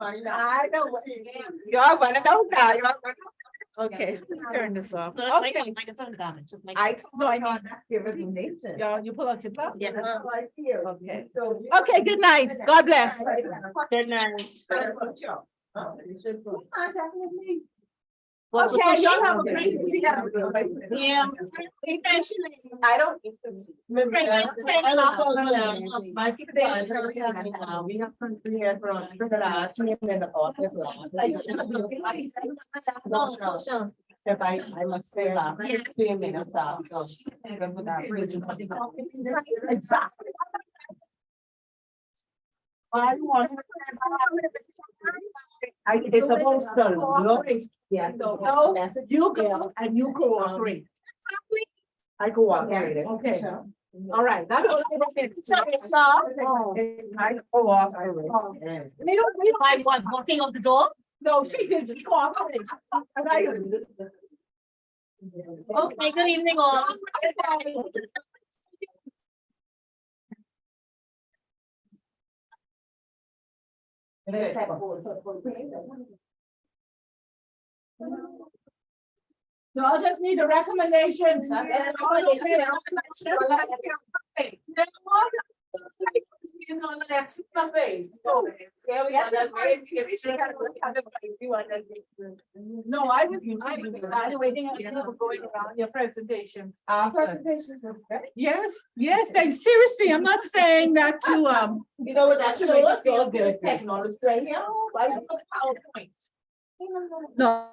I know. Y'all wanna know now, y'all wanna know. Okay, turn this off. So it's Okay. like it's on damage, just make. I told you not to give resignation. Y'all, you pull out your phone? Yeah. Right here. Okay. So. Okay, good night. God bless. Good night. Okay, y'all have a great Yeah. I don't. My supervisor, we have country here from Trinidad, came in the office last. If I must say that, 15 minutes out. Even with that bridge. Exactly. I want. It's supposed to look. Yeah. No, you go and you cooperate. I cooperate. Okay. All right, that's what I was saying. I cooperate. We don't, By what, walking out the door? no, she did, she cooperated. Okay, good evening all. No, I just need a recommendation. No, I was evaluating and going around your presentations. Yes, yes, they, seriously, I'm not saying that to, You know what that shows? You're good technology right here. Why you put PowerPoint? no.